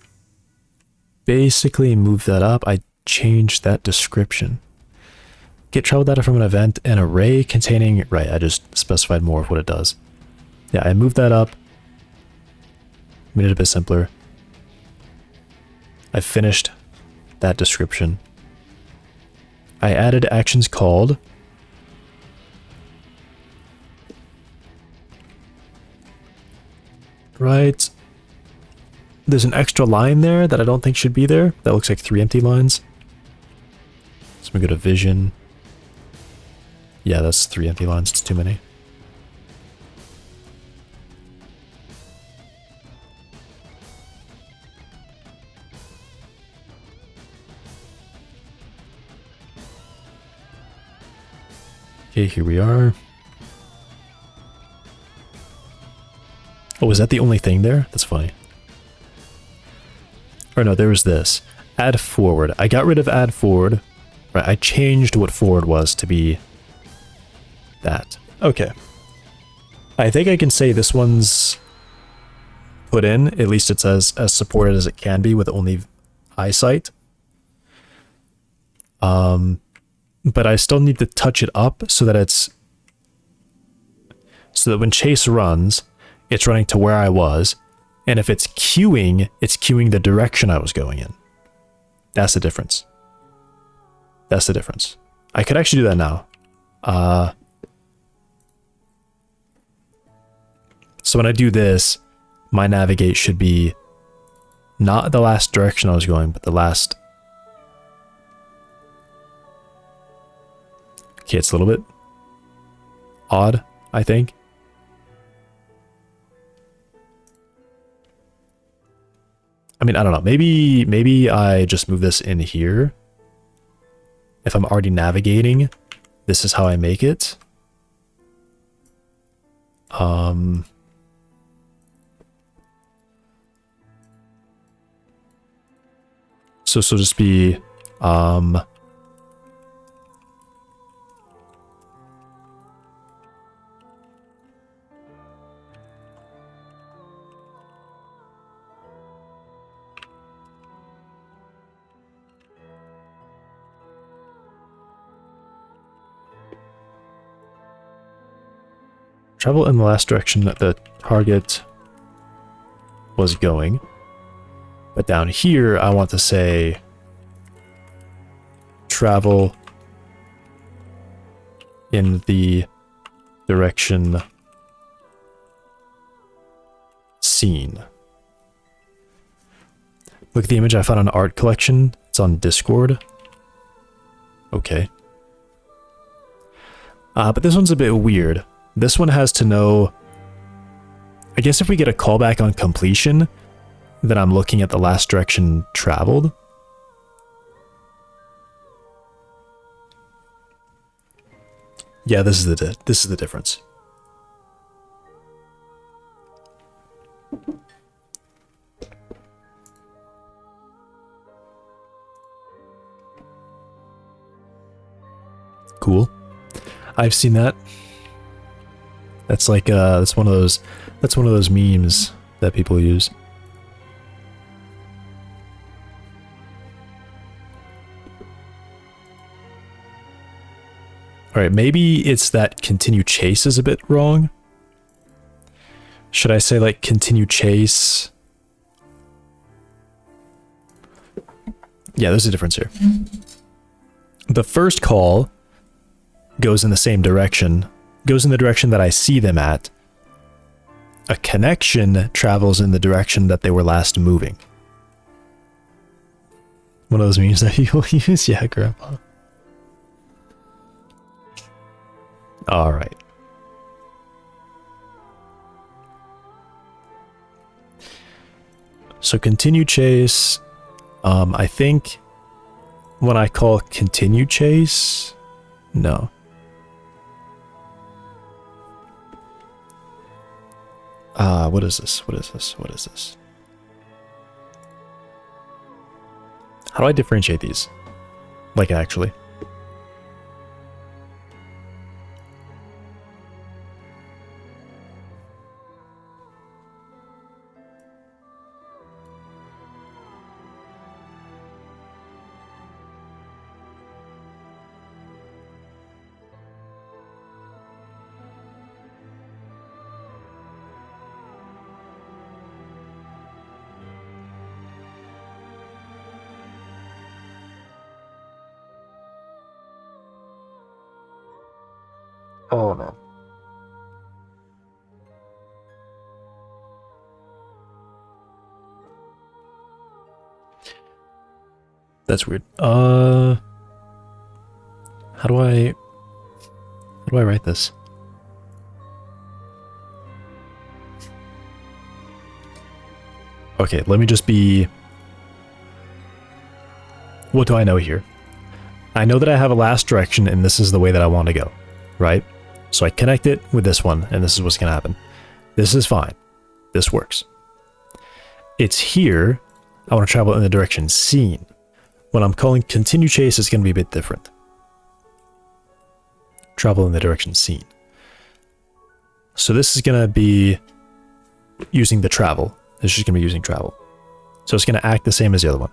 basically moved that up. I changed that description. Get travel data from an event, an array containing... Right, I just specified more of what it does. Yeah, I moved that up. Made it a bit simpler. I finished that description. I added actions called. Right. There's an extra line there that I don't think should be there. That looks like 3 empty lines. So we go to vision. Yeah, that's 3 empty lines. It's too many. Okay, here we are. Oh, is that the only thing there? That's funny. Or no, there was this. Add forward. I got rid of add forward. Right, I changed what forward was to be that. Okay. I think I can say this one's put in. At least it's as supported as it can be with only eyesight. But I still need to touch it up so that it's... So that when Chase runs, it's running to where I was. And if it's queuing the direction I was going in. That's the difference. That's the difference. I could actually do that now. So when I do this, my navigate should be not the last direction I was going, but the last... Okay, it's a little bit odd, I think. I mean, I don't know. Maybe I just move this in here. If I'm already navigating, this is how I make it. So just be travel in the last direction that the target was going. But down here, I want to say travel in the direction seen. Look at the image I found on art collection. It's on Discord. Okay. But this one's a bit weird. This one has to know... I guess if we get a callback on completion, then I'm looking at the last direction traveled. Yeah, this is the difference. Cool. I've seen that. That's like that's one of those memes that people use. All right, maybe it's that continue chase is a bit wrong. Should I say like continue chase? Yeah, there's a difference here. The first call goes in the same direction, goes in the direction that I see them at. A connection travels in the direction that they were last moving. One of those memes that you'll use? Yeah, Grandpa. Alright. So continue chase. I think when I call continue chase, no. What is this? What is this? What is this? How do I differentiate these? Like, actually. Oh no. That's weird. How do I write this? Okay, let me just be... What do I know here? I know that I have a last direction and this is the way that I want to go, right? So I connect it with this one and this is what's going to happen. This is fine. This works. It's here. I want to travel in the direction seen. When I'm calling continue chase, it's going to be a bit different. Travel in the direction seen. So this is going to be using the travel. This is going to be using travel. So it's going to act the same as the other one.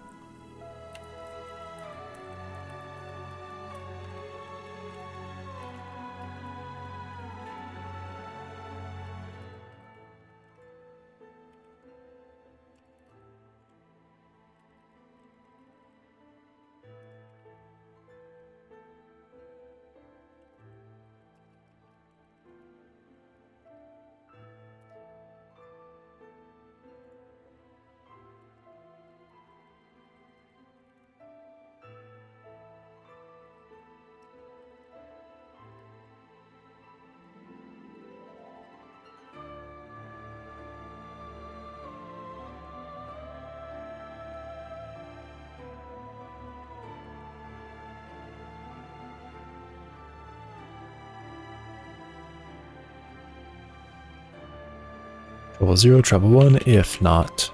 Travel 0, travel 1, if not.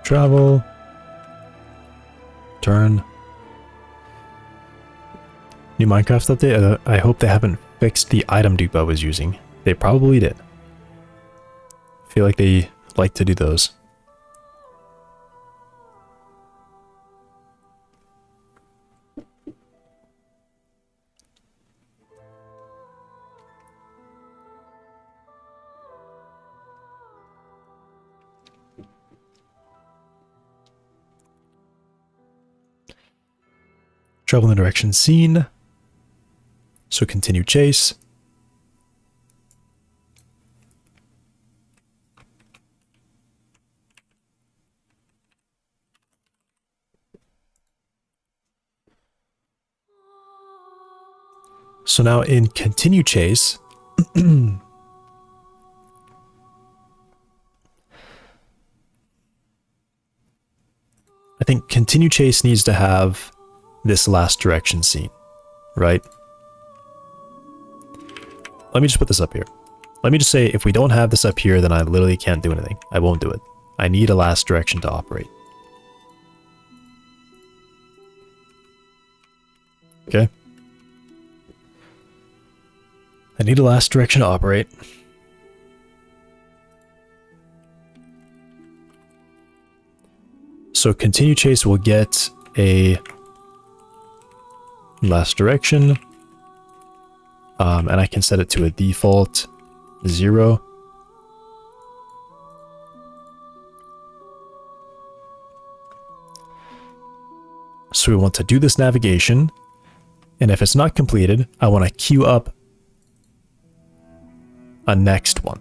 Travel. Turn. New Minecraft update? I hope they haven't fixed the item dupe I was using. They probably did. I feel like they like to do those. Travel in the direction seen. So continue chase. So now in continue chase, I think continue chase needs to have this last direction seen, right? Let me just put this up here. Let me just say, if we don't have this up here, then I literally can't do anything. I won't do it. I need a last direction to operate. Okay. I need a last direction to operate. So continue chase will get a last direction, and I can set it to a default 0. So we want to do this navigation, And if it's not completed, I want to queue up a next one.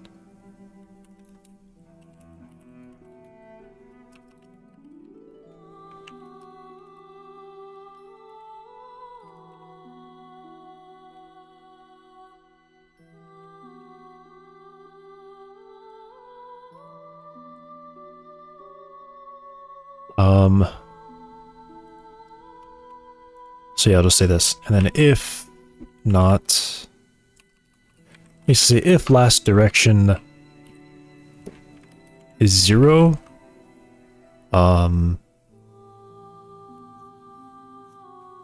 So yeah, I'll just say this. And then if not, you say if last direction is 0,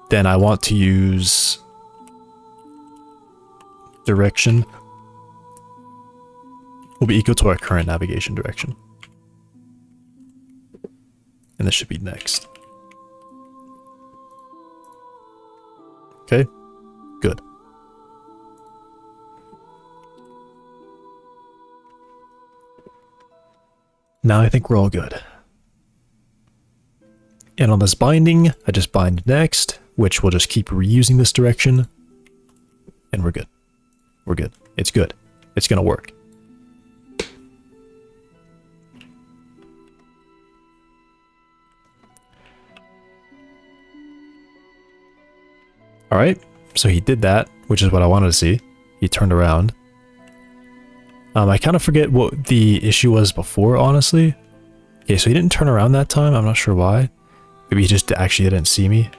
then I want to use direction will be equal to our current navigation direction. And this should be next. Okay, good. Now I think we're all good. And on this binding, I just bind next, which will just keep reusing this direction. And we're good. We're good. It's good. It's gonna work. Alright, so he did that, which is what I wanted to see. He turned around. I kind of forget what the issue was before, honestly. Okay, so he didn't turn around that time. I'm not sure why. Maybe he just actually didn't see me.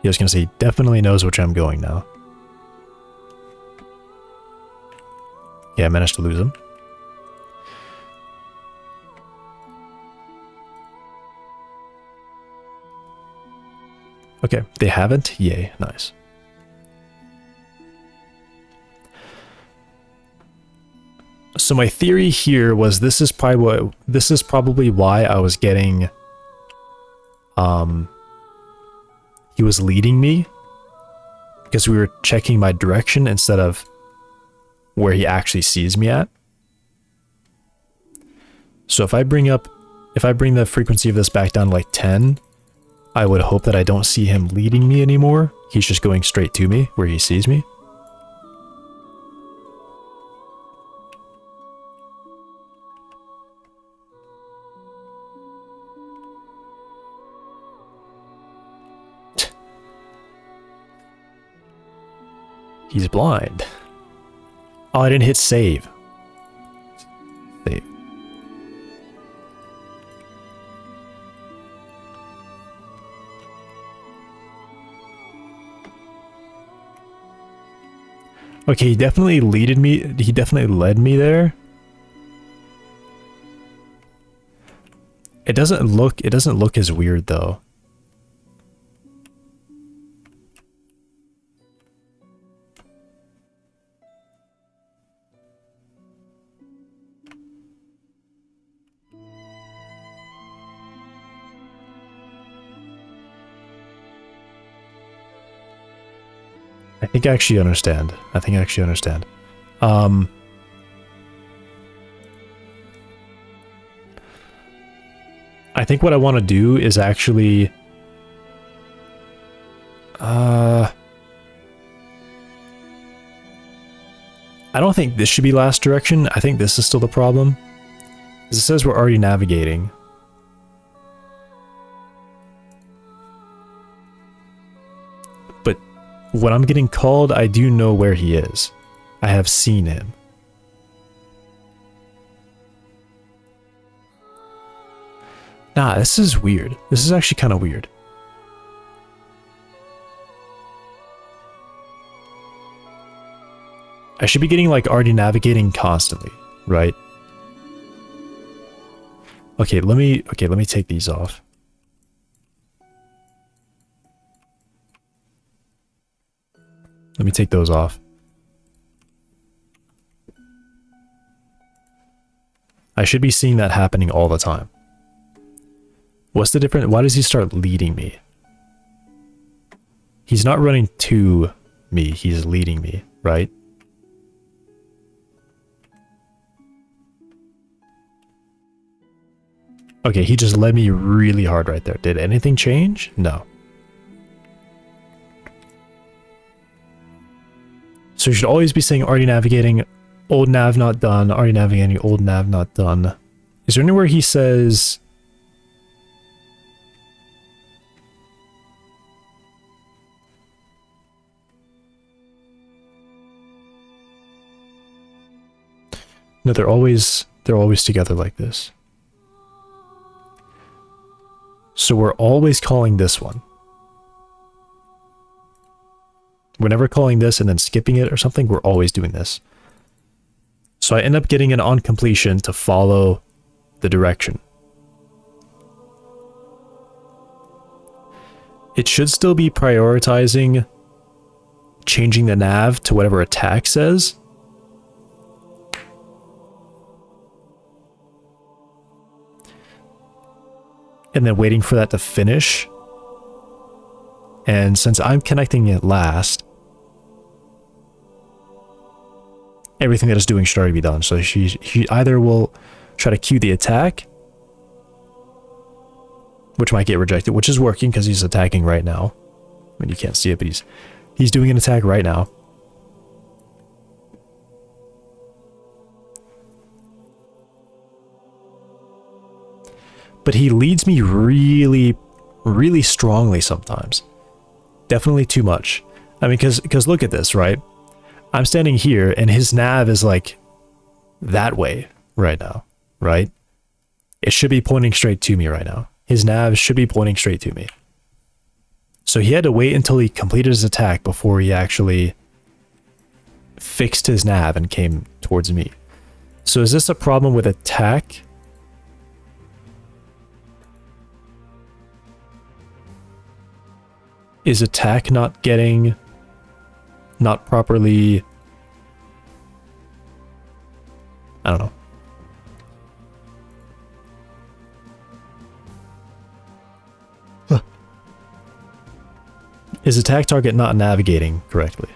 I was going to say, he definitely knows which I'm going now. Yeah, I managed to lose him. Okay, they haven't? Yay, nice. So my theory here was this is probably why I was getting he was leading me, because we were checking my direction instead of where he actually sees me at. So if I bring the frequency of this back down to like 10, I would hope that I don't see him leading me anymore. He's just going straight to me where he sees me. He's blind. Oh, I didn't hit save. Save. Okay, he definitely led me there. It doesn't look as weird though. I think I actually understand. I think what I want to do is actually I don't think this should be last direction. I think this is still the problem. Because it says we're already navigating. But when I'm getting called, I do know where he is. I have seen him. Nah, this is weird. This is actually kind of weird. I should be getting like already navigating constantly, right? Okay, let me take these off. Let me take those off. I should be seeing that happening all the time. What's the difference? Why does he start leading me? He's not running to me, he's leading me, right? Okay, he just led me really hard right there. Did anything change? No. So you should always be saying already navigating, old nav not done, already navigating, old nav not done. Is there anywhere he says... No, they're always together like this. So we're always calling this one. We're never calling this and then skipping it or something. We're always doing this. So I end up getting it on completion to follow the direction. It should still be prioritizing changing the nav to whatever attack says. And then waiting for that to finish. And since I'm connecting it last, everything that it's doing should already be done. So she either will try to cue the attack, which might get rejected, which is working because he's attacking right now. I mean, you can't see it, but he's doing an attack right now. But he leads me really, really strongly sometimes. Definitely too much. I mean, because look at this, right? I'm standing here and his nav is like that way right now, right? It should be pointing straight to me right now. His nav should be pointing straight to me. So he had to wait until he completed his attack before he actually fixed his nav and came towards me. So is this a problem with attack? Is attack not properly... I don't know. Huh. Is attack target not navigating correctly?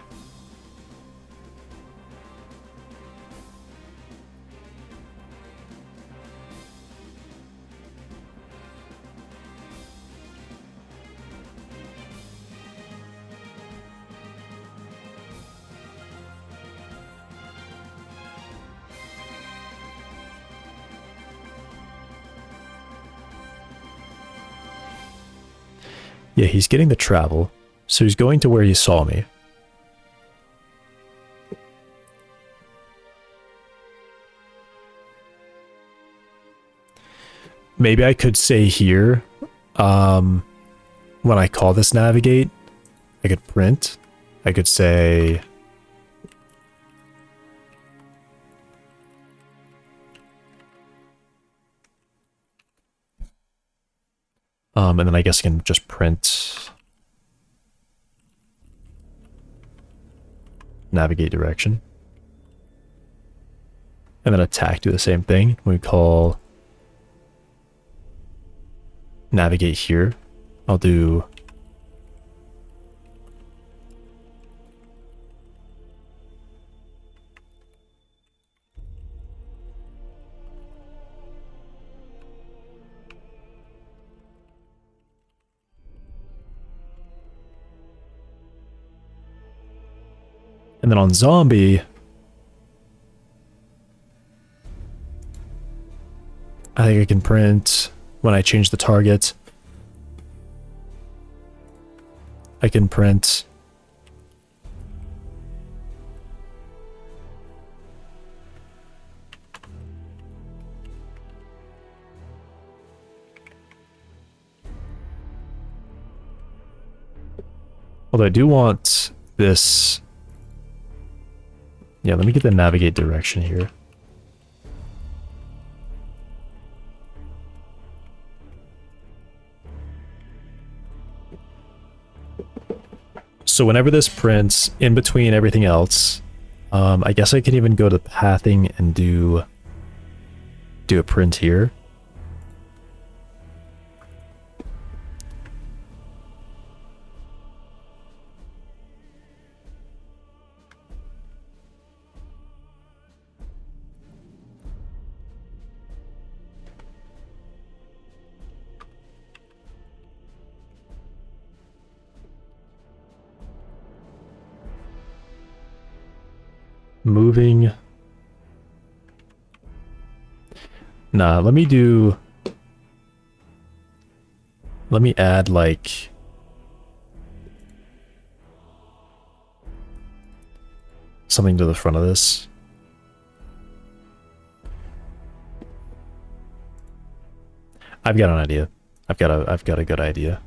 Yeah, he's getting the travel, so he's going to where he saw me. Maybe I could say here, when I call this navigate, I could print. I could say... and then I guess I can just print navigate direction. And then attack, do the same thing. We call navigate here. I'll do and then on zombie, I think I can print when I change the target. I can print although I do want this. Yeah, let me get the navigate direction here. So whenever this prints in between everything else, I guess I can even go to pathing and do a print here. moving. Nah, let me add like something to the front of this. I've got an idea. I've got a good idea.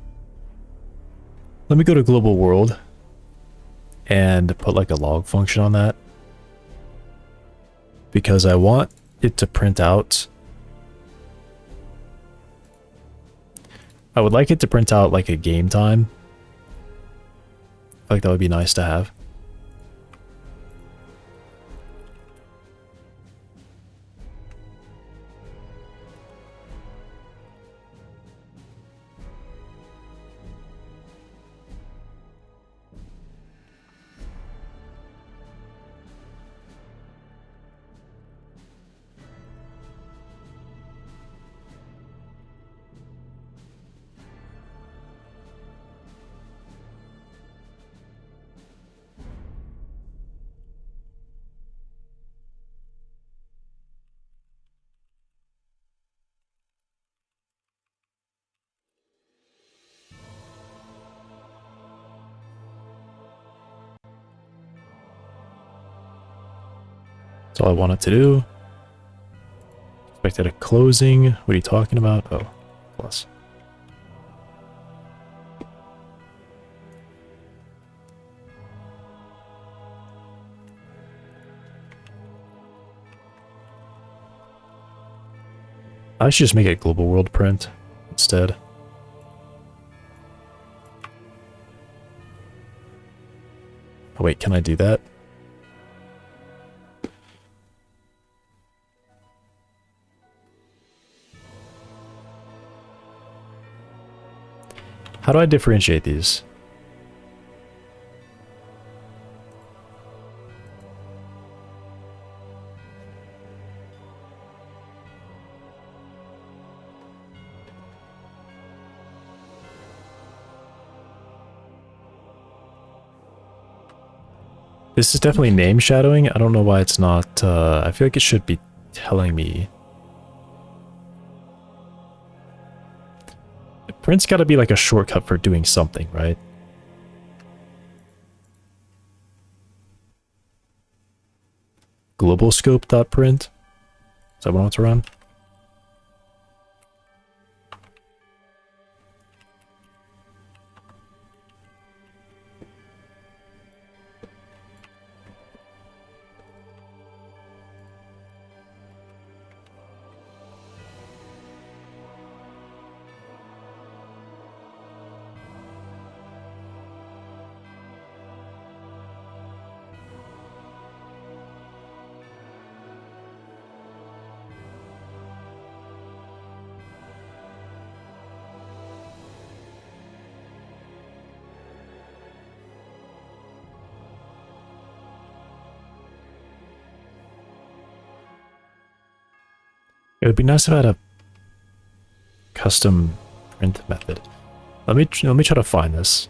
Let me go to global world and put like a log function on that, because I want it to print out. I would like it to print out like a game time. I feel like that would be nice to have. That's all I want it to do. Expected a closing. What are you talking about? Oh, plus. I should just make it global world print instead. Oh wait, can I do that? How do I differentiate these? This is definitely name shadowing. I don't know why it's not, I feel like it should be telling me. Print's gotta be like a shortcut for doing something, right? Global scope.print. Is that what I want to run? It would be nice if I had a custom print method. Let me try to find this.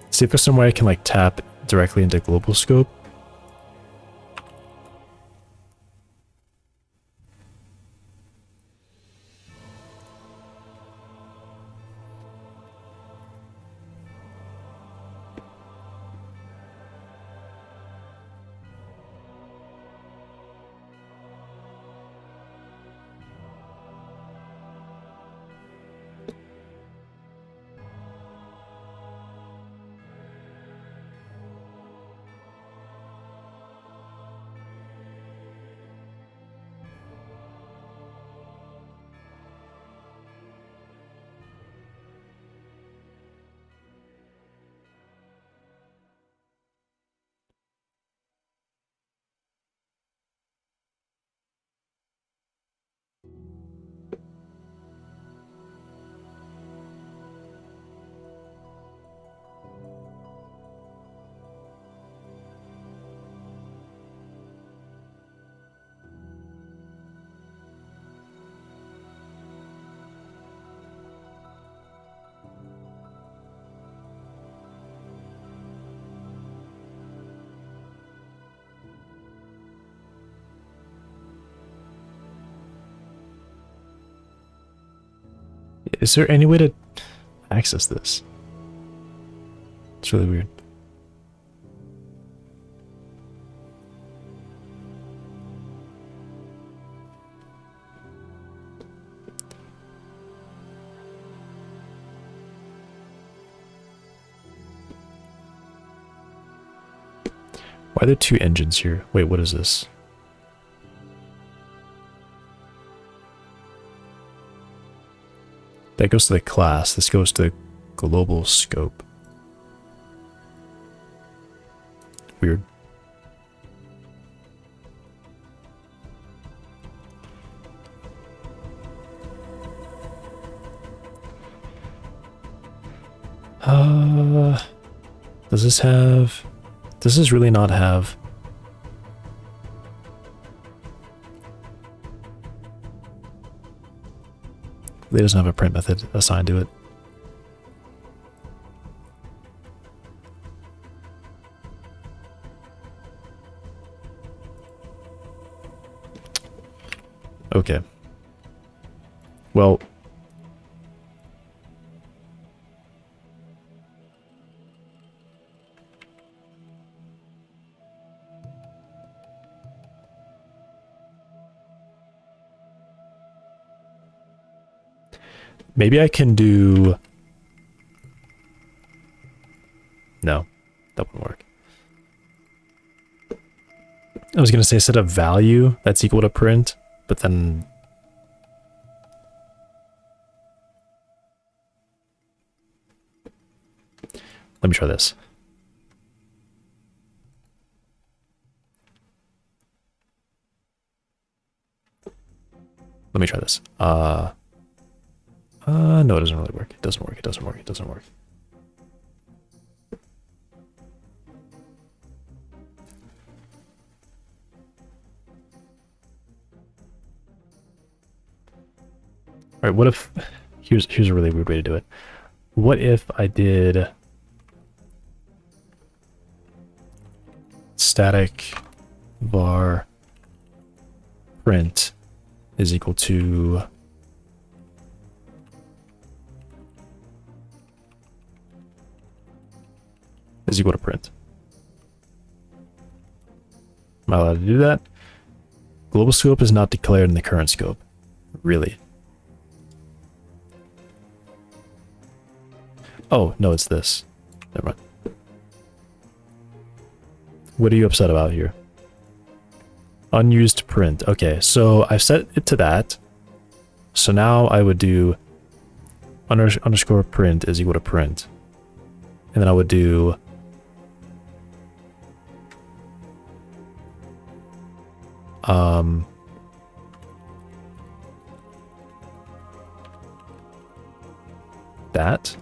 See if there's some way I can like tap directly into global scope. is there any way to access this? It's really weird. Why are there two engines here? Wait, what is this? That goes to the class. This goes to global scope. Weird. Does this have... Does this really not have... It doesn't have a print method assigned to it. Okay. Well... Maybe I can do... No, that wouldn't work. I was going to say set a value that's equal to print, but then... Let me try this. Let me try this. No, it doesn't really work. It doesn't work. It doesn't work. It doesn't work. All right, what if... Here's a really weird way to do it. What if I did... static var print is equal to... is equal to print. Am I allowed to do that? Global scope is not declared in the current scope. Really? Oh, no, it's this. Never mind. What are you upset about here? Unused print. Okay, so I've set it to that. So now I would do underscore print is equal to print. And then I would do that.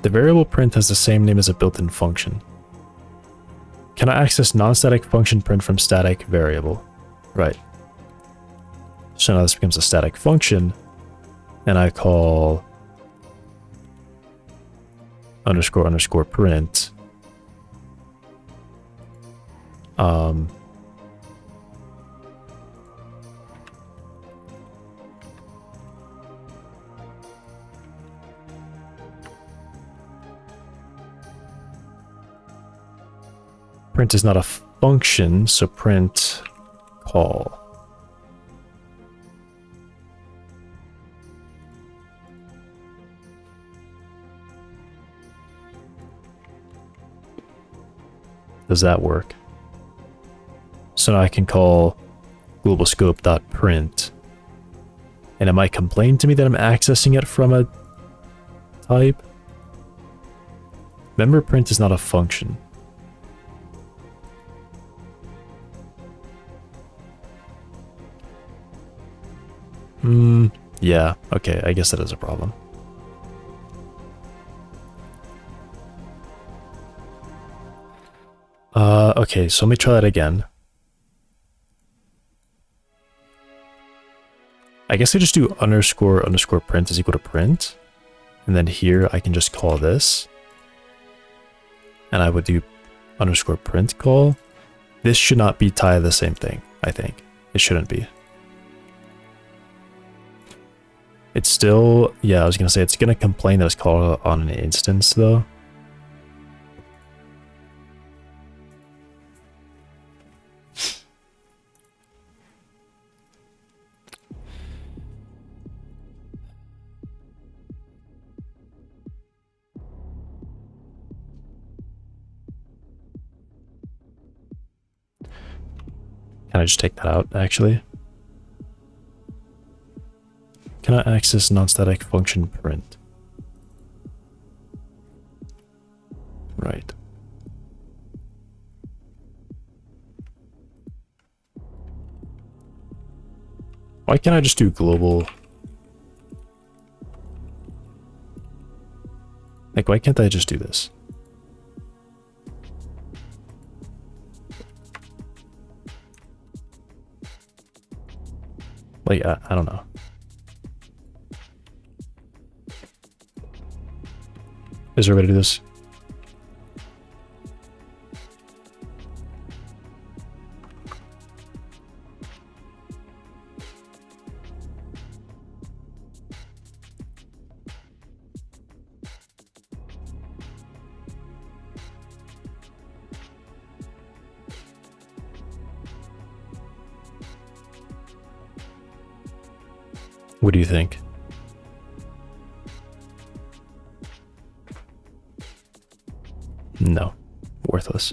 The variable print has the same name as a built-in function. Can I access non-static function print from static variable? Right. So now this becomes a static function, and I call underscore underscore print. Print is not a function, so print call. Does that work? So now I can call global scope.print, and it might complain to me that I'm accessing it from a type. Remember, print is not a function. Yeah, okay, I guess that is a problem. Okay, so let me try that again. I guess I just do underscore underscore print is equal to print. And then here I can just call this. And I would do underscore print call. This should not be tied to the same thing, I think. It shouldn't be. It's still, yeah, I was gonna say it's gonna complain that it's called on an instance though. Can I just take that out, actually? Can I access non-static function print? Right. Why can't I just do global? Like, why can't I just do this? Like, I don't know. Is there a way to do this? What do you think? No. Worthless.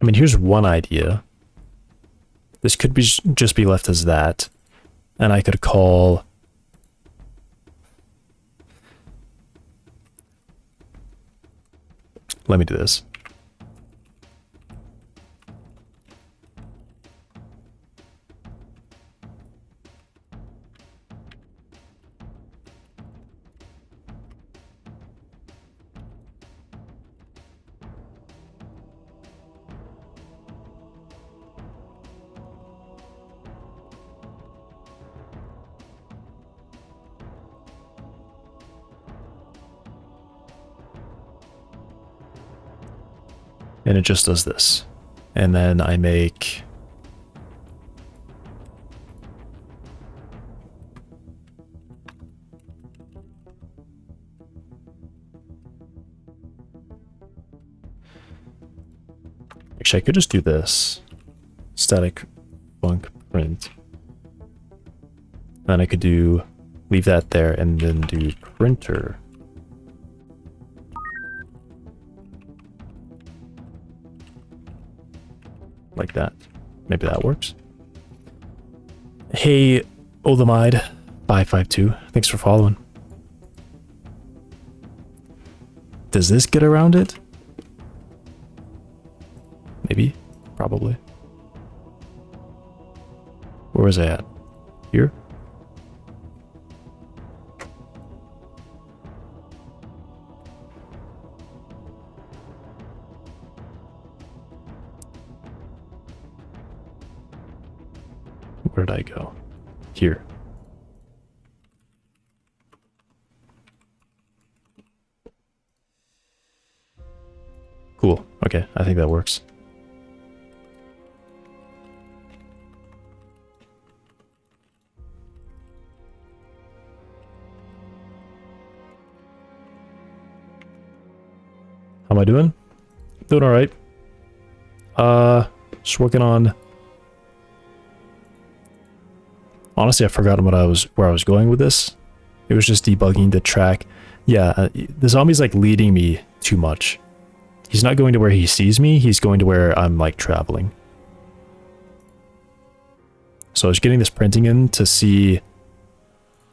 I mean, here's one idea. This could be just be left as that. And I could call... Let me do this. And it just does this. And then I make... Actually, I could just do this. Static func print. Then I could do... Leave that there and then do printer. Like that. Maybe that works. Hey, Olamide 552. Thanks for following. Does this get around it? Maybe. Probably. Where was I at? Here? Where did I go? Here. Cool. Okay, I think that works. How am I doing? Doing all right. Just working on... Honestly, I've forgotten where I was going with this. It was just debugging the track. Yeah, the zombie's like leading me too much. He's not going to where he sees me, he's going to where I'm like traveling. So I was getting this printing in to see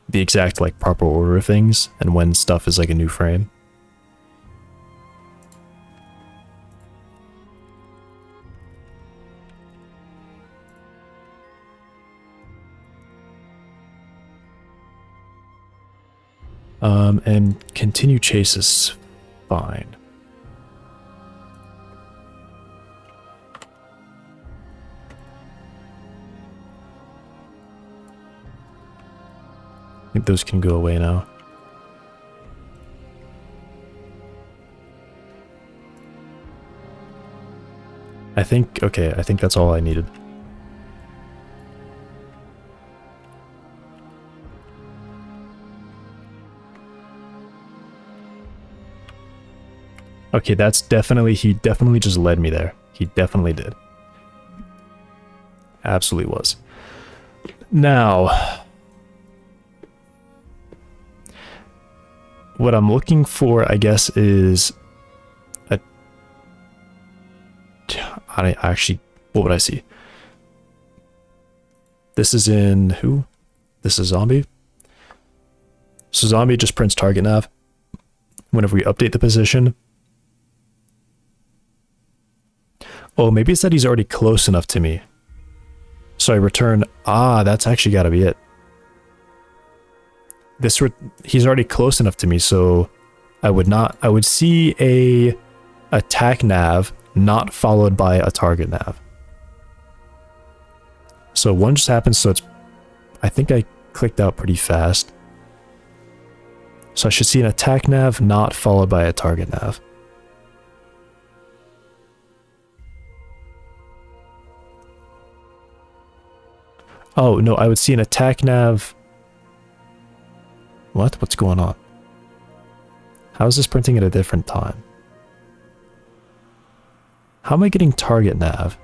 the exact like proper order of things and when stuff is like a new frame. And continue chase is fine. I think those can go away now. Okay, I think that's all I needed. Okay, that's definitely, he definitely just led me there. He definitely did. Absolutely was. Now, what I'm looking for, I guess, is what would I see? This is in who? This is zombie. So zombie just prints target nav whenever we update the position. Oh, maybe it's that he's already close enough to me. So I return, that's actually gotta be it. He's already close enough to me, so I would see a attack nav not followed by a target nav. So one just happens, so I think I clicked out pretty fast. So I should see an attack nav not followed by a target nav. Oh, no, I would see an attack nav. What? What's going on? How is this printing at a different time? How am I getting target nav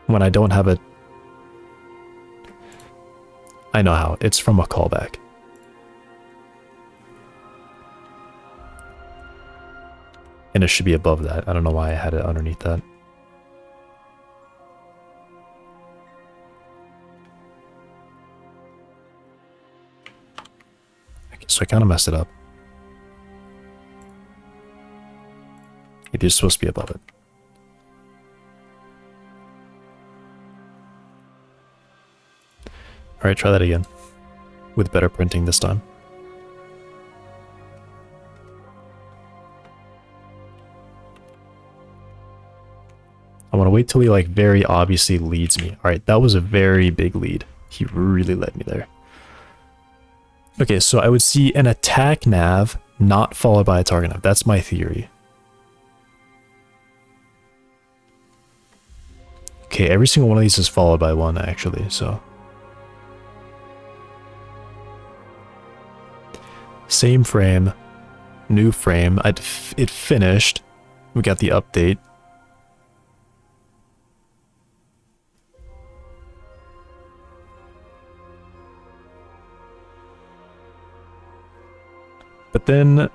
when I don't have a... I know how. It's from a callback. And it should be above that. I don't know why I had it underneath that. Okay, so I kind of messed it up. It is supposed to be above it. Alright, try that again. With better printing this time. I want to wait till he like very obviously leads me. Alright, that was a very big lead. He really led me there. Okay, so I would see an attack nav not followed by a target nav. That's my theory. Okay, every single one of these is followed by one, actually, so... Same frame, new frame. It finished. We got the update. But then...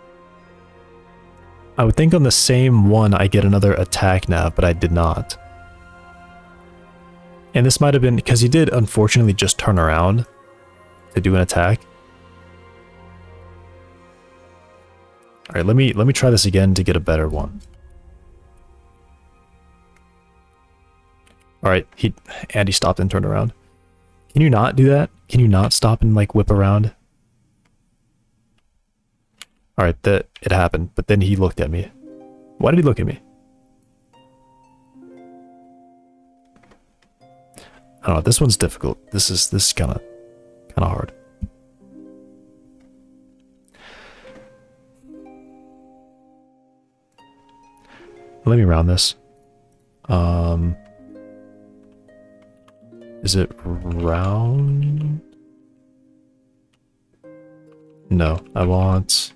I would think on the same one I get another attack nav, but I did not. And this might have been because he did unfortunately just turn around to do an attack. All right, let me try this again to get a better one. All right, Andy stopped and turned around. Can you not do that? Can you not stop and like whip around? All right, it happened, but then he looked at me. Why did he look at me? I don't know, this one's difficult. This is kind of hard. Let me round this. Is it round? No, I want...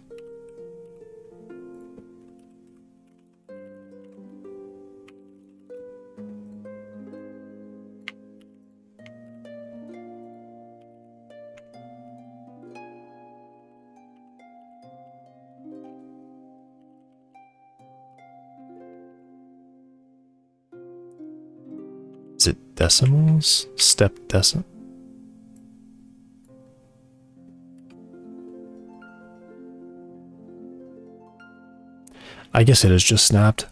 Is it decimals? Step decimal? I guess it is just snapped.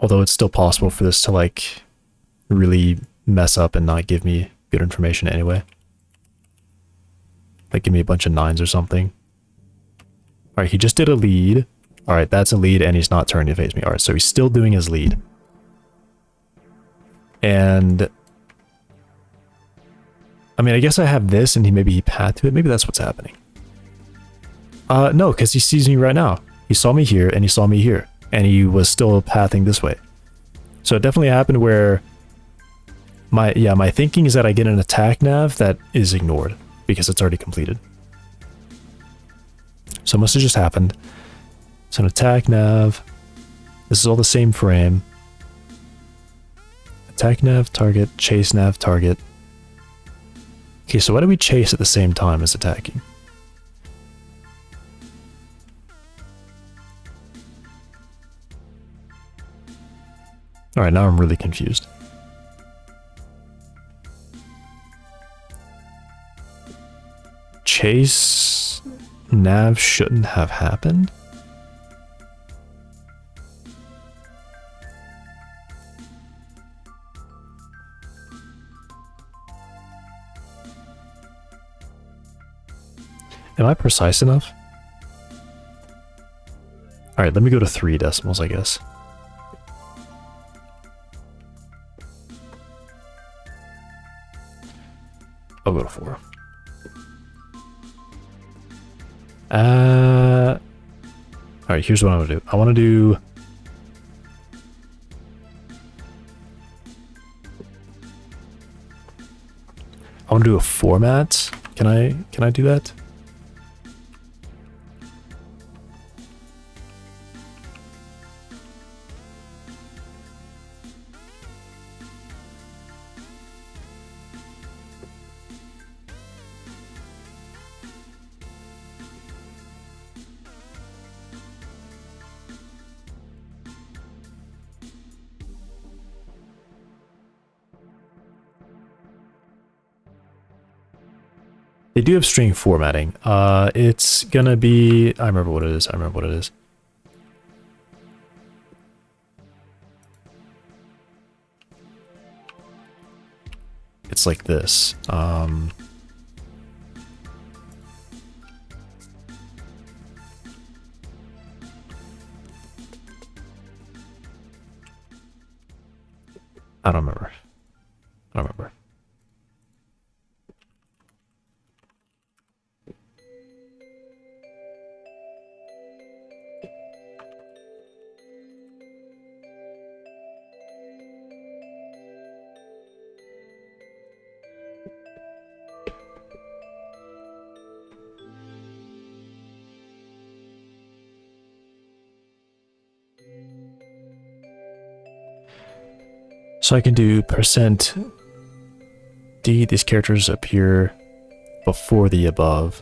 Although it's still possible for this to like really mess up and not give me good information anyway. Like give me a bunch of 9s or something. Alright, he just did a lead. Alright, that's a lead and he's not turning to face me. Alright, so he's still doing his lead. And I mean, I guess I have this and maybe he path to it. Maybe that's what's happening. No, because he sees me right now. He saw me here and he saw me here. And he was still pathing this way. So it definitely happened where my thinking is that I get an attack nav that is ignored because it's already completed. So it must have just happened. So an attack nav. This is all the same frame. Attack nav, target, chase nav, target. Okay, so why do we chase at the same time as attacking? Alright, now I'm really confused. Chase nav shouldn't have happened? Am I precise enough? Alright, let me go to 3 decimals, I guess. I'll go to 4. Alright, here's what I'm gonna do. I want to do a format. Can I do that? They do have string formatting. It's gonna be... I remember what it is. It's like this. I don't remember. So I can do %d, these characters appear before the above.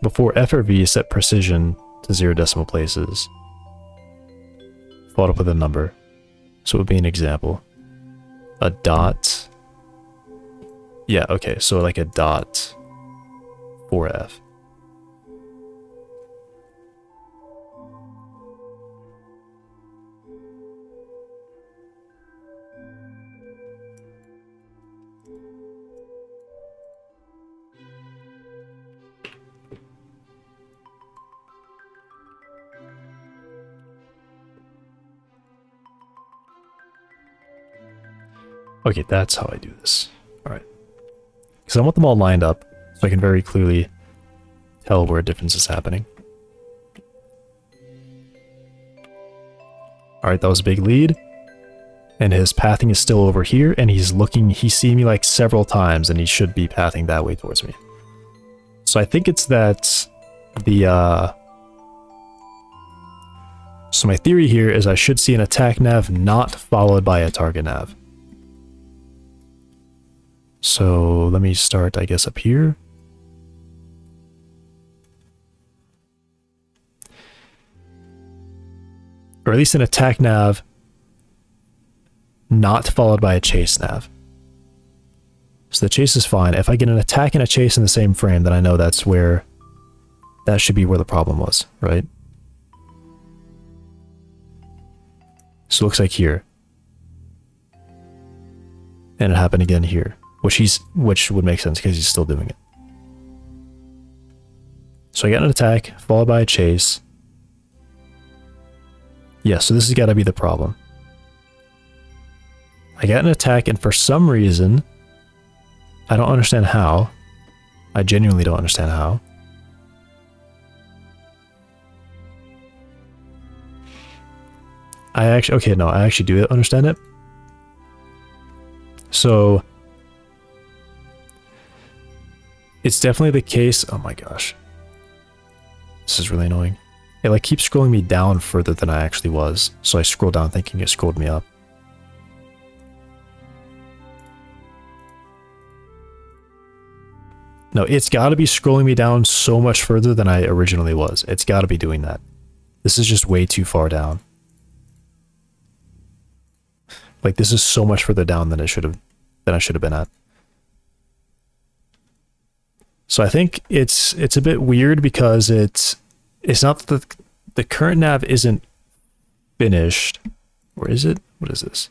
Before F or V, set precision to 0 decimal places. Followed up with a number. So it would be an example. A dot. Yeah, okay, so like a dot for F. Okay, that's how I do this. Alright. Because I want them all lined up, so I can very clearly tell where a difference is happening. Alright, that was a big lead. And his pathing is still over here, and he's seen me like several times, and he should be pathing that way towards me. So I think it's that the, So my theory here is I should see an attack nav not followed by a target nav. So let me start, I guess, up here. Or at least an attack nav not followed by a chase nav. So the chase is fine. If I get an attack and a chase in the same frame, then I know that should be where the problem was, right? So it looks like here. And it happened again here, which would make sense because he's still doing it. So I got an attack, followed by a chase. Yeah, so this has got to be the problem. I got an attack, and for some reason, I don't understand how. I genuinely don't understand how. I actually do understand it. So, it's definitely the case. Oh my gosh. This is really annoying. It like keeps scrolling me down further than I actually was. So I scroll down thinking it scrolled me up. No, it's got to be scrolling me down so much further than I originally was. It's got to be doing that. This is just way too far down. Like this is so much further down than I should have been at. So I think it's a bit weird because it's not that the current nav isn't finished. Or is it? What is this?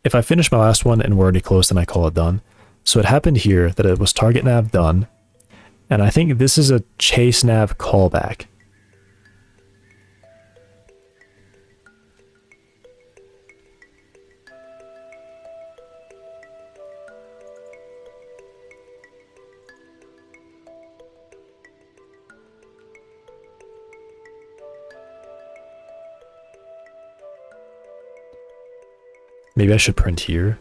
If I finish my last one and we're already close, then I call it done. So it happened here that it was target nav done. And I think this is a chase nav callback. Maybe I should print here.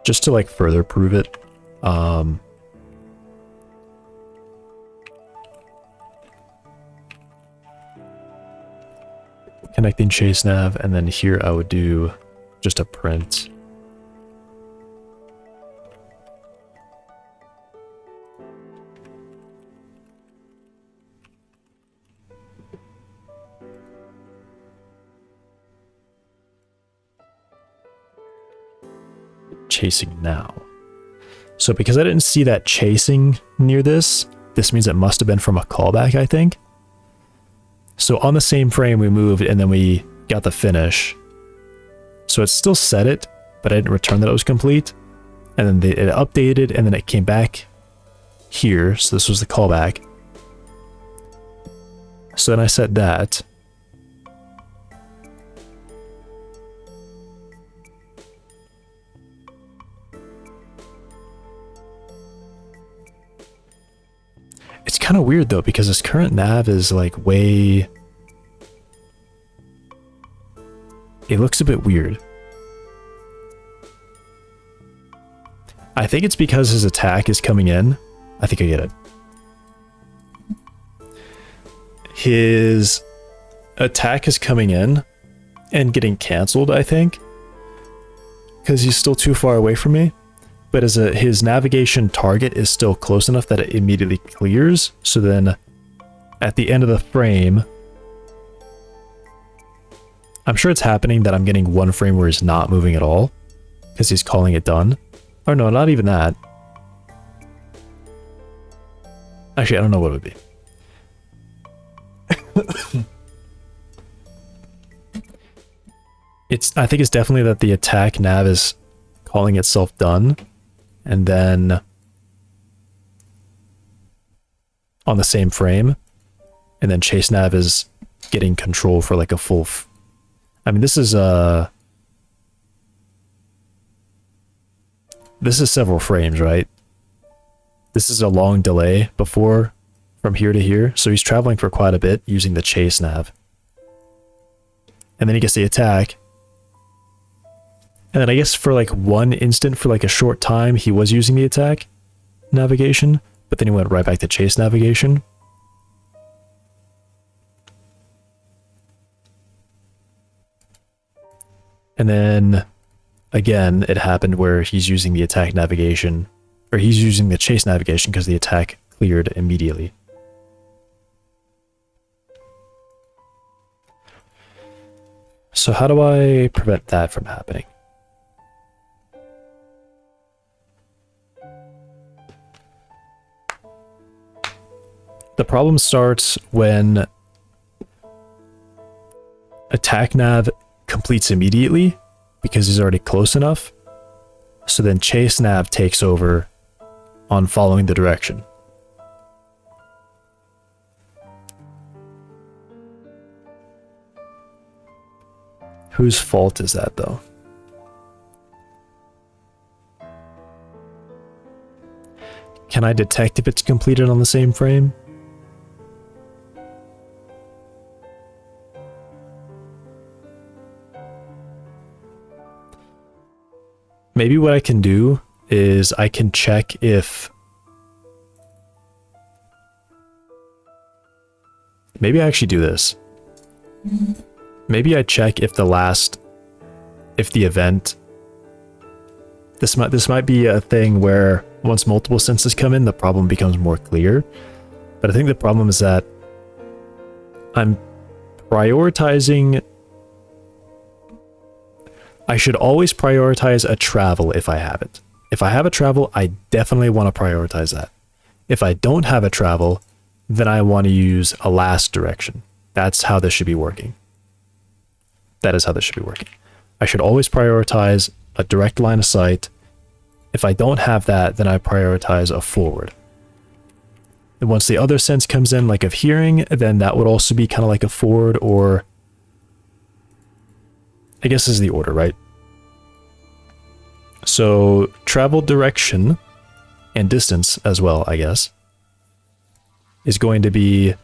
Just to like further prove it. Connecting chase nav, and then here I would do just a print. Chasing now. So because I didn't see that chasing near this means it must have been from a callback, I think. So on the same frame we moved and then we got the finish. So it still said it, but I didn't return that it was complete. And then it updated and then it came back here. So this was the callback. So then I said that. It's kind of weird though, because this current nav is like way... It looks a bit weird. I think it's because his attack is coming in. I think I get it. His attack is coming in and getting canceled, I think. Because he's still too far away from me. But his navigation target is still close enough that it immediately clears. So then at the end of the frame, I'm sure it's happening that I'm getting one frame where he's not moving at all because he's calling it done. Or no, not even that. Actually, I don't know what it would be. I think it's definitely that the attack nav is calling itself done. And then on the same frame, and then chase nav is getting control for like a full I mean, this is several frames, right? This is a long delay before from here to here, so he's traveling for quite a bit using the chase nav. And then he gets the attack. And then I guess for like one instant, for like a short time, he was using the attack navigation, but then he went right back to chase navigation. And then again, it happened where he's using the attack navigation, or he's using the chase navigation because the attack cleared immediately. So how do I prevent that from happening? The problem starts when attack nav completes immediately because he's already close enough. So then chase nav takes over on following the direction. Whose fault is that though? Can I detect if it's completed on the same frame? Maybe what I can do is I can check if... Maybe I actually do this. Maybe I check if the event... This might be a thing where once multiple senses come in, the problem becomes more clear. But I think the problem is that I'm prioritizing... I should always prioritize a travel if I have it. If I have a travel, I definitely want to prioritize that. If I don't have a travel, then I want to use a last direction. That's how this should be working. That is how this should be working. I should always prioritize a direct line of sight. If I don't have that, then I prioritize a forward. And once the other sense comes in, like of hearing, then that would also be kind of like a forward, or... I guess this is the order, right? So, travel direction and distance as well, I guess, is going to be...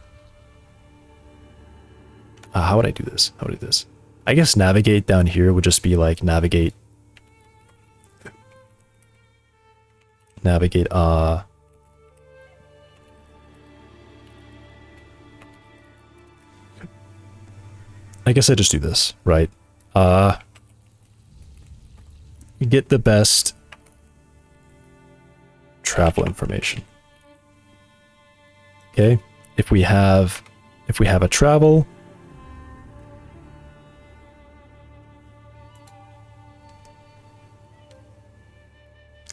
how would I do this? How would I do this? I guess navigate down here would just be like navigate... I guess I just do this, right? Get the best travel information. Okay, if we have a travel,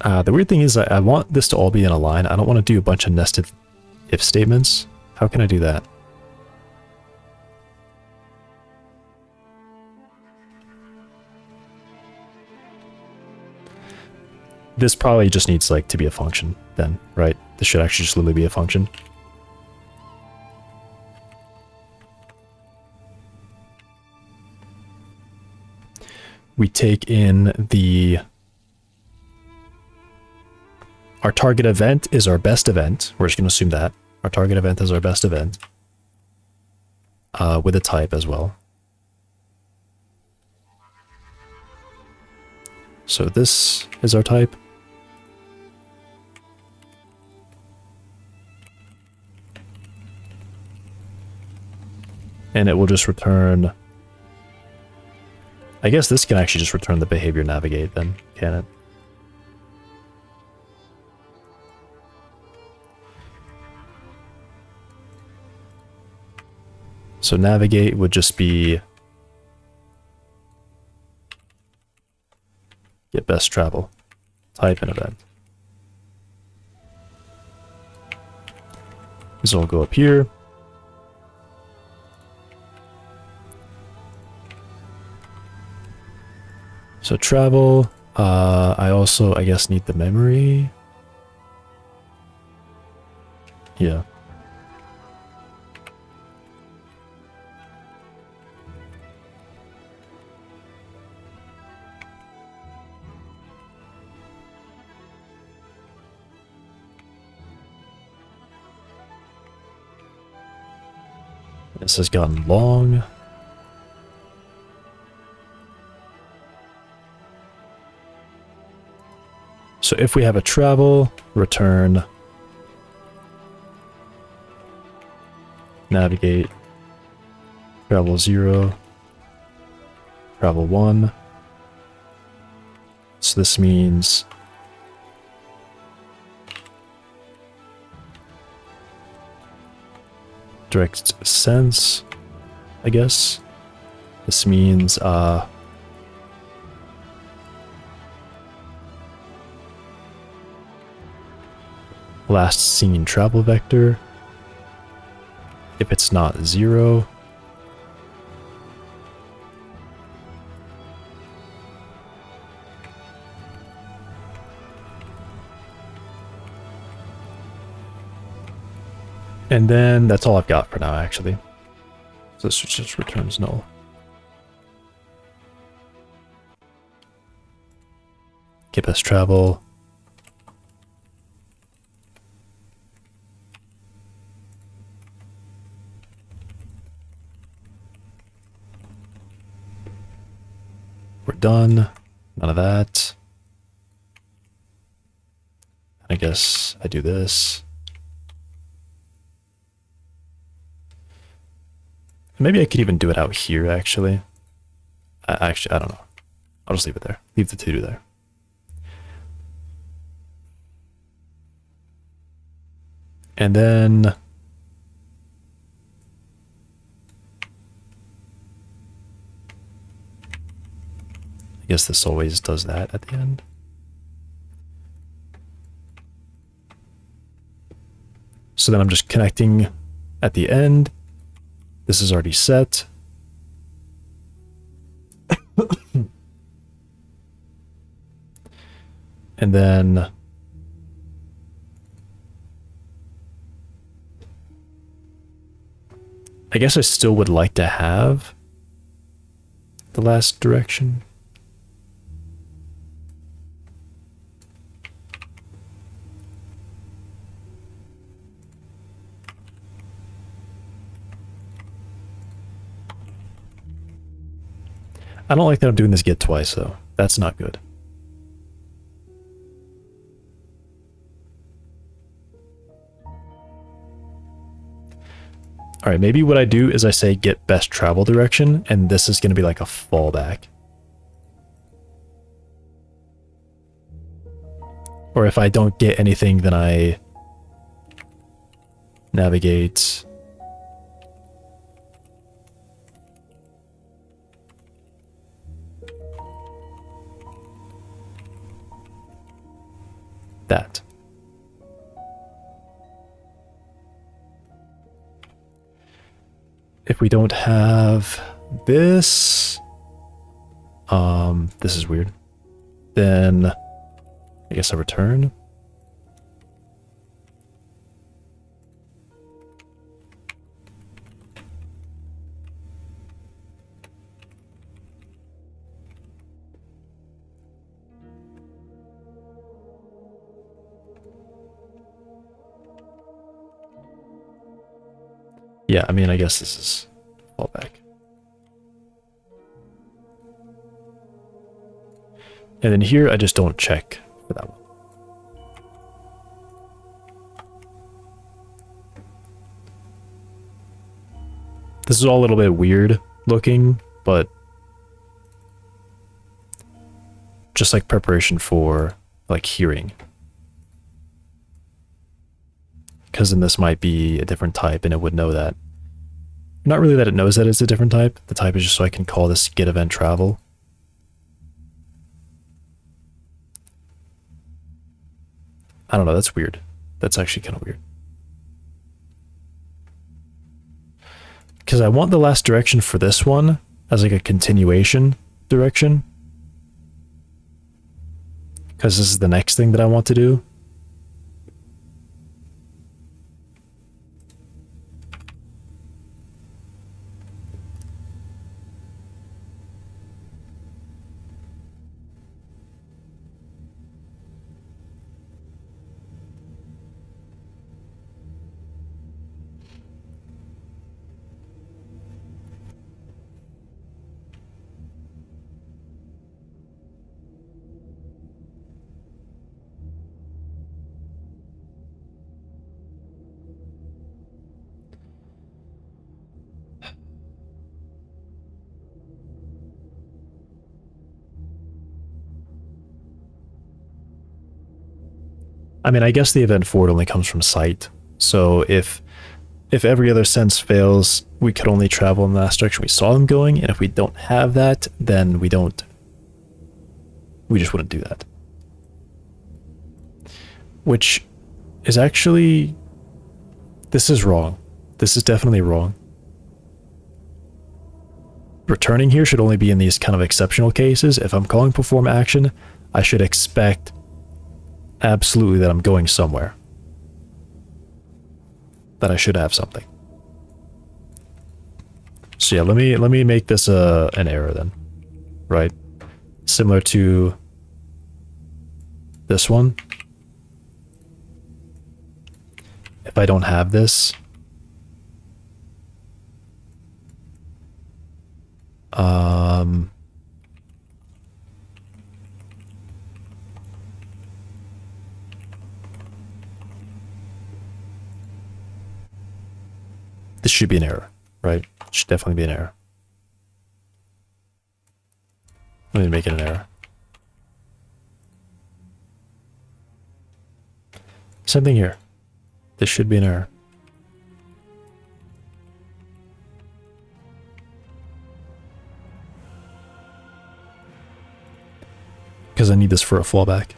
the weird thing is I want this to all be in a line. I don't want to do a bunch of nested if statements. How can I do that? This probably just needs like to be a function then, right? This should actually just literally be a function. We take in our target event is our best event. We're just going to assume that. Our target event is our best event. With a type as well. So this is our type. And it will just return... I guess this can actually just return the behavior navigate then, can it? So navigate would just be... get best travel. Type an event. This will go up here. So travel, I also, I guess, need the memory. Yeah. This has gotten long. So if we have a travel, return, navigate, travel 0, travel 1. So this means direct sense, I guess. This means last seen travel vector. it's not 0. And then that's all I've got for now, actually. So this just returns null. Get best travel. We're done. None of that. I guess I do this. Maybe I could even do it out here, actually. I don't know. I'll just leave it there. Leave the to-do there. And then... I guess this always does that at the end. So then I'm just connecting at the end. This is already set. And then I guess I still would like to have the last direction. I don't like that I'm doing this get twice, though. That's not good. Alright, maybe what I do is I say get best travel direction, and this is going to be like a fallback. Or if I don't get anything, then I navigate... that. If we don't have this, this is weird, then I guess I return. Yeah, I mean, I guess this is fallback. And then here, I just don't check for that one. This is all a little bit weird looking, but just like preparation for like hearing. Because then this might be a different type and it would know that. Not really that it knows that it's a different type. The type is just so I can call this get event travel. I don't know, that's weird. That's actually kind of weird. Because I want the last direction for this one as like a continuation direction. Because this is the next thing that I want to do. I mean, I guess the event forward only comes from sight. So if every other sense fails, we could only travel in the last direction we saw them going, and if we don't have that, then we just wouldn't do that. Which is actually, this is wrong. This is definitely wrong. Returning here should only be in these kind of exceptional cases. If I'm calling perform action, I should expect absolutely that I'm going somewhere. That I should have something. So yeah, let me make this an error then. Right? Similar to this one. If I don't have this, this should be an error, right? It should definitely be an error. Let me make it an error. Same thing here. This should be an error. Because I need this for a fallback.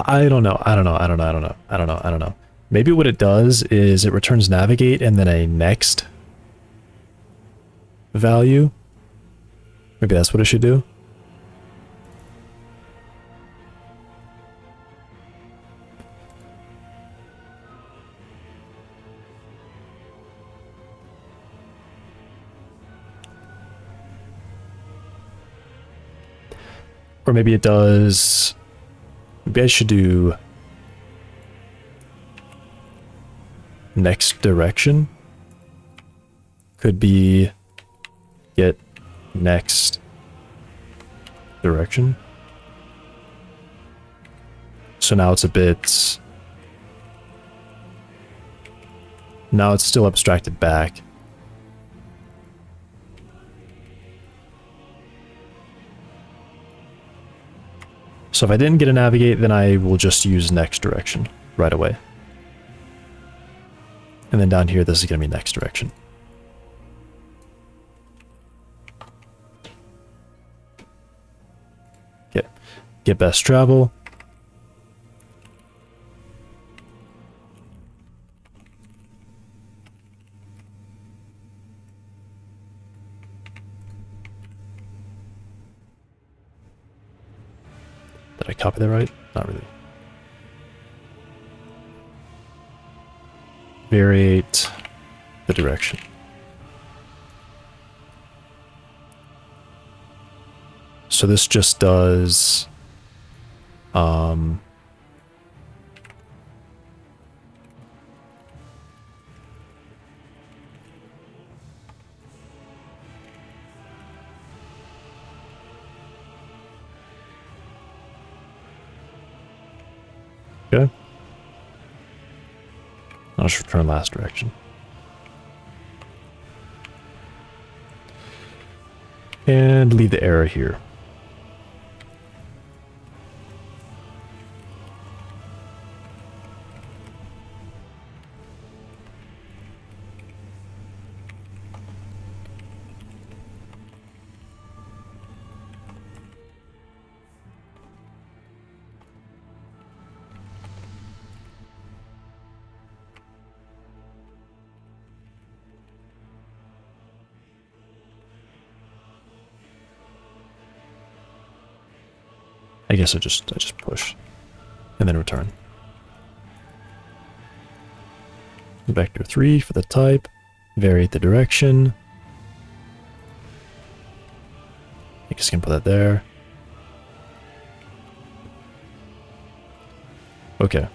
I don't know. Maybe what it does is it returns navigate and then a next value. Maybe that's what it should do. Or maybe it does... Maybe I should do... next direction? Could be... get next direction. So now it's a bit... Now it's still abstracted back. So if I didn't get a navigate, then I will just use next direction right away. And then down here, this is going to be next direction. Okay. Get best travel. Did I copy that right? Not really. Variate the direction. So this just does okay. I'll just return last direction. And leave the error here. I guess I just push and then return. Vector 3 for the type, variate the direction. I guess I can put that there. Okay.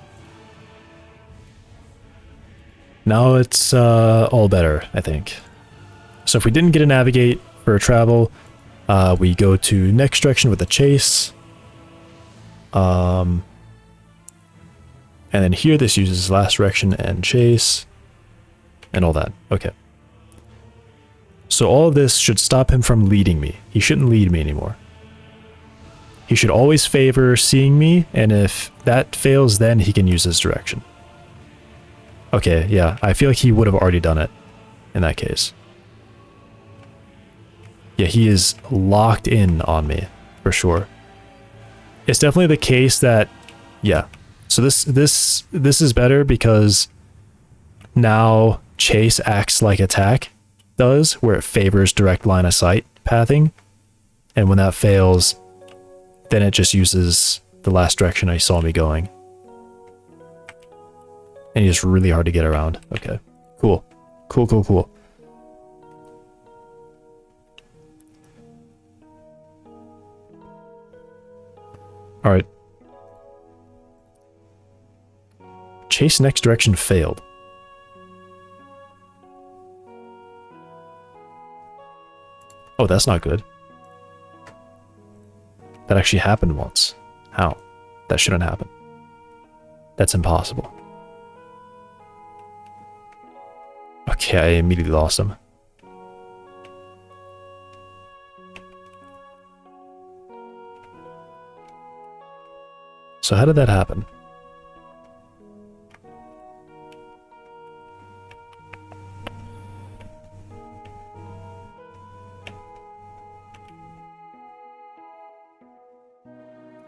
Now it's all better, I think. So if we didn't get a navigate for a travel, we go to next direction with a chase. And then here this uses last direction and chase and all that. Okay. So all of this should stop him from leading me. He shouldn't lead me anymore. He should always favor seeing me, and if that fails, then he can use his direction. Okay, yeah, I feel like he would have already done it in that case. Yeah, he is locked in on me, for sure. It's definitely the case that, yeah. So this is better because now chase acts like attack does, where it favors direct line of sight pathing. And when that fails, then it just uses the last direction I saw me going. And he's really hard to get around. Okay, cool. Cool. All right. Chase next direction failed. Oh, that's not good. That actually happened once. How? That shouldn't happen. That's impossible. Okay, I immediately lost him. So how did that happen?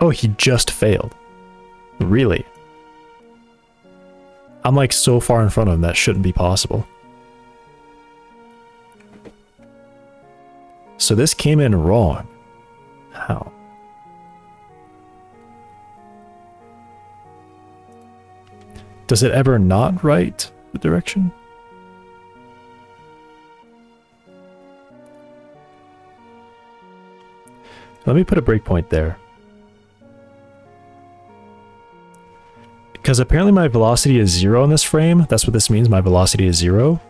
Oh, he just failed. Really? I'm like so far in front of him, that shouldn't be possible. So this came in wrong. How? Does it ever not write the direction? Let me put a breakpoint there. Because apparently my velocity is 0 in this frame. That's what this means, my velocity is 0.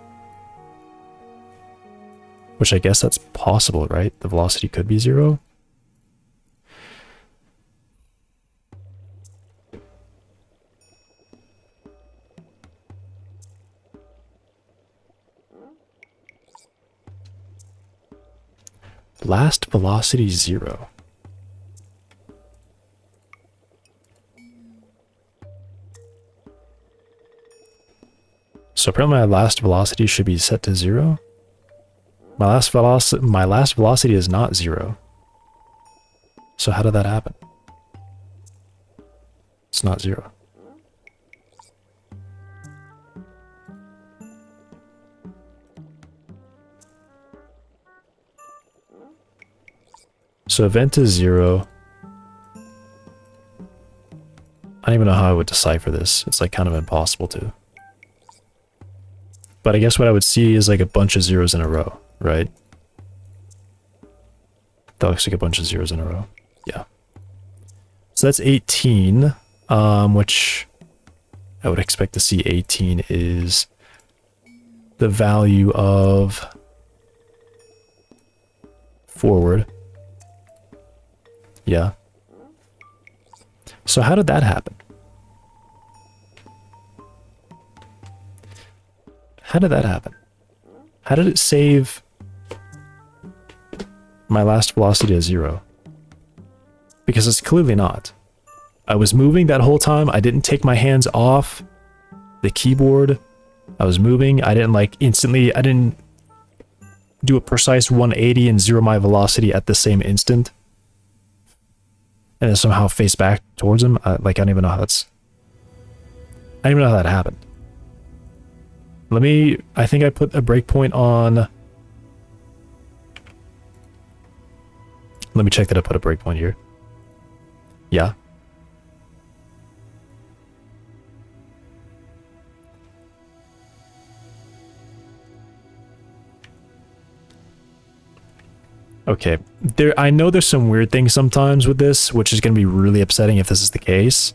Which I guess that's possible, right? The velocity could be 0. Last velocity 0. So apparently my last velocity should be set to 0. My last velocity is not 0. So how did that happen? It's not 0. So event is 0. I don't even know how I would decipher this. It's like kind of impossible to. But I guess what I would see is like a bunch of zeros in a row, right? That looks like a bunch of zeros in a row. Yeah. So that's 18, which I would expect to see 18 is the value of forward. Yeah. So how did that happen? How did that happen? How did it save my last velocity as 0? Because it's clearly not. I was moving that whole time. I didn't take my hands off the keyboard. I was moving. I didn't like instantly, I didn't do a precise 180 and 0 my velocity at the same instant. And then somehow face back towards him. I don't even know how that's... I don't even know how that happened. I think I put a breakpoint on... Let me check that I put a breakpoint here. Yeah. Okay. I know there's some weird things sometimes with this, which is going to be really upsetting if this is the case.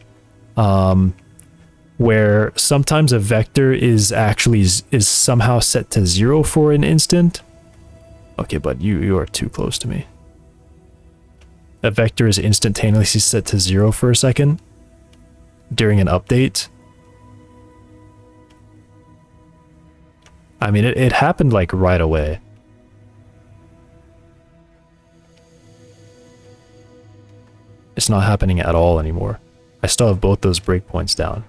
Where sometimes a vector is somehow set to 0 for an instant. Okay, but you are too close to me. A vector is instantaneously set to 0 for a second during an update. I mean, it happened like right away. It's not happening at all anymore. I still have both those breakpoints down.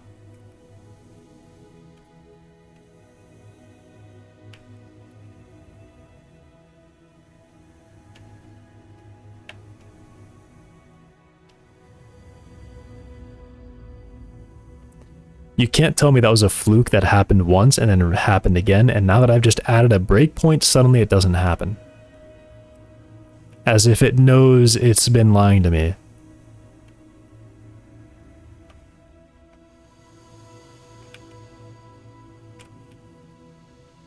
You can't tell me that was a fluke that happened once and then it happened again, and now that I've just added a breakpoint, suddenly it doesn't happen. As if it knows it's been lying to me.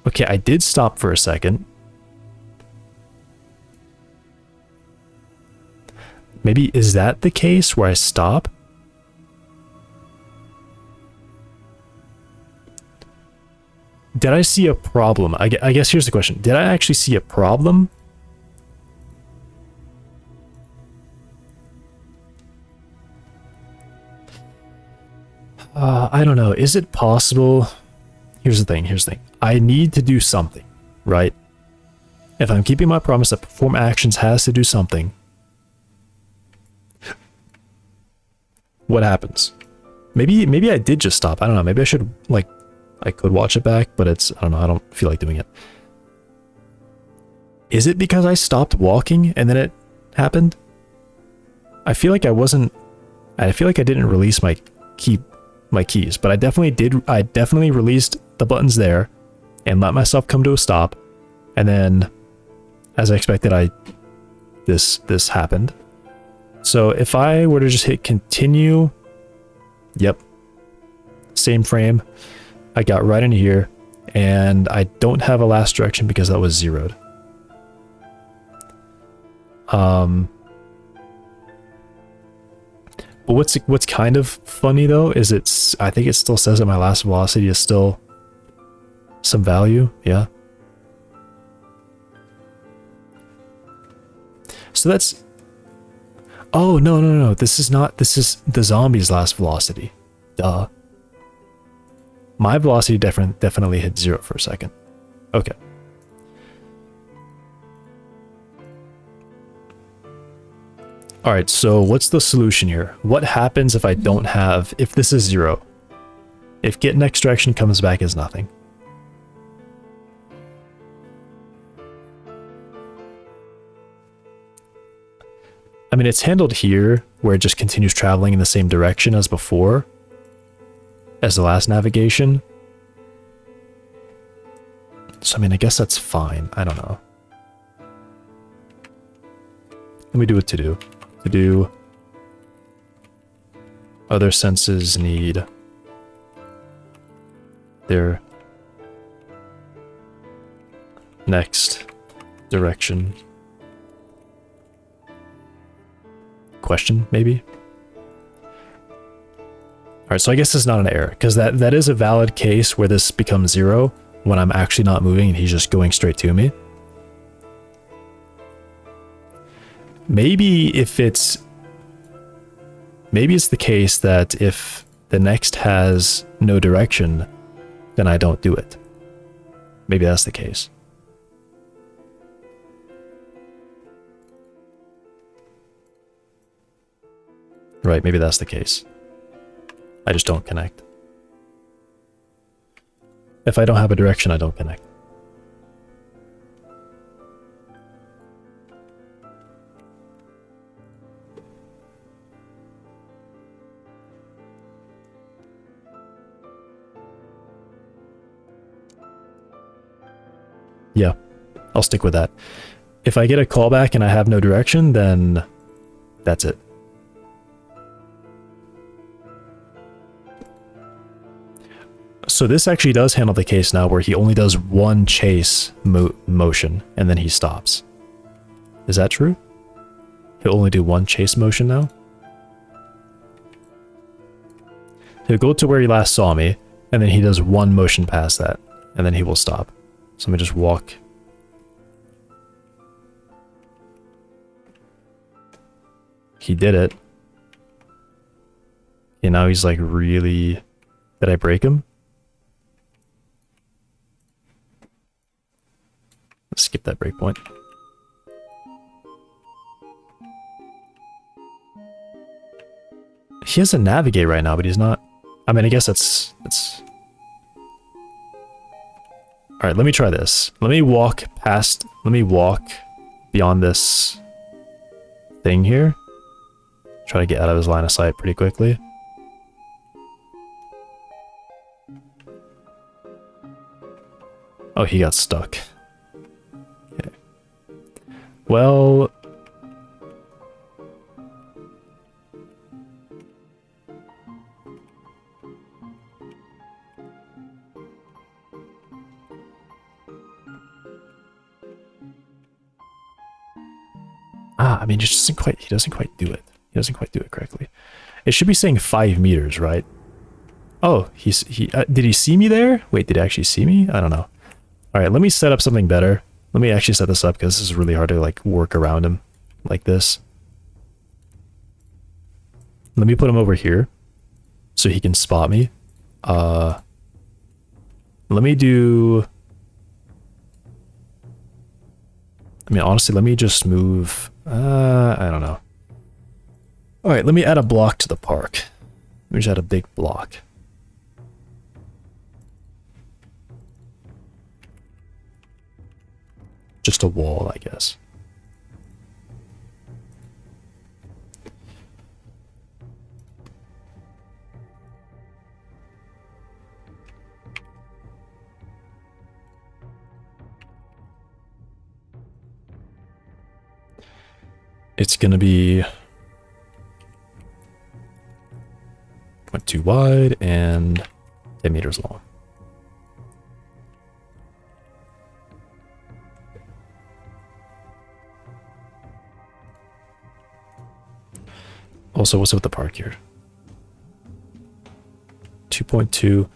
Okay, I did stop for a second. Maybe, is that the case where I stop? Did I see a problem? I guess here's the question. Did I actually see a problem? I don't know. Is it possible? Here's the thing. I need to do something, right? If I'm keeping my promise that perform actions has to do something, what happens? Maybe I did just stop. I don't know. Maybe I should, like, I could watch it back, but it's, I don't know. I don't feel like doing it. Is it because I stopped walking and then it happened? I feel like I didn't release my keys, but I definitely did. I definitely released the buttons there and let myself come to a stop. And then, as I expected, this happened. So if I were to just hit continue, yep, same frame, I got right in here, and I don't have a last direction because that was zeroed. But what's kind of funny though is I think it still says that my last velocity is still some value, yeah. So that's, oh no, this is the zombie's last velocity. Duh. My velocity definitely hit 0 for a second. Okay. Alright, so what's the solution here? What happens if I don't have, if this is 0? If get next direction comes back as nothing. I mean, it's handled here, where it just continues traveling in the same direction as before, as the last navigation. So, I mean, I guess that's fine. I don't know. Let me do a to-do. To-do. Other senses need their next direction. Question, maybe? Alright, so I guess it's not an error, because that is a valid case where this becomes 0 when I'm actually not moving and he's just going straight to me. Maybe it's the case that if the next has no direction, then I don't do it. Maybe that's the case. Right, maybe that's the case. I just don't connect. If I don't have a direction, I don't connect. Yeah, I'll stick with that. If I get a callback and I have no direction, then that's it. So this actually does handle the case now where he only does one chase motion and then he stops. Is that true? He'll only do one chase motion now? He'll go to where he last saw me, and then he does one motion past that, and then he will stop. So let me just walk. He did it. And now he's like really... Did I break him? Let's skip that breakpoint. He has to navigate right now, but he's not... I mean, I guess that's... Alright, let me try this. Let me walk beyond this thing here. Try to get out of his line of sight pretty quickly. Oh, he got stuck. Okay. Well... I mean, it just doesn't quite, he doesn't quite do it. He doesn't quite do it correctly. It should be saying 5 meters, right? Oh, did he see me there? Wait, did he actually see me? I don't know. All right, let me set up something better. Let me actually set this up because this is really hard to like work around him like this. Let me put him over here so he can spot me. Let me do... I mean, honestly, let me just move... I don't know. Alright, let me add a block to the park. Let me just add a big block. Just a wall, I guess. It's gonna be 0.2 wide and 10 meters long. Also, what's up with the park here? 2.2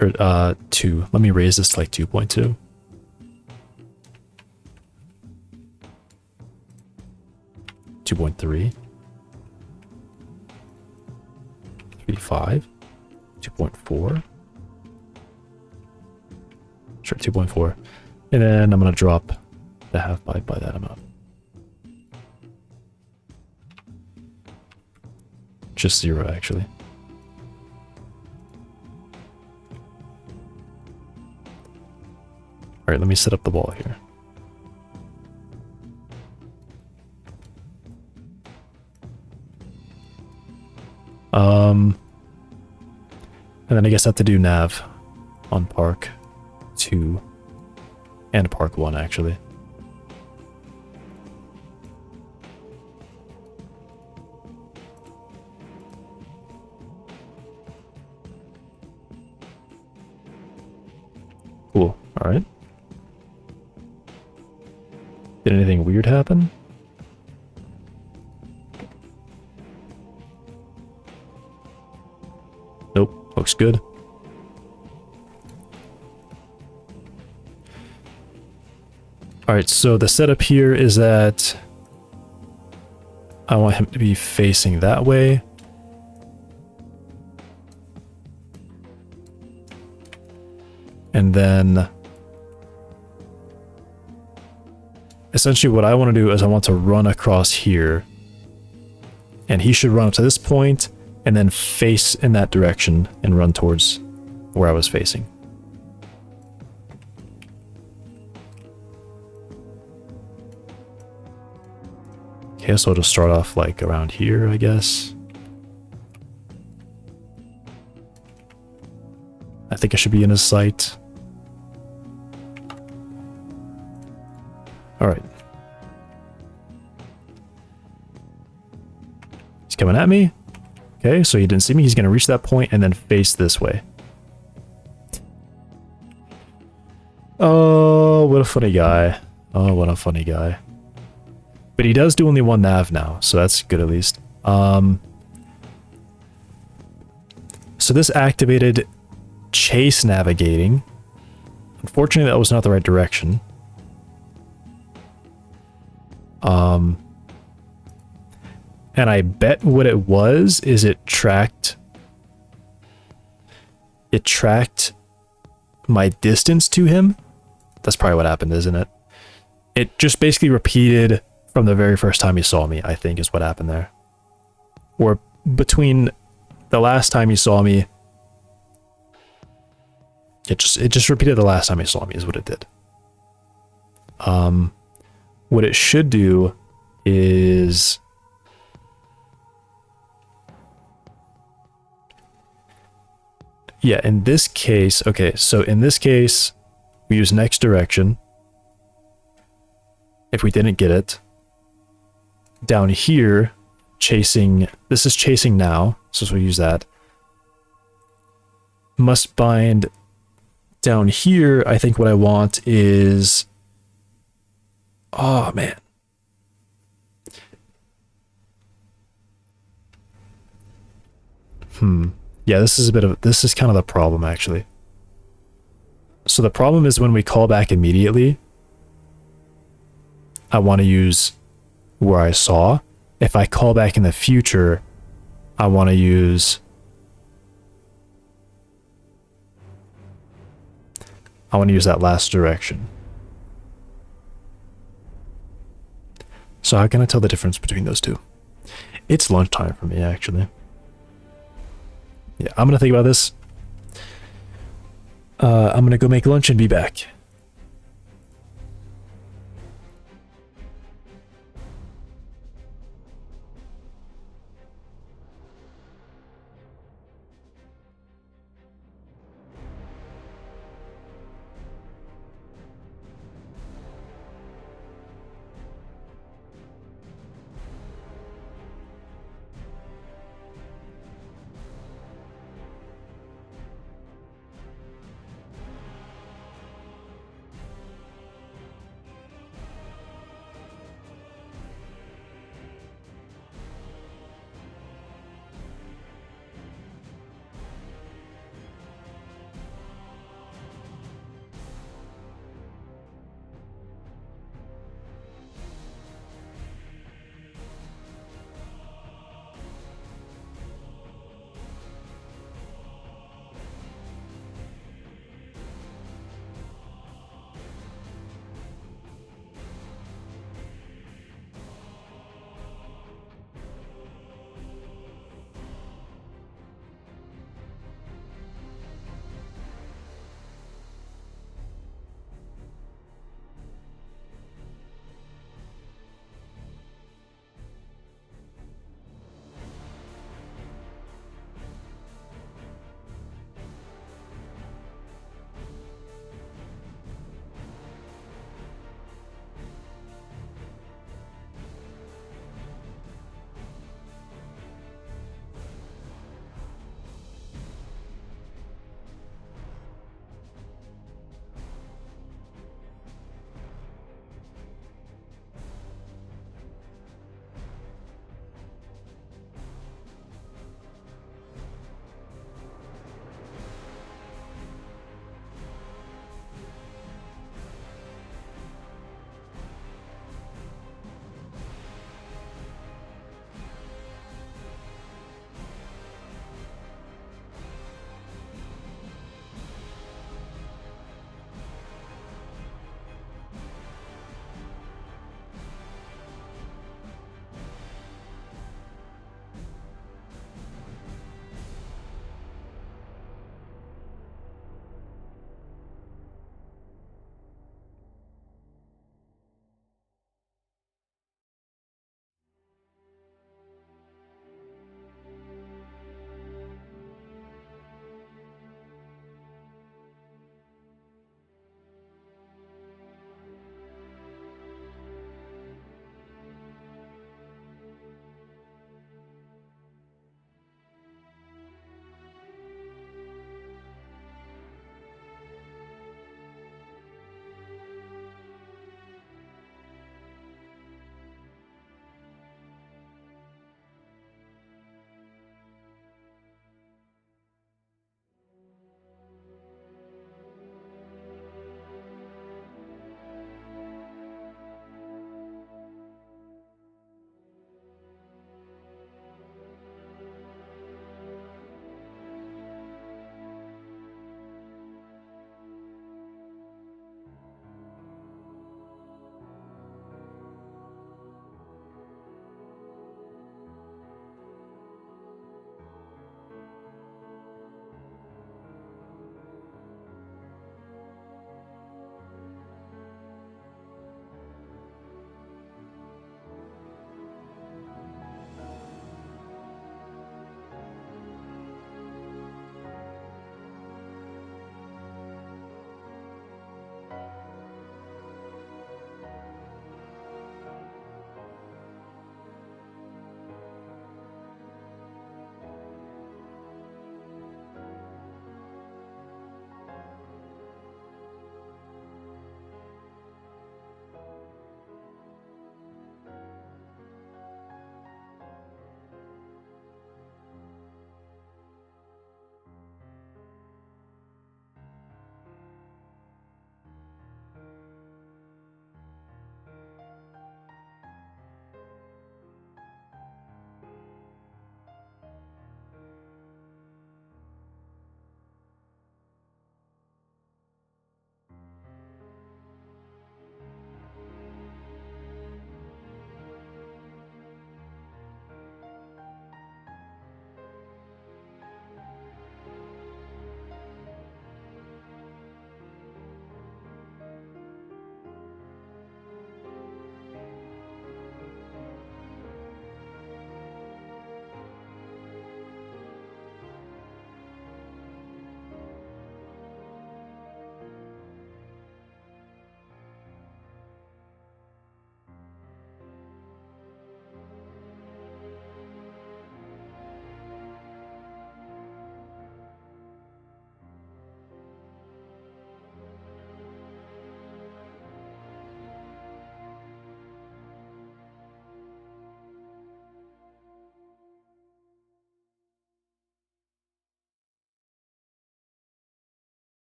or 2. Let me raise this to like 2.2. 2.3, 3.5, 2.4, sure, 2.4, and then I'm gonna drop the half pipe by that amount. Just 0 actually. All right, let me set up the wall here. And then I guess I have to do nav on park 2 and park 1 actually. Cool. All right. Did anything weird happen? Nope. Looks good. All right, so the setup here is that I want him to be facing that way. And then essentially what I want to do is I want to run across here. And he should run up to this point and then face in that direction and run towards where I was facing. Okay, so I'll just start off like around here, I guess. I think I should be in his sight. All right. He's coming at me. Okay, so he didn't see me. He's going to reach that point and then face this way. Oh, what a funny guy. Oh, what a funny guy. But he does do only one nav now, so that's good at least. So this activated chase navigating. Unfortunately, that was not the right direction. And I bet what it was is it tracked my distance to him. That's probably what happened, isn't it? It just basically repeated from the very first time he saw me, I think is what happened there. Or between the last time he saw me, it just repeated the last time he saw me is what it did. What it should do is Yeah, in this case, okay, so in this case, we use next direction. If we didn't get it. Down here, chasing, this is chasing now, so we'll use that. Must bind down here, I think what I want is, oh man. Yeah, this is kind of the problem actually. So the problem is when we call back immediately, I want to use where I saw. If I call back in the future, I want to use, that last direction. So how can I tell the difference between those two? It's lunchtime for me, actually. Yeah, I'm going to think about this. I'm going to go make lunch and be back.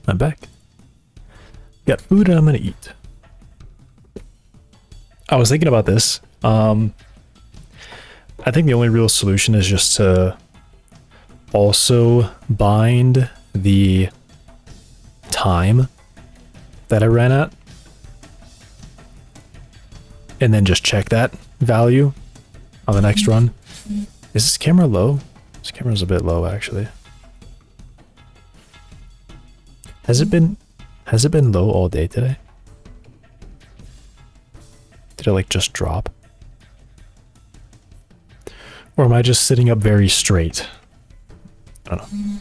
I'm back. Got food and I'm gonna eat. I was thinking about this. I think the only real solution is just to also bind the time that I ran at. And then just check that value on the next run. Is this camera low? This camera's a bit low actually. Has it been low all day today? Did it like just drop? Or am I just sitting up very straight? I don't know.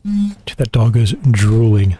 Dude, that dog is drooling.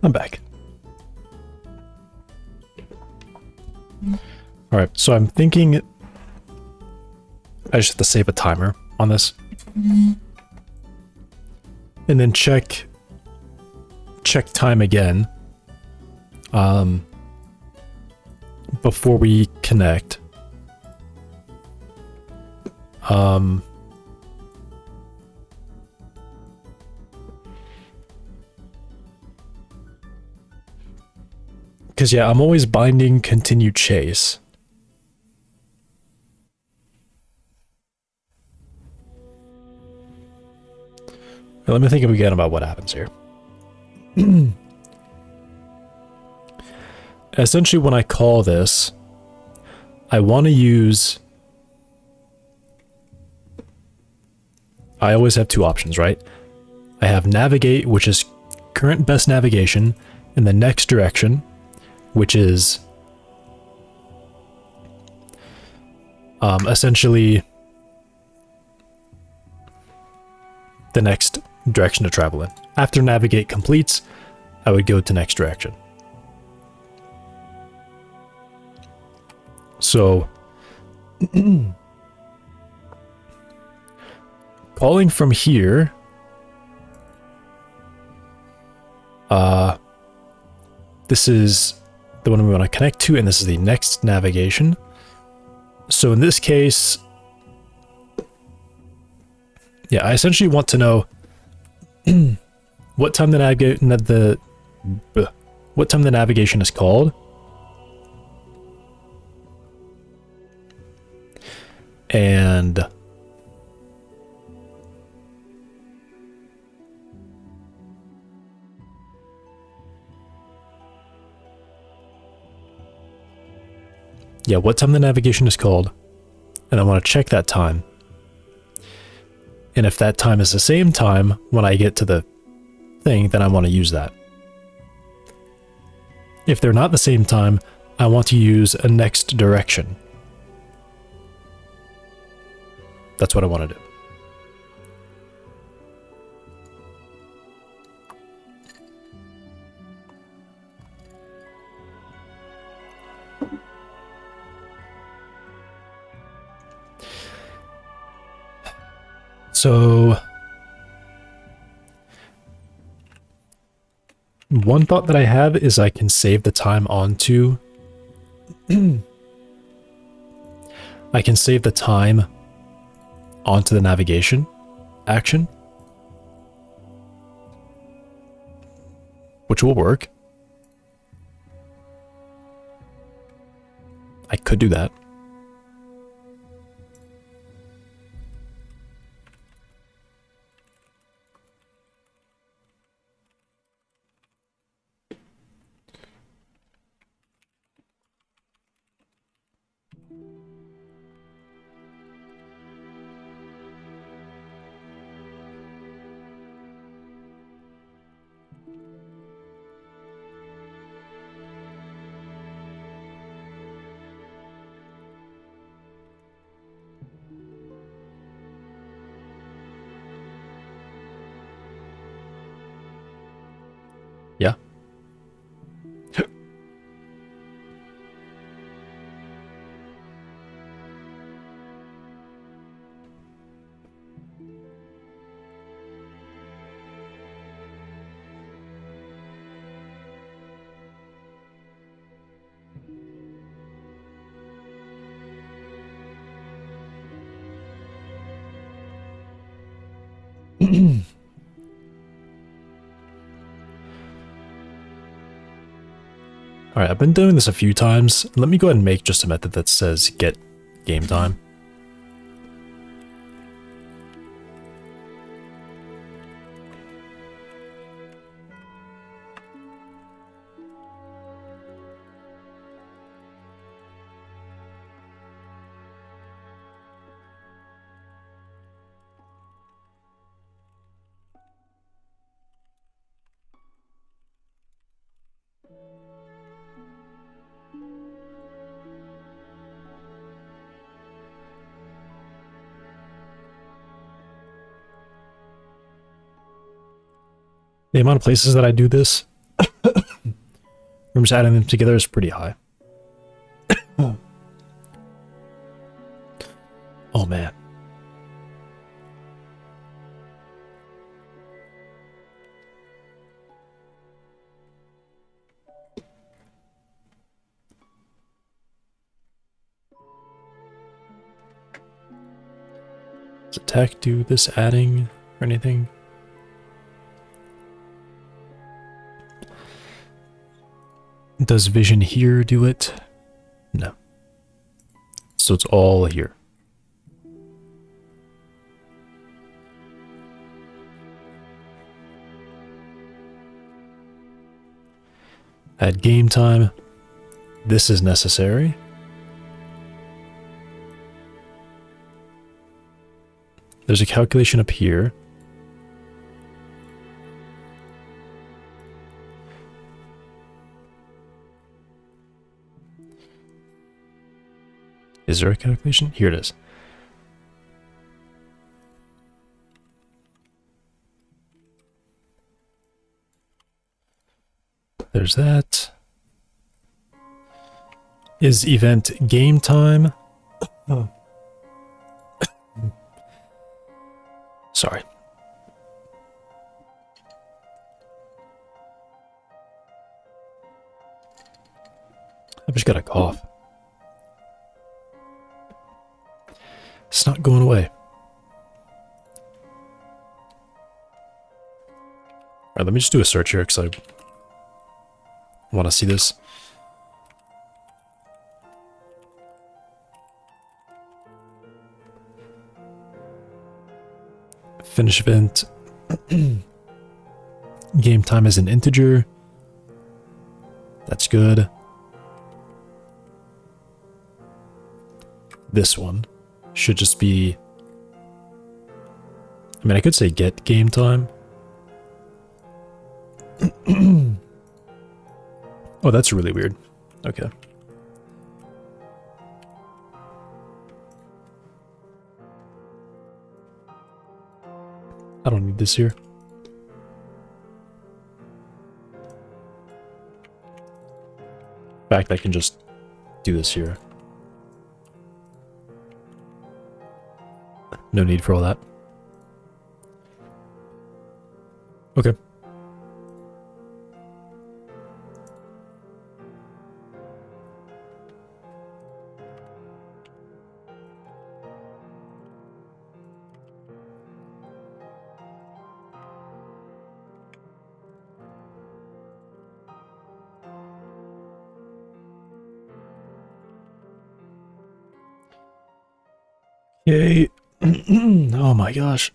I'm back. All right, so I'm thinking I just have to save a timer on this. And then check time again before we connect. Because yeah, I'm always binding continue chase. Now, let me think again about what happens here. Essentially, when I call this, I want to use... I always have two options, right? I have navigate, which is current best navigation, in the next direction, which is essentially the next direction to travel in. After navigate completes, I would go to next direction. So calling from here, this is the one we want to connect to, and this is the next navigation. So in this case, yeah, I essentially want to know what time the navigation is called, and yeah, what time the navigation is called, and I want to check that time. And if that time is the same time when I get to the thing, then I want to use that. If they're not the same time, I want to use a next direction. That's what I want to do. So, one thought that I have is I can save the time onto... I can save the time onto the navigation action, which will work. I could do that. Yeah. Alright, I've been doing this a few times. Let me go ahead and make just a method that says get game time. The amount of places that I do this I'm just adding them together is pretty high. Oh man. Does attack do this adding or anything? Does vision here do it? No. So it's all here. At game time, this is necessary. There's a calculation up here. Is there a calculation? Here it is. There's that. Is event game time? Oh. Sorry. I've just got a cough. It's not going away. Alright, let me just do a search here because I want to see this. Finish event. Game time is an integer. That's good. This one should just be... I mean, I could say get game time. Oh, that's really weird. Okay. I don't need this here. In fact, I can just do this here. No need for all that. Okay. Yay. Oh my gosh.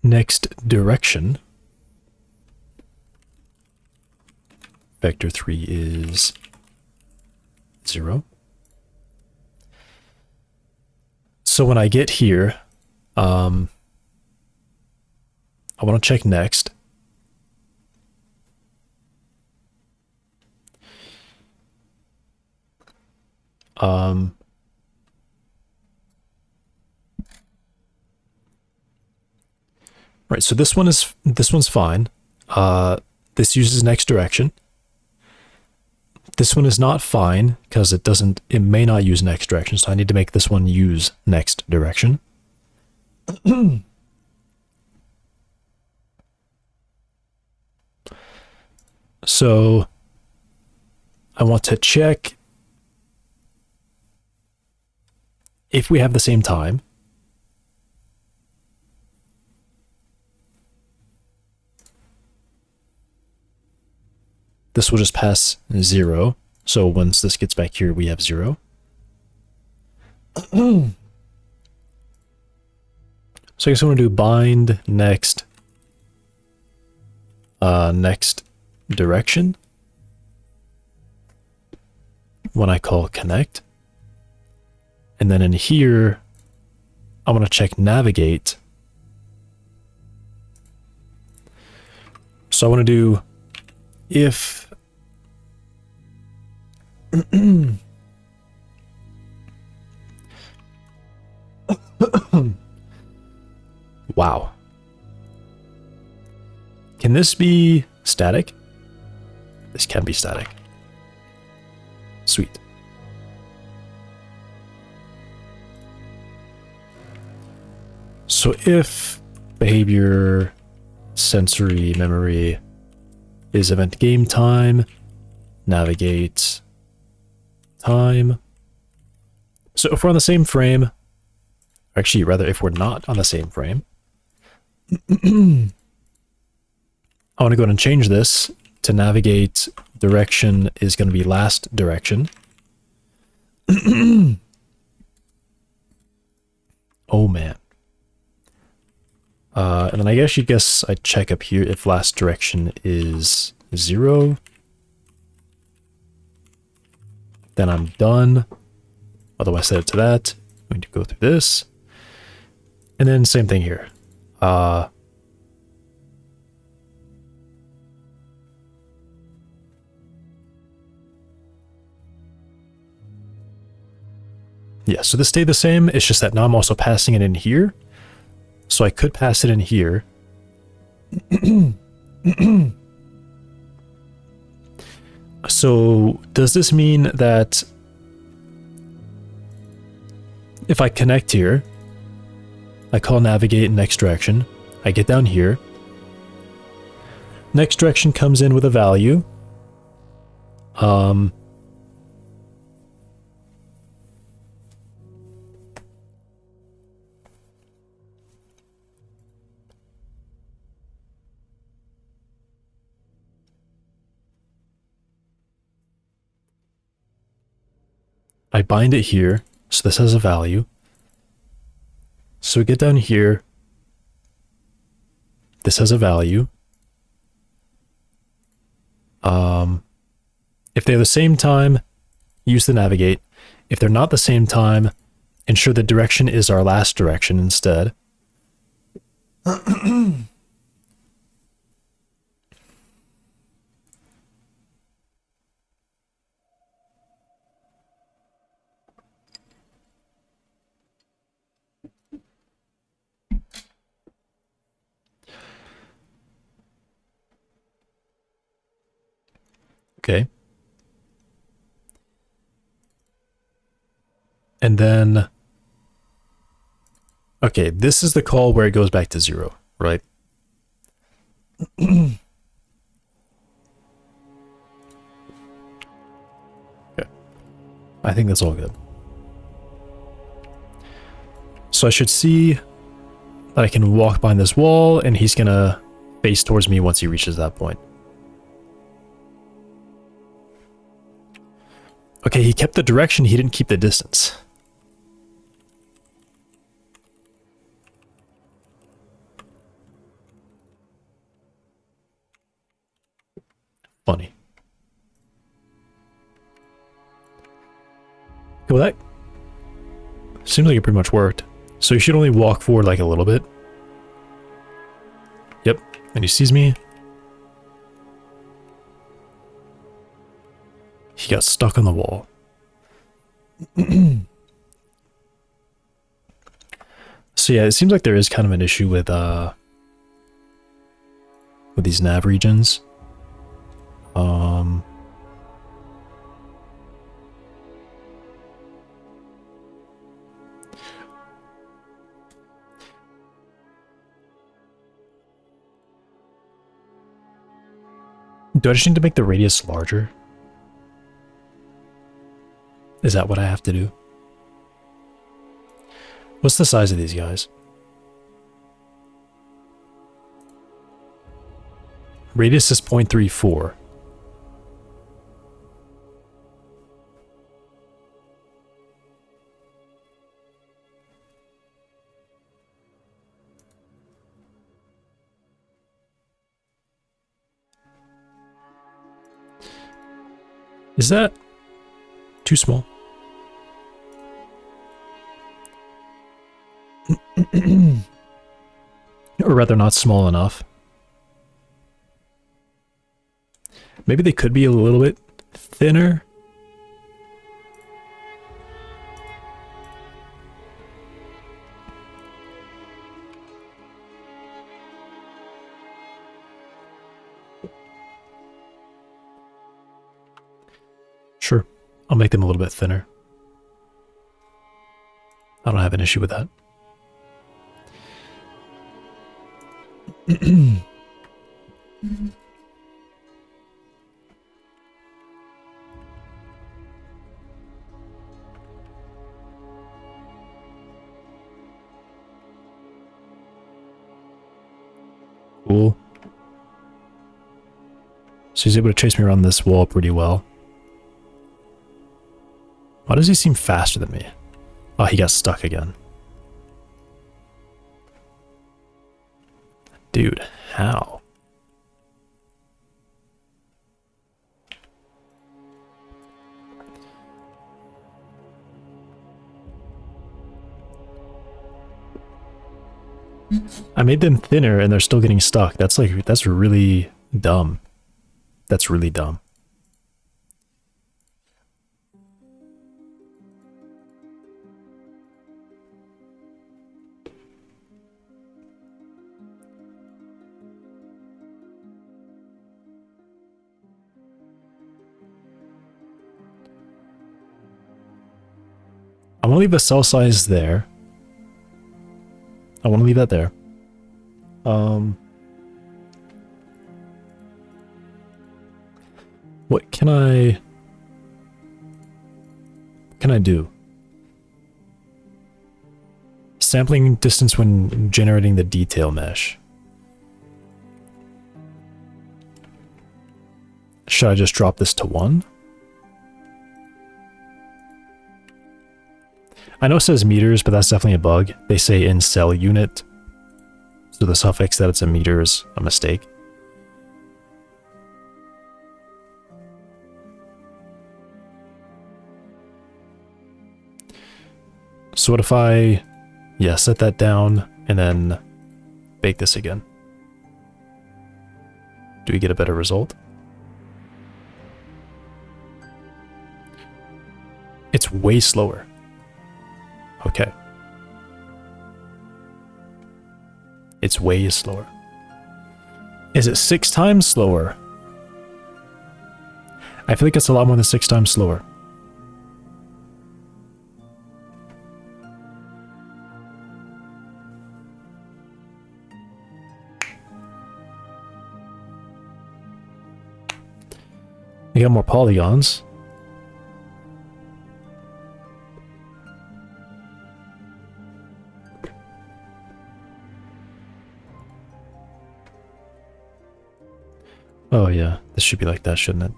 Next direction. Vector 3 is 0. So when I get here, I want to check next. Right, so this one's fine. This uses next direction. This one is not fine because it may not use next direction, so I need to make this one use next direction. So I want to check if we have the same time. This will just pass 0. So once this gets back here, we have 0. So I guess I'm going to do bind next next direction when I call connect. And then in here, I want to check navigate. So I want to do if wow. Can this be static? This can be static. Sweet. So if behavior, sensory, memory is event game time, navigate time. So if we're on the same frame, actually rather if we're not on the same frame, I want to go ahead and change this to navigate direction is going to be last direction. Oh man. And then I guess I'd check up here if last direction is 0. Then I'm done. Otherwise set it to that. I'm going to go through this. And then same thing here. Yeah, so this stayed the same. It's just that now I'm also passing it in here. So I could pass it in here. So does this mean that if I connect here, I call navigate in next direction, I get down here, next direction comes in with a value, I bind it here, so this has a value. So we get down here, this has a value. If they're the same time, use the navigate. If they're not the same time, ensure the direction is our last direction instead. Okay. And then, okay, this is the call where it goes back to 0, right? Okay. I think that's all good. So I should see that I can walk behind this wall and he's gonna face towards me once he reaches that point. Okay, he kept the direction, he didn't keep the distance. Funny. Well, that seems like it pretty much worked. So you should only walk forward like a little bit. Yep, and he sees me. He got stuck on the wall. So yeah, it seems like there is kind of an issue with these nav regions. Do I just need to make the radius larger? Is that what I have to do? What's the size of these guys? Radius is 0.34. Is that too small? Or rather, not small enough. Maybe they could be a little bit thinner. I'll make them a little bit thinner. I don't have an issue with that. Cool. So he's able to chase me around this wall pretty well. Why does he seem faster than me? Oh, he got stuck again. Dude, how? I made them thinner and they're still getting stuck. That's really dumb. That's really dumb. I want to leave the cell size there. I want to leave that there. What can I do? Sampling distance when generating the detail mesh. Should I just drop this to 1? I know it says meters, but that's definitely a bug. They say in cell unit. So the suffix that it's a meter is a mistake. So what if I, set that down and then bake this again? Do we get a better result? It's way slower. Okay. It's way slower. Is it 6 times slower? I feel like it's a lot more than 6 times slower. You got more polygons. Oh yeah, this should be like that, shouldn't it?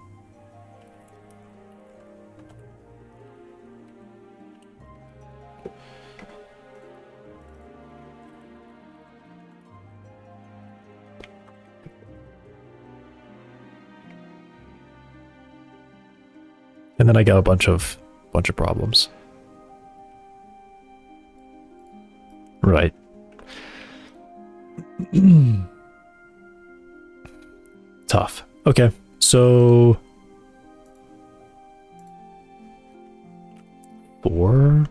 And then I got a bunch of problems. Right. Tough. Okay, so 4.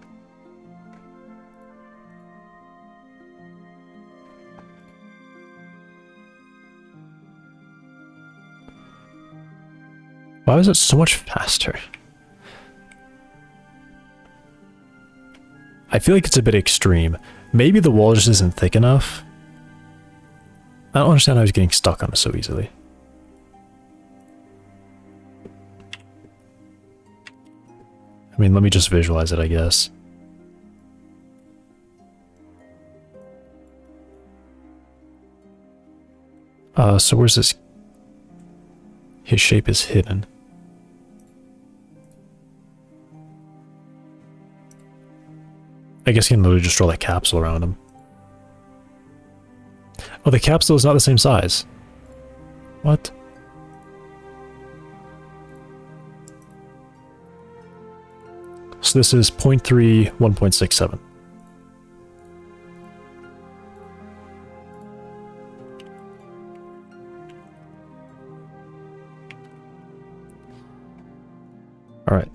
Why was it so much faster? I feel like it's a bit extreme. Maybe the wall just isn't thick enough. I don't understand how he's getting stuck on it so easily. I mean, let me just visualize it, I guess. So where's this? His shape is hidden. I guess he can literally just draw that capsule around him. Oh, the capsule is not the same size. What? So this is 0.3, 1.67. All right.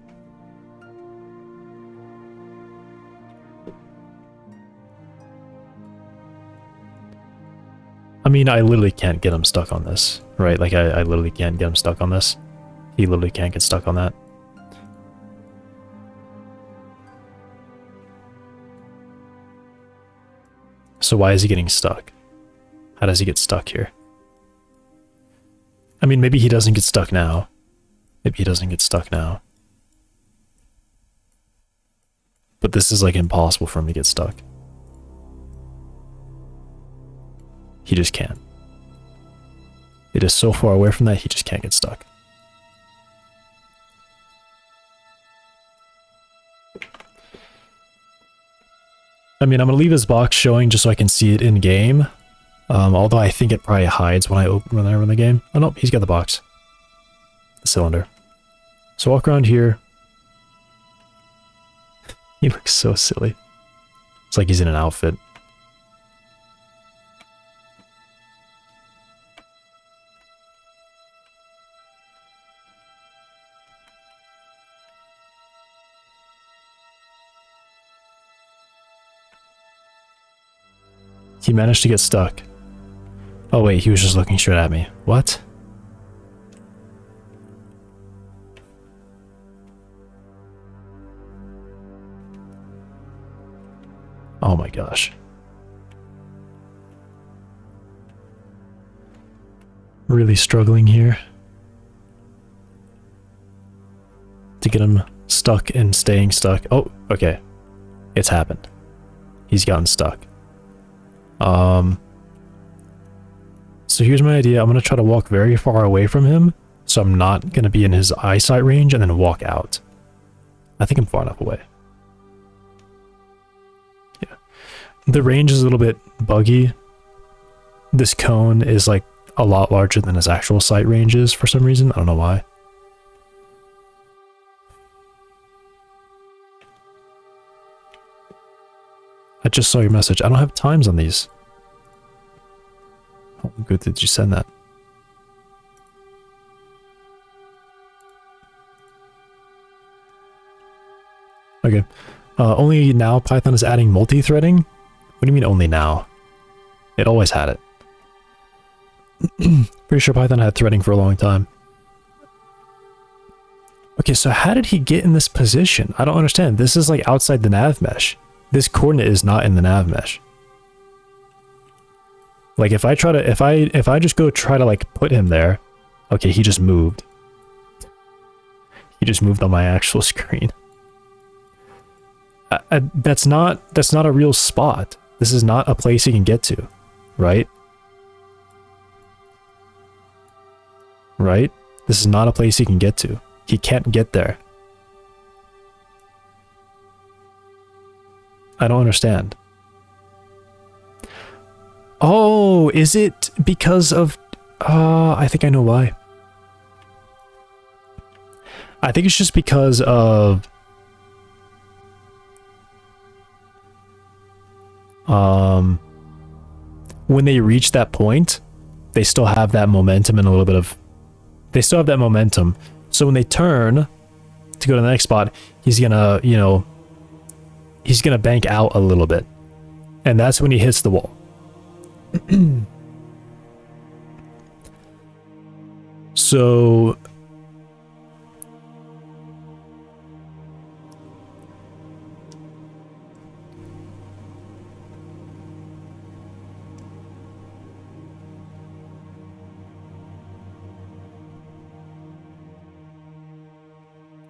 I mean, I literally can't get him stuck on this, right? Like, I literally can't get him stuck on this. He literally can't get stuck on that. So why is he getting stuck? How does he get stuck here? I mean, maybe he doesn't get stuck now. Maybe he doesn't get stuck now. But this is like impossible for him to get stuck. He just can't. It is so far away from that, he just can't get stuck. I mean, I'm going to leave this box showing just so I can see it in game. Although I think it probably hides when I run the game. Oh no, he's got the box. The cylinder. So walk around here. He looks so silly. It's like he's in an outfit. He managed to get stuck. Oh wait, he was just looking straight at me. What? Oh my gosh. Really struggling here to get him stuck and staying stuck. Oh, okay. It's happened. He's gotten stuck. So here's my idea. I'm going to try to walk very far away from him, so I'm not going to be in his eyesight range, and then walk out. I think I'm far enough away. Yeah. The range is a little bit buggy. This cone is like a lot larger than his actual sight range is for some reason. I don't know why. I just saw your message. I don't have times on these. How good did you send that? Okay. Only now Python is adding multi-threading? What do you mean only now? It always had it. Pretty sure Python had threading for a long time. Okay, so how did he get in this position? I don't understand. This is like outside the nav mesh. This coordinate is not in the nav mesh. Like if I try to, if I just go try to like put him there, okay, he just moved. He just moved on my actual screen. That's not a real spot. This is not a place he can get to, right? Right? This is not a place he can get to. He can't get there. I don't understand. Oh, is it because of... I think I know why. I think it's just because of... when they reach that point, they still have that momentum and a little bit of... They still have that momentum. So when they turn to go to the next spot, he's gonna, you know... He's gonna bank out a little bit. And that's when he hits the wall. So...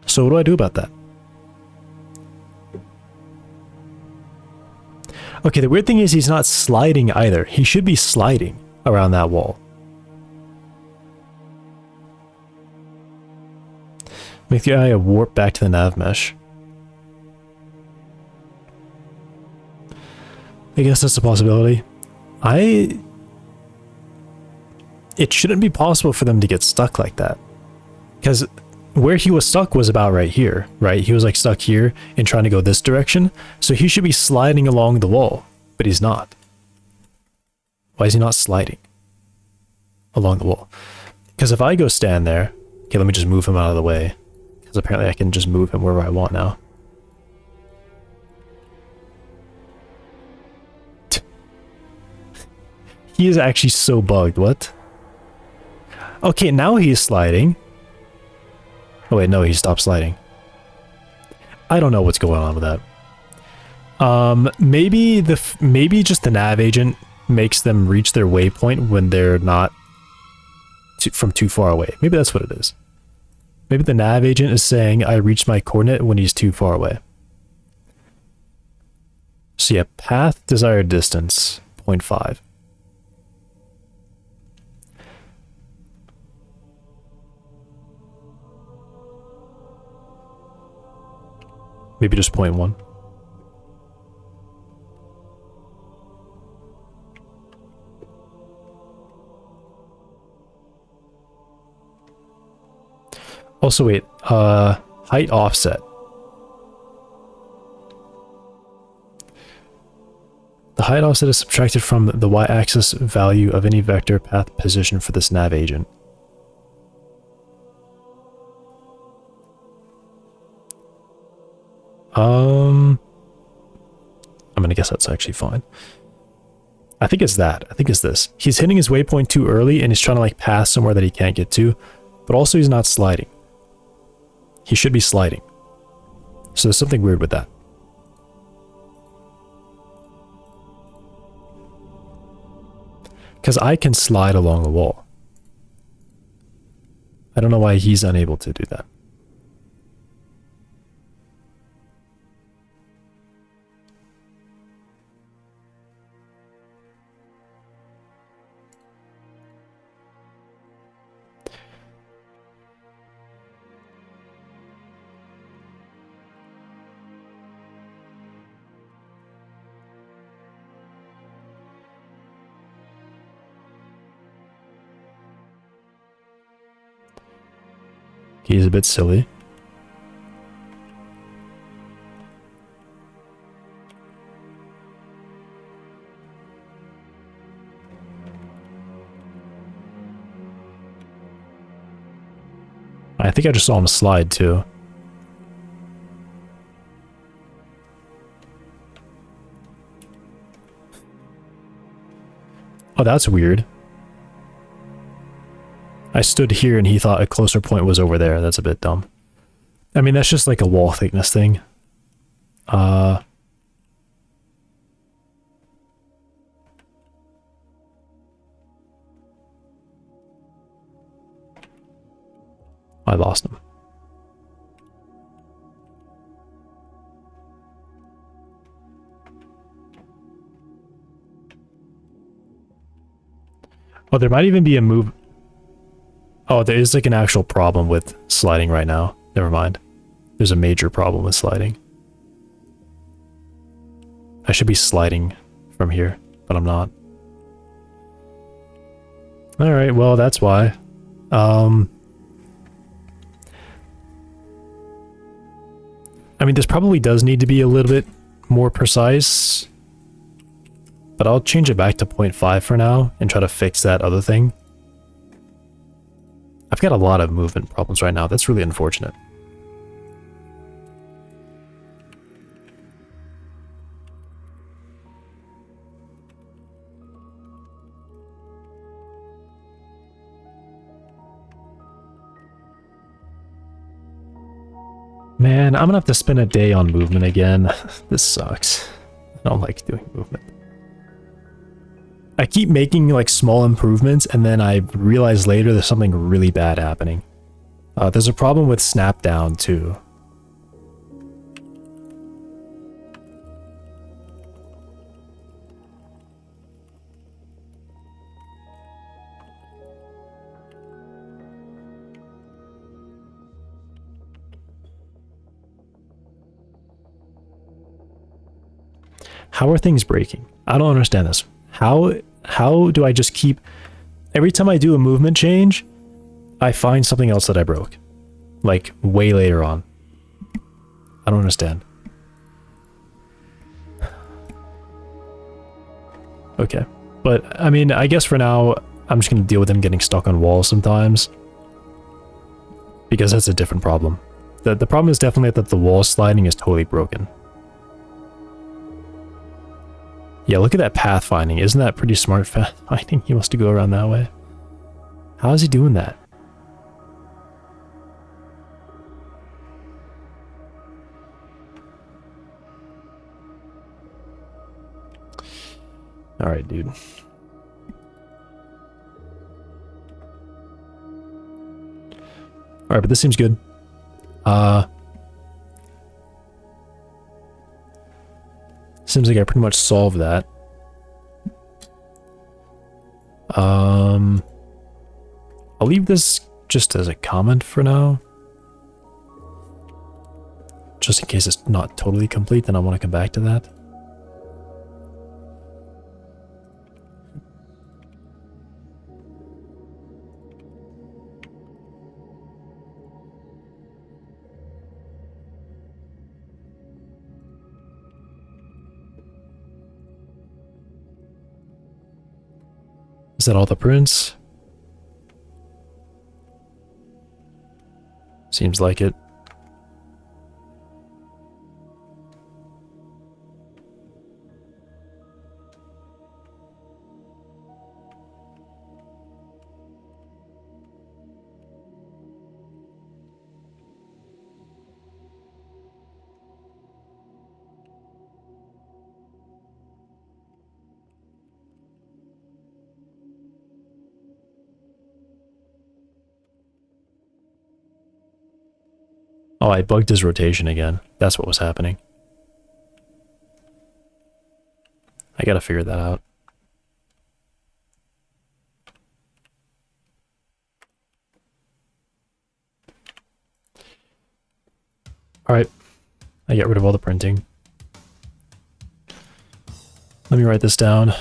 So what do I do about that? Okay, the weird thing is he's not sliding either. He should be sliding around that wall. Make the eye warp back to the nav mesh. I guess that's a possibility. It shouldn't be possible for them to get stuck like that. Because where he was stuck was about right here, right? He was like stuck here and trying to go this direction. So he should be sliding along the wall, but he's not. Why is he not sliding along the wall? Because if I go stand there, okay, let me just move him out of the way. Because apparently I can just move him wherever I want now. He is actually so bugged, what? Okay, now he's sliding. Oh wait, no, he stopped sliding. I don't know what's going on with that. Maybe just the nav agent makes them reach their waypoint when they're not from too far away. Maybe that's what it is. Maybe the nav agent is saying I reached my coordinate when he's too far away. So yeah, path desired distance 0.5. Maybe just 0.1. Also, wait, height offset. The height offset is subtracted from the y-axis value of any vector path position for this nav agent. I'm gonna guess that's actually fine. I think it's that. I think it's this. He's hitting his waypoint too early and he's trying to like pass somewhere that he can't get to, but also he's not sliding. He should be sliding. So there's something weird with that. Because I can slide along the wall. I don't know why he's unable to do that. He's a bit silly. I think I just saw him slide too. Oh, that's weird. I stood here and he thought a closer point was over there. That's a bit dumb. I mean, that's just like a wall thickness thing. I lost him. Oh, there might even be a move. Oh, there is like an actual problem with sliding right now. Never mind. There's a major problem with sliding. I should be sliding from here, but I'm not. Alright, well, that's why. I mean, this probably does need to be a little bit more precise, but I'll change it back to 0.5 for now and try to fix that other thing. I've got a lot of movement problems right now. That's really unfortunate. Man, I'm gonna have to spend a day on movement again. This sucks. I don't like doing movement. I keep making like small improvements and then I realize later there's something really bad happening. There's a problem with snap down too. How are things breaking? I don't understand this. How do I just keep... Every time I do a movement change, I find something else that I broke. Like, way later on. I don't understand. Okay. But, I mean, I guess for now, I'm just going to deal with him getting stuck on walls sometimes. Because that's a different problem. The problem is definitely that the wall sliding is totally broken. Yeah, look at that pathfinding. Isn't that pretty smart pathfinding? He wants to go around that way. How is he doing that? Alright, dude. Alright, but this seems good. Seems like I pretty much solved that. I'll leave this just as a comment for now. Just in case it's not totally complete, then I want to come back to that. Is that all the prints? Seems like it. Oh, I bugged his rotation again. That's what was happening. I gotta figure that out. Alright. I get rid of all the printing. Let me write this down.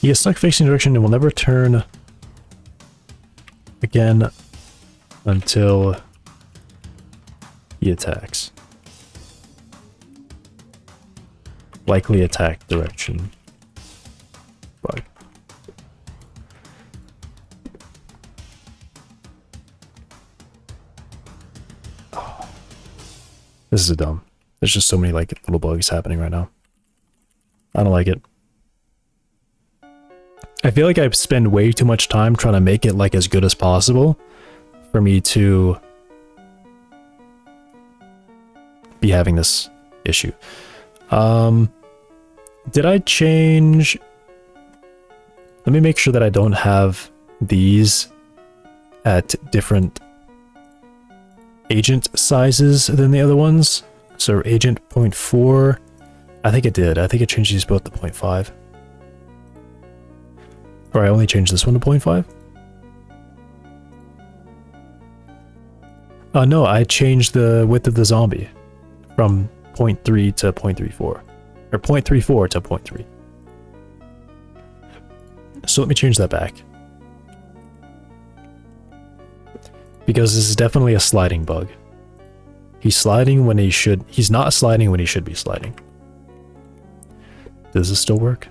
He is stuck facing direction and will never turn again until he attacks. Likely attack direction. Bug. Oh. This is dumb. There's just so many like little bugs happening right now. I don't like it. I feel like I spend way too much time trying to make it like as good as possible for me to be having this issue. Did I change? Let me make sure that I don't have these at different agent sizes than the other ones. So agent 0.4, I think it did. I think it changed these both to 0.5. Or I only changed this one to 0.5? No, I changed the width of the zombie from 0.3 to 0.34. Or 0.34 to 0.3. So let me change that back. Because this is definitely a sliding bug. He's sliding when he should... He's not sliding when he should be sliding. Does this still work?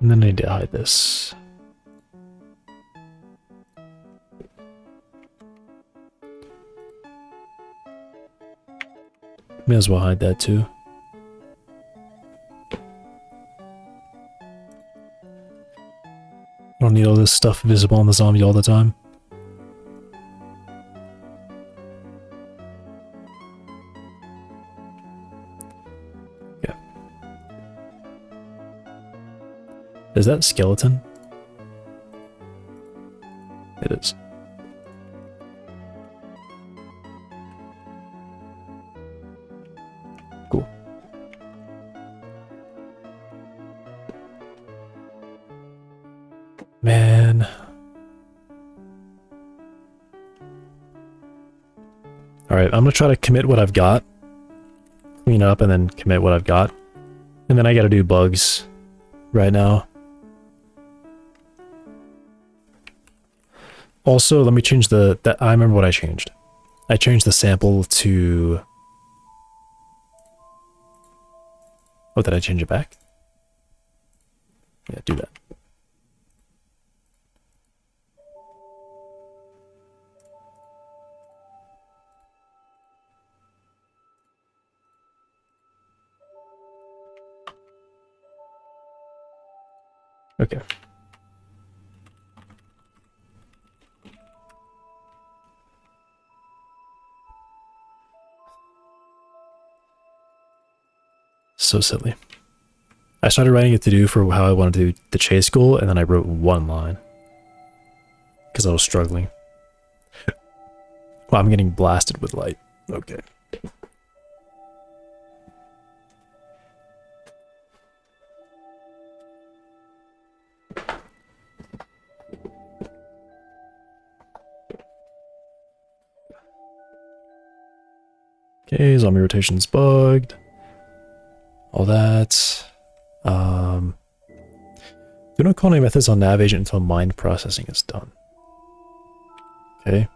And then I need to hide this. May as well hide that too. I don't need all this stuff visible on the zombie all the time. Yeah. Is that skeleton? It is. Cool. Man. Alright, Alright, I'm gonna try to commit what I've got. Clean up and then commit what I've got. And then I gotta do bugs right now. Also, let me change I remember what I changed. I changed the sample to... Oh, did I change it back? Yeah, do that. Okay. So silly. I started writing a to-do for how I wanted to do the chase goal, and then I wrote one line. Because I was struggling. Well, I'm getting blasted with light. Okay. Okay, zombie rotation's bugged. All that. Do not call any methods on nav agent until mind processing is done. Okay.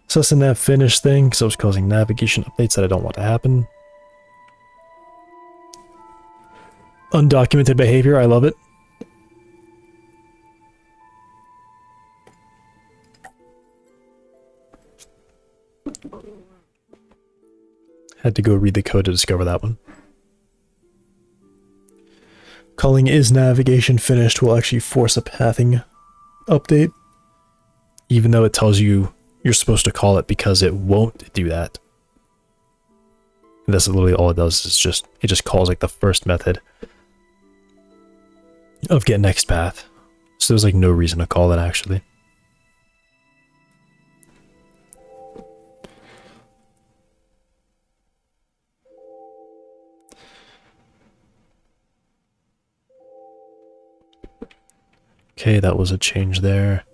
So that's the nav finish thing, because I was causing navigation updates that I don't want to happen. Undocumented behavior, I love it. Had to go read the code to discover that one. Calling is navigation finished will actually force a pathing update, even though it tells you you're supposed to call it, because it won't do that. And that's literally all it does, is it just calls like the first method of get next path. So there's like no reason to call it actually. Okay, that was a change there.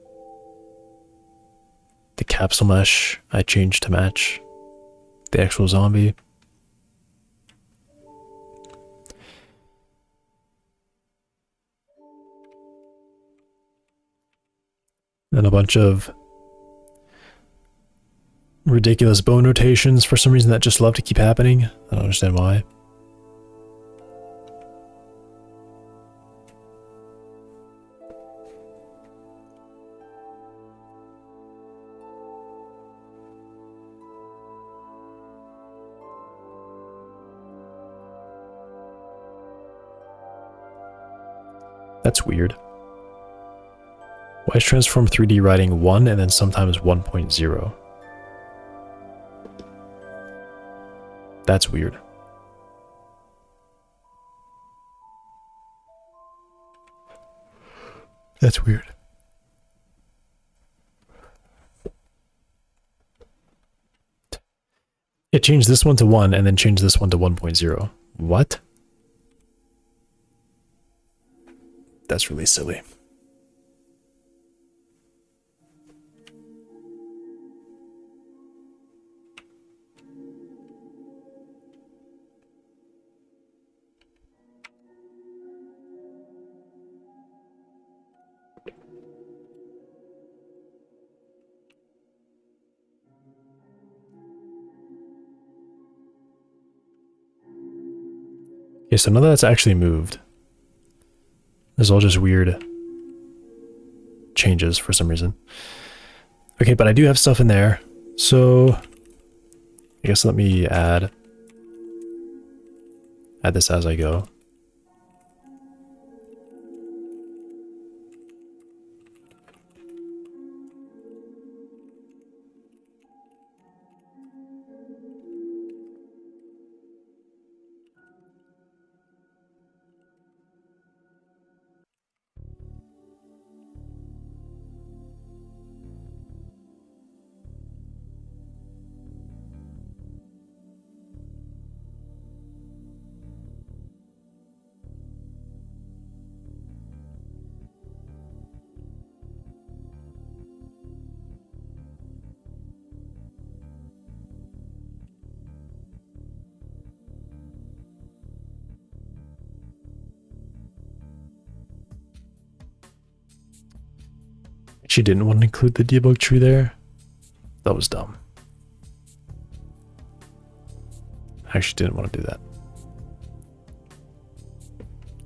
The capsule mesh I changed to match the actual zombie. And a bunch of ridiculous bone rotations for some reason that just love to keep happening. I don't understand why. That's weird. Why is transform 3D writing 1 and then sometimes 1.0? That's weird. That's weird. It changed this one to 1 and then changed this one to 1.0. What? That's really silly. Okay, so none of that's actually moved. There's all just weird changes for some reason. Okay, but I do have stuff in there. So I guess let me add this as I go. She didn't want to include the debug tree there. That was dumb. I actually didn't want to do that.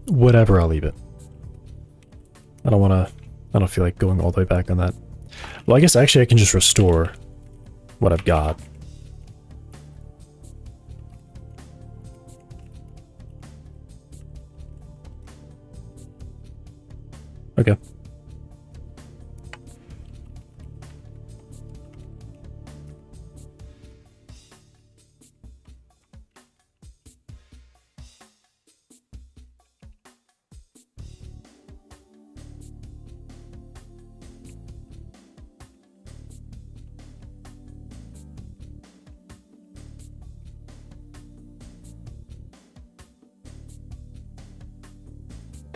Whatever, I'll leave it. I don't feel like going all the way back on that. Well, I guess actually I can just restore what I've got. Okay.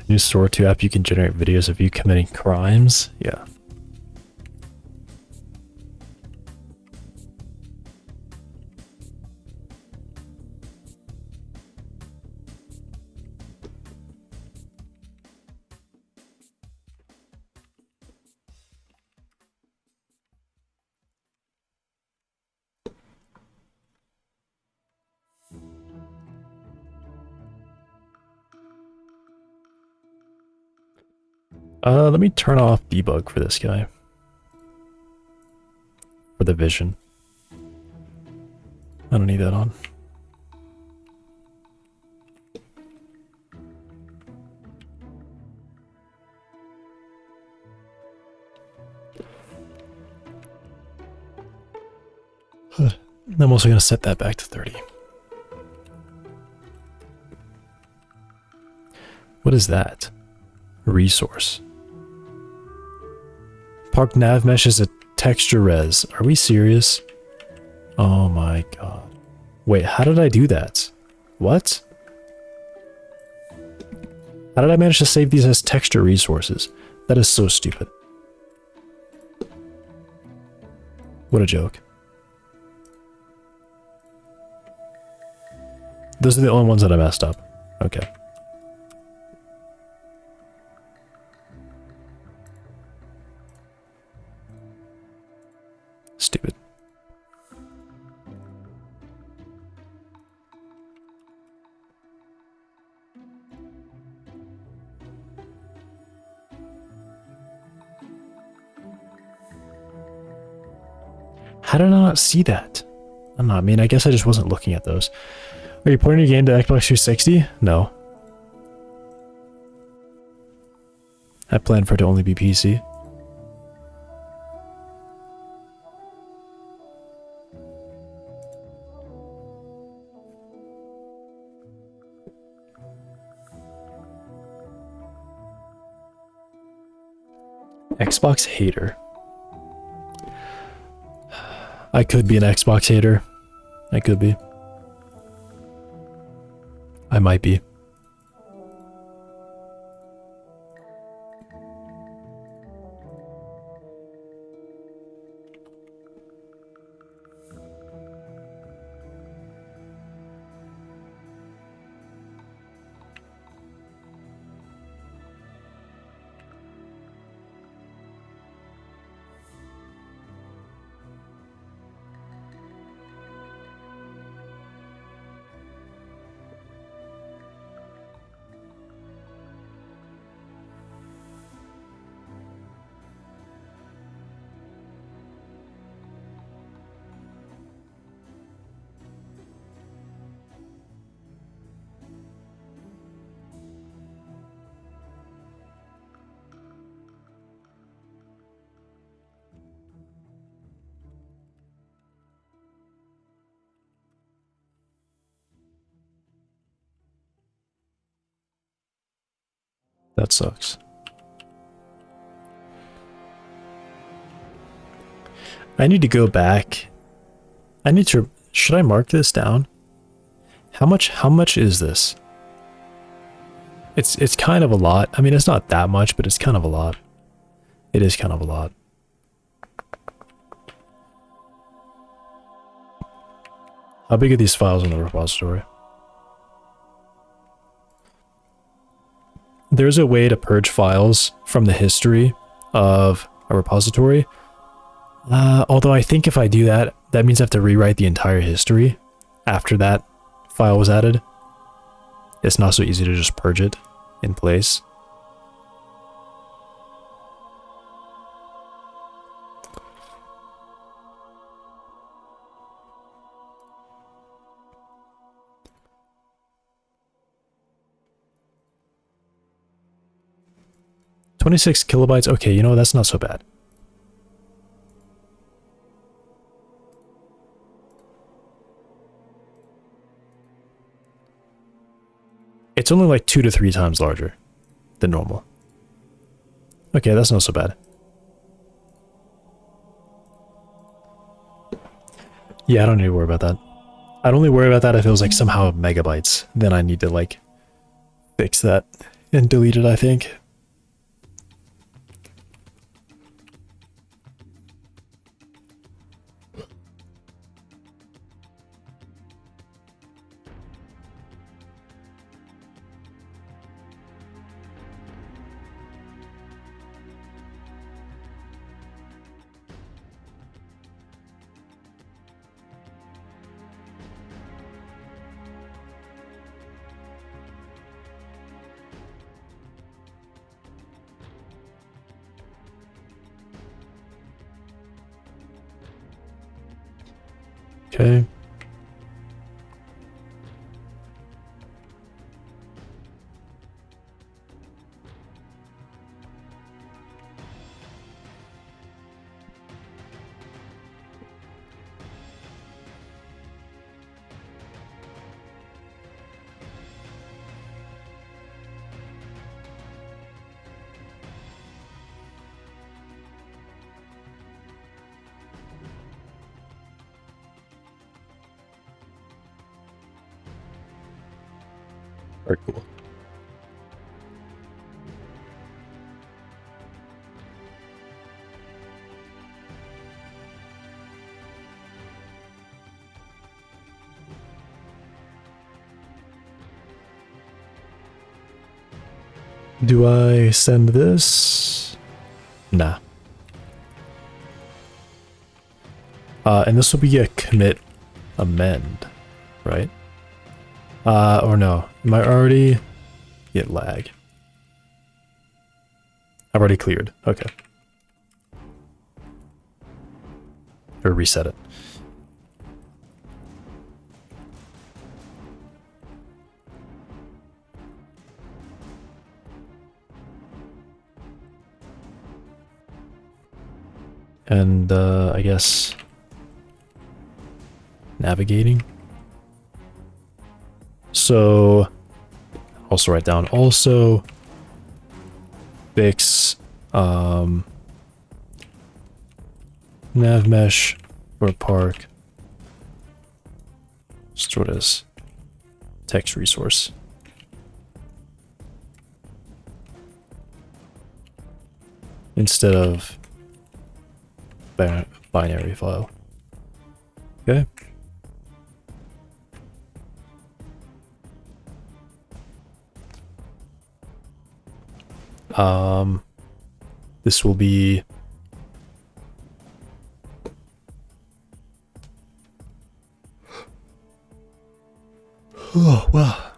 New Sora 2 app, you can generate videos of you committing crimes. Yeah. Let me turn off debug for this guy. For the vision. I don't need that on. I'm also going to set that back to 30. What is that? Resource. Park nav mesh is a texture res. Are we serious? Oh my god. Wait, how did I do that? What? How did I manage to save these as texture resources? That is so stupid. What a joke. Those are the only ones that I messed up. Okay. Stupid. How did I not see that? I don't know, I mean, I guess I just wasn't looking at those. Are you porting your game to Xbox 360? No. I plan for it to only be PC. Xbox hater. I could be an Xbox hater. I could be. I might be. That sucks. I need to go back. I need to... Should I mark this down? How much is this? It's kind of a lot. I mean, it's not that much, but it's kind of a lot. It is kind of a lot. How big are these files in the repository? There's a way to purge files from the history of a repository. Although I think if I do that, that means I have to rewrite the entire history after that file was added. It's not so easy to just purge it in place. $26 kilobytes. Okay, you know, that's not so bad. It's only like 2 to 3 times larger than normal. Okay, that's not so bad. Yeah, I don't need to worry about that. I'd only worry about that if it was like somehow megabytes. Then I need to like fix that and delete it, I think. Okay. Very cool. Do I send this? Nah. And this will be a commit amend, right? Or no. Am I already... Get lag. I've already cleared. Okay. Or reset it. And, I guess... Navigating. So... Also write down also... Fix... nav mesh for park. Store this. Text resource. Instead of binary file. Okay. This will be oh wow.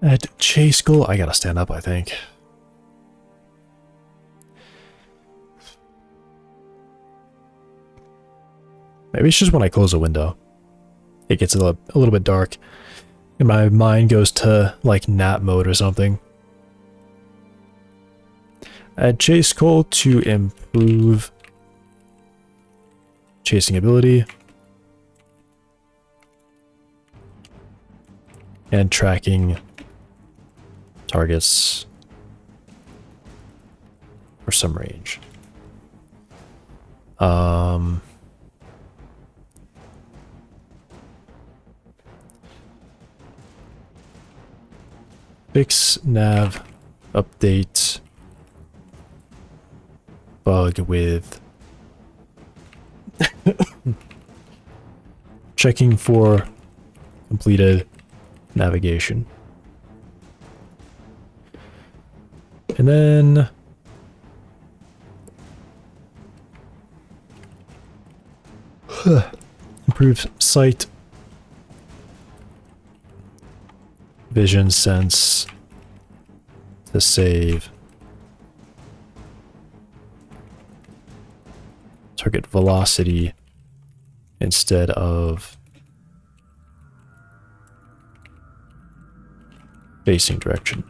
At Chase Goal, I gotta stand up, I think. Maybe it's just when I close a window. It gets a little bit dark. And my mind goes to, like, nap mode or something. Add chase goal to improve chasing ability. And tracking targets for some range. Fix nav update bug with checking for completed navigation. And then improve sight, vision, sense to save. Target velocity instead of facing direction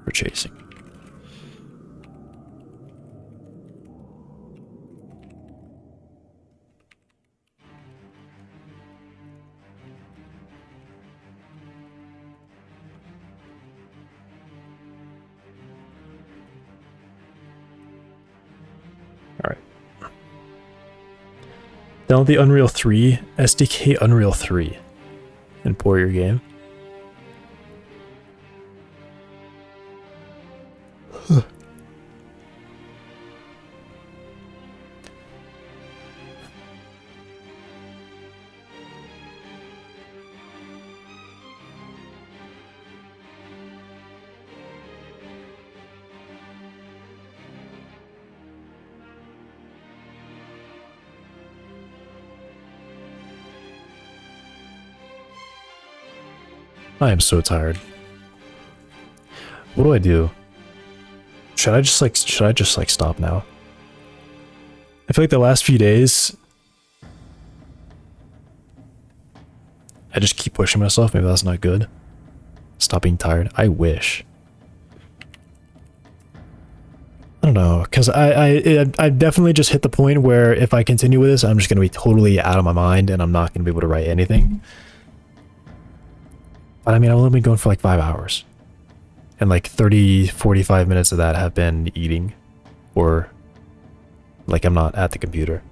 for chasing. All right. Download the Unreal 3 SDK Unreal 3 and pour your game. I am so tired. What do I do? Should I just like stop now? I feel like the last few days I just keep pushing myself. Maybe that's not good. Stop being tired. I wish. I don't know, because I definitely just hit the point where if I continue with this, I'm just going to be totally out of my mind and I'm not going to be able to write anything. But I mean, I've only been going for like 5 hours. And like 30, 45 minutes of that have been eating. Or like I'm not at the computer.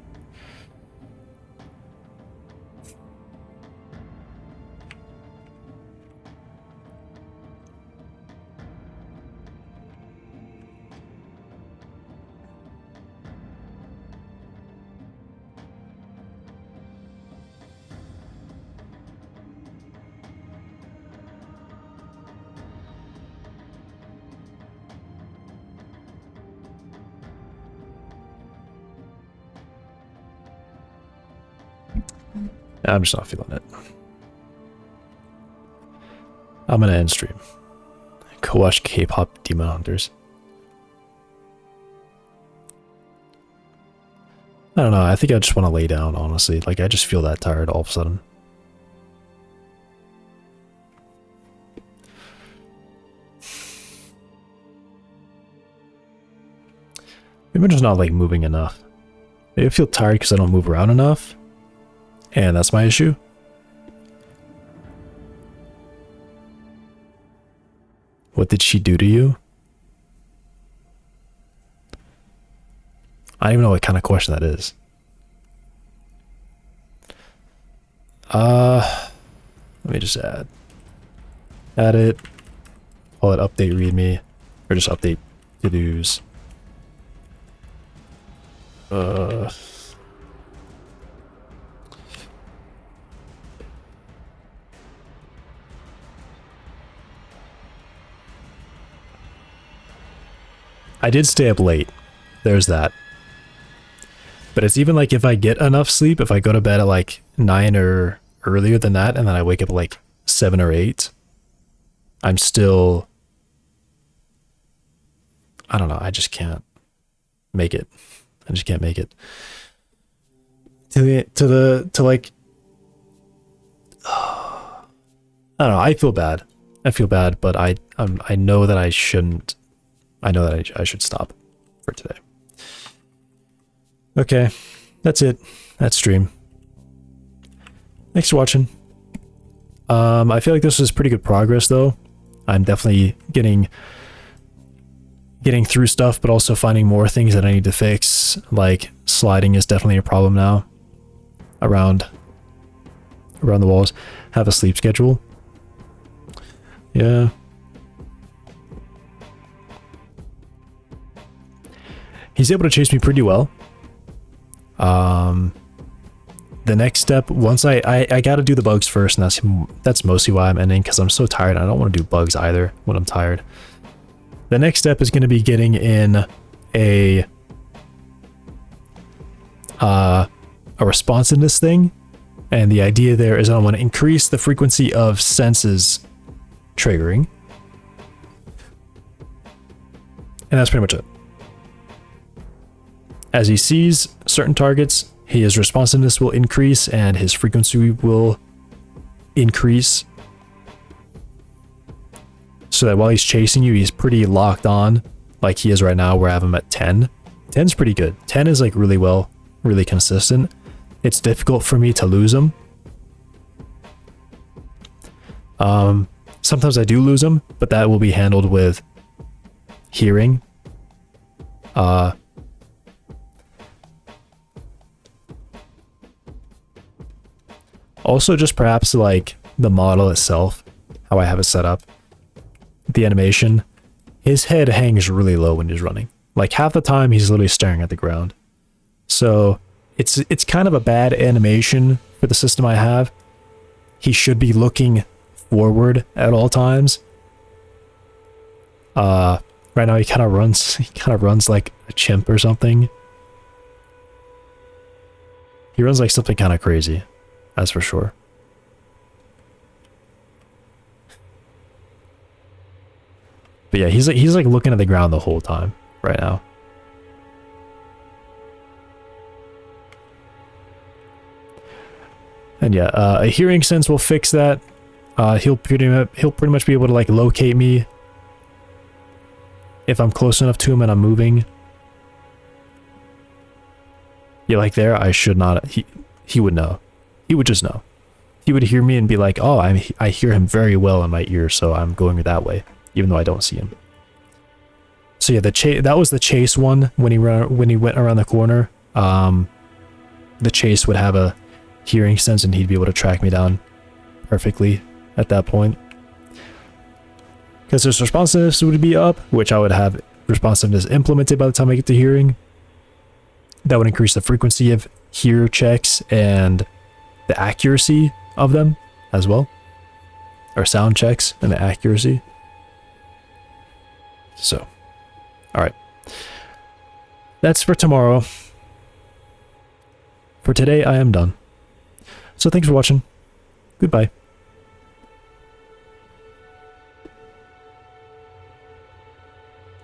I'm just not feeling it. I'm gonna end stream. Go watch K-pop Demon Hunters. I don't know, I think I just want to lay down, honestly. Like, I just feel that tired all of a sudden. Maybe I'm just not, like, moving enough. Maybe I feel tired because I don't move around enough. And that's my issue. What did she do to you? I don't even know what kind of question that is. Let me just add it, call it update readme, or just update to-dos. I did stay up late. There's that. But it's even like if I get enough sleep, if I go to bed at like 9 or earlier than that, and then I wake up at like 7 or 8, I'm still... I don't know, I just can't make it. I just can't make it. To like... I don't know, I feel bad. I feel bad, but I know that I shouldn't. I know that I should stop for today. Okay, that's it. That's stream. Thanks for watching. I feel like this was pretty good progress, though. I'm definitely getting through stuff, but also finding more things that I need to fix. Like sliding is definitely a problem now. Around the walls. Have a sleep schedule. Yeah. He's able to chase me pretty well. The the next step, once I got to do the bugs first, and that's mostly why I'm ending, because I'm so tired. I don't want to do bugs either when I'm tired. The next step is going to be getting in a responsiveness thing, and the idea there is I want to increase the frequency of senses triggering, and that's pretty much it. As he sees certain targets, his responsiveness will increase and his frequency will increase, so that while he's chasing you, he's pretty locked on, like he is right now, where I have him at 10. 10's pretty good. 10 is like really consistent. It's difficult for me to lose him. Sometimes I do lose him, but that will be handled with hearing. Also, just perhaps like the model itself, how I have it set up, the animation, his head hangs really low when he's running. Like half the time he's literally staring at the ground. So it's kind of a bad animation for the system I have. He should be looking forward at all times. Right now he kind of runs like a chimp or something. He runs like something kind of crazy. That's for sure. But yeah, he's like looking at the ground the whole time right now. And yeah, a hearing sense will fix that. He'll pretty much be able to like locate me if I'm close enough to him and I'm moving. Yeah, like there, I should not. He would know. He would just know. He would hear me and be like, "Oh, I hear him very well in my ear, so I'm going that way, even though I don't see him." So yeah, that was the chase one when he went around the corner. The chase would have a hearing sense, and he'd be able to track me down perfectly at that point. Because his responsiveness would be up, which I would have responsiveness implemented by the time I get to hearing. That would increase the frequency of hear checks and the accuracy of them as well, or sound checks and the accuracy. So, all right, that's for tomorrow. For today, I am done. So thanks for watching. Goodbye.